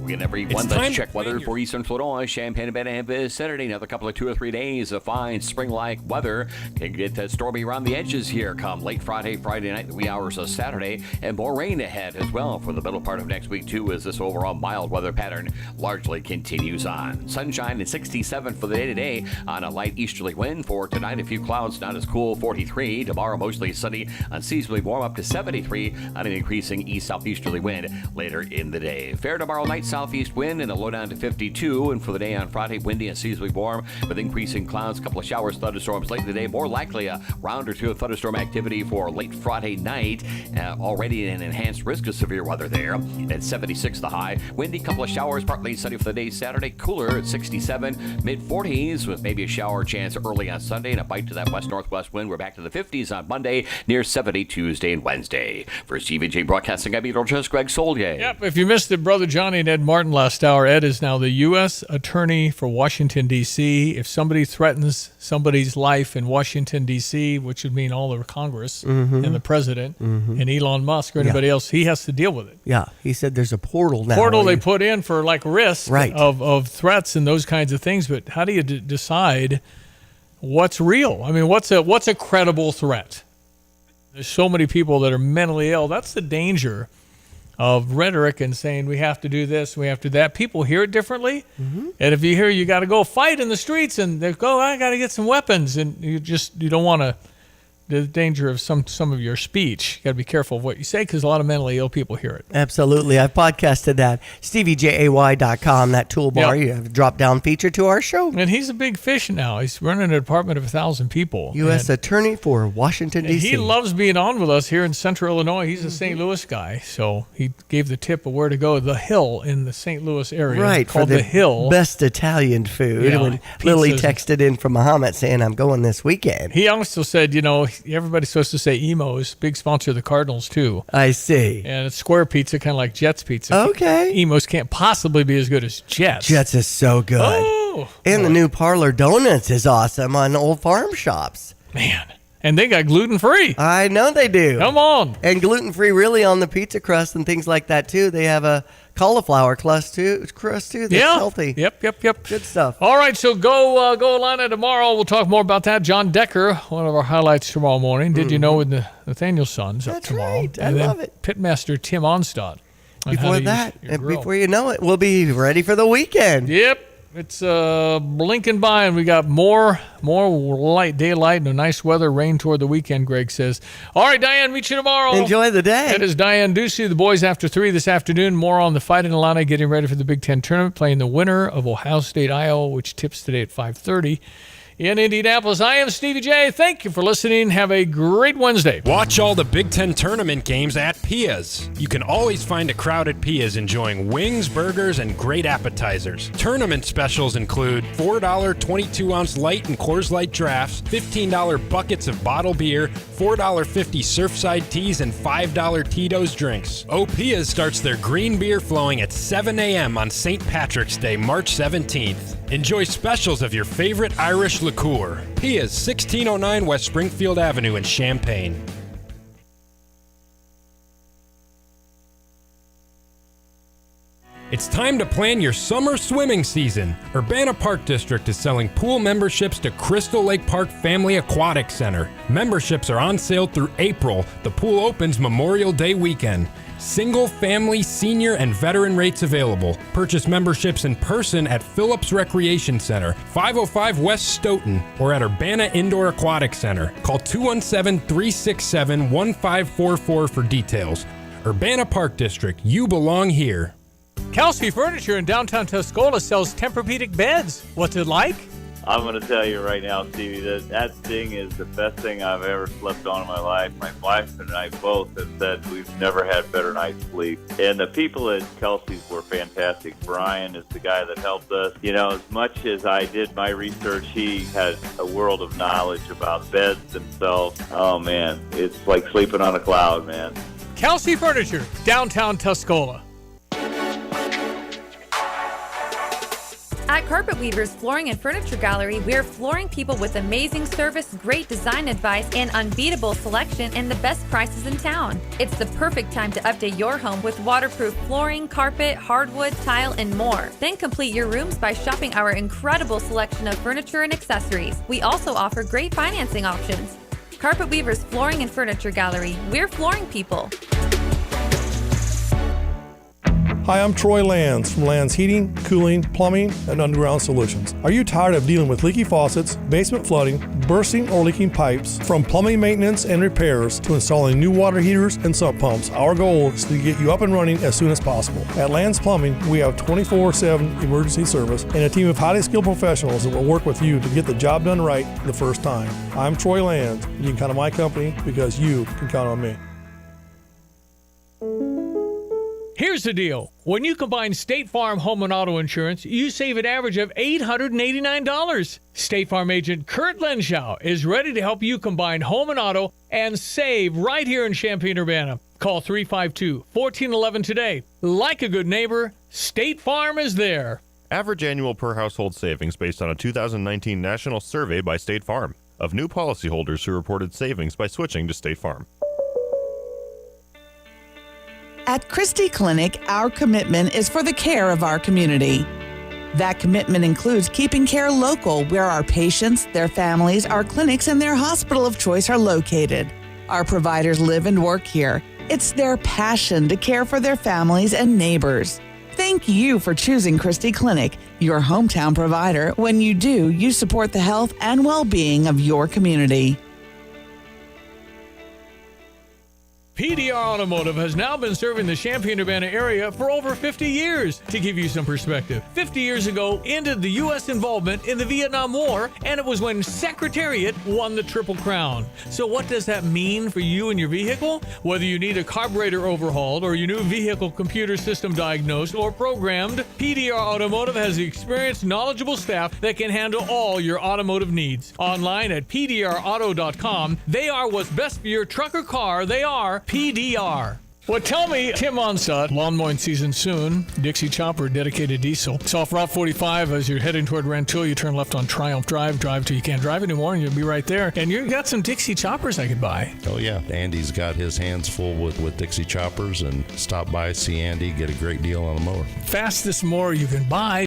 Speaker 17: Again, everyone, let's check weather for Eastern Florida, Champaign-Urbana and vicinity. Another couple of 2 or 3 days of fine spring-like weather. Can get stormy around the edges here come late Friday night, the wee hours of Saturday, and more rain ahead as well for the middle part of next week too, as this overall mild weather pattern largely continues on. Sunshine at 67 for the day today on a light easterly wind. For tonight, a few clouds, not as cool, 43. Tomorrow, mostly sunny, unseasonably warm up to 73 on an increasing east-southeasterly wind later in the day. Fair tomorrow night, southeast wind and a low down to 52. And for the day on Friday, windy and seasonably warm with increasing clouds, a couple of showers, thunderstorms late in the day. More likely a round or two of thunderstorm activity for late Friday night. Already an enhanced risk of severe weather there at 76 the high. Windy, couple of showers, partly sunny for the day Saturday. Cooler at 67, mid-40s with maybe a shower chance early on Sunday and a bite to that west-northwest wind. We're back to the 50s on Monday, near 70 Tuesday and Wednesday. For CVJ Broadcasting, I'm meteorologist Greg Solier.
Speaker 16: Yep, if you missed it, Brother Johnny and Ed Martin last hour. Ed is now the U.S. Attorney for Washington, D.C. If somebody threatens somebody's life in Washington, D.C., which would mean all of Congress and the president and Elon Musk or anybody else, he has to deal with it.
Speaker 18: Yeah, he said there's a portal now.
Speaker 16: They put in for like risk of threats and those kinds of things. But how do you decide what's real? I mean, what's a credible threat? There's so many people that are mentally ill. That's the danger of rhetoric and saying we have to do this, we have to do that. People hear it differently. And if you hear you got to go fight in the streets and they go, I got to get some weapons, and you don't want to, the danger of some of your speech. You got to be careful of what you say because a lot of mentally ill people hear it.
Speaker 18: Absolutely. I've podcasted that. StevieJay.com, that toolbar.
Speaker 16: Yep.
Speaker 18: You have a drop-down feature to our show.
Speaker 16: And he's a big fish now. He's running a department of 1,000 people.
Speaker 18: U.S. Attorney for Washington, D.C.
Speaker 16: He loves being on with us here in Central Illinois. He's a St. Louis guy, so he gave the tip of where to go. The Hill in the St. Louis area.
Speaker 18: Right,
Speaker 16: called
Speaker 18: for
Speaker 16: the Hill.
Speaker 18: Best Italian food.
Speaker 16: Yeah,
Speaker 18: When Lily
Speaker 16: pizzas.
Speaker 18: texted in from Muhammad saying, I'm going this weekend.
Speaker 16: He also said, everybody's supposed to say Emo's, big sponsor of the Cardinals, too.
Speaker 18: I see.
Speaker 16: And it's square pizza, kind of like Jets pizza.
Speaker 18: Okay.
Speaker 16: Emo's can't possibly be as good as Jets.
Speaker 18: Jets is so good.
Speaker 16: Oh,
Speaker 18: and the new Parlor Donuts is awesome on Old Farm Shops.
Speaker 16: Man. And they got gluten-free.
Speaker 18: I know they do.
Speaker 16: Come on.
Speaker 18: And gluten-free really on the pizza crust and things like that, too. They have a cauliflower crust, too. That's healthy.
Speaker 16: Yep.
Speaker 18: Good stuff.
Speaker 16: All right, so go Atlanta tomorrow. We'll talk more about that. John Decker, one of our highlights tomorrow morning. Did you know with the Nathaniel Sons up
Speaker 18: That's
Speaker 16: tomorrow?
Speaker 18: right. I
Speaker 16: And then
Speaker 18: love it.
Speaker 16: Pitmaster Tim Onstad. on how
Speaker 18: Before
Speaker 16: to
Speaker 18: that,
Speaker 16: use your
Speaker 18: and
Speaker 16: grill.
Speaker 18: before you know it, we'll be ready for the weekend.
Speaker 16: Yep. It's blinking by, and we got more light daylight and nice weather. Rain toward the weekend, Greg says. All right, Diane, meet you tomorrow.
Speaker 18: Enjoy the day.
Speaker 16: That is Diane Ducey. The boys after 3 this afternoon. More on the fight in Atlanta, getting ready for the Big Ten tournament, playing the winner of Ohio State, Iowa, which tips today at 5:30. In Indianapolis, I am Stevie J. Thank you for listening. Have a great Wednesday.
Speaker 1: Watch all the Big Ten tournament games at Pia's. You can always find a crowd at Pia's enjoying wings, burgers, and great appetizers. Tournament specials include $4 22-ounce light and Coors Light drafts, $15 buckets of bottled beer, $4.50 Surfside teas, and $5 Tito's drinks. Oh, Pia's starts their green beer flowing at 7 a.m. on St. Patrick's Day, March 17th. Enjoy specials of your favorite Irish liqueur. Pia's, 1609 West Springfield Avenue in Champaign. It's time to plan your summer swimming season. Urbana Park District is selling pool memberships to Crystal Lake Park Family Aquatic Center. Memberships are on sale through April. The pool opens Memorial Day weekend. Single, family, senior, and veteran rates available. Purchase memberships in person at Phillips Recreation Center, 505 West Stoughton, or at Urbana Indoor Aquatic Center. Call 217-367-1544 for details. Urbana Park District, you belong here.
Speaker 16: Kelsey Furniture in downtown Tuscola sells Tempur-Pedic beds. What's it like?
Speaker 5: I'm going to tell you right now, Stevie, that thing is the best thing I've ever slept on in my life. My wife and I both have said we've never had better night's sleep. And the people at Kelsey's were fantastic. Brian is the guy that helped us. You know, as much as I did my research, he had a world of knowledge about beds themselves. Oh, man, it's like sleeping on a cloud, man.
Speaker 16: Kelsey Furniture, downtown Tuscola.
Speaker 3: At Carpet Weavers Flooring and Furniture Gallery, we're flooring people with amazing service, great design advice, and unbeatable selection and the best prices in town. It's the perfect time to update your home with waterproof flooring, carpet, hardwood, tile, and more. Then complete your rooms by shopping our incredible selection of furniture and accessories. We also offer great financing options. Carpet Weavers Flooring and Furniture Gallery, we're flooring people.
Speaker 7: Hi, I'm Troy Lands from Lands Heating, Cooling, Plumbing, and Underground Solutions. Are you tired of dealing with leaky faucets, basement flooding, bursting or leaking pipes? From plumbing maintenance and repairs to installing new water heaters and sump pumps, our goal is to get you up and running as soon as possible. At Lands Plumbing, we have 24/7 emergency service and a team of highly skilled professionals that will work with you to get the job done right the first time. I'm Troy Lands. You can count on my company because you can count on me.
Speaker 16: Here's the deal. When you combine State Farm home and auto insurance, you save an average of $889. State Farm agent Kurt Lenschow is ready to help you combine home and auto and save right here in Champaign-Urbana. Call 352-1411 today. Like a good neighbor, State Farm is there.
Speaker 21: Average annual per household savings based on a 2019 national survey by State Farm of new policyholders who reported savings by switching to State Farm.
Speaker 10: At Christie Clinic, our commitment is for the care of our community. That commitment includes keeping care local where our patients, their families, our clinics, and their hospital of choice are located. Our providers live and work here, It's their passion to care for their families and neighbors. Thank you for choosing Christie Clinic, your hometown provider. When you do, you support the health and well-being of your community.
Speaker 16: PDR Automotive has now been serving the Champaign-Urbana area for over 50 years. To give you some perspective, 50 years ago ended the U.S. involvement in the Vietnam War, and it was when Secretariat won the Triple Crown. So what does that mean for you and your vehicle? Whether you need a carburetor overhauled or your new vehicle computer system diagnosed or programmed, PDR Automotive has the experienced, knowledgeable staff that can handle all your automotive needs. Online at pdrauto.com, they are what's best for your truck or car. They are PDR. Well, tell me, Tim Onsett, lawn mowing season soon. Dixie Chopper, dedicated diesel. It's off Route 45 as you're heading toward Rantoul. You turn left on Triumph Drive till you can't drive anymore, and you'll be right there. And you've got some Dixie Choppers I could buy.
Speaker 11: Oh, yeah. Andy's got his hands full with Dixie Choppers, and stop by, see Andy, get a great deal on a mower.
Speaker 16: Fastest mower you can buy.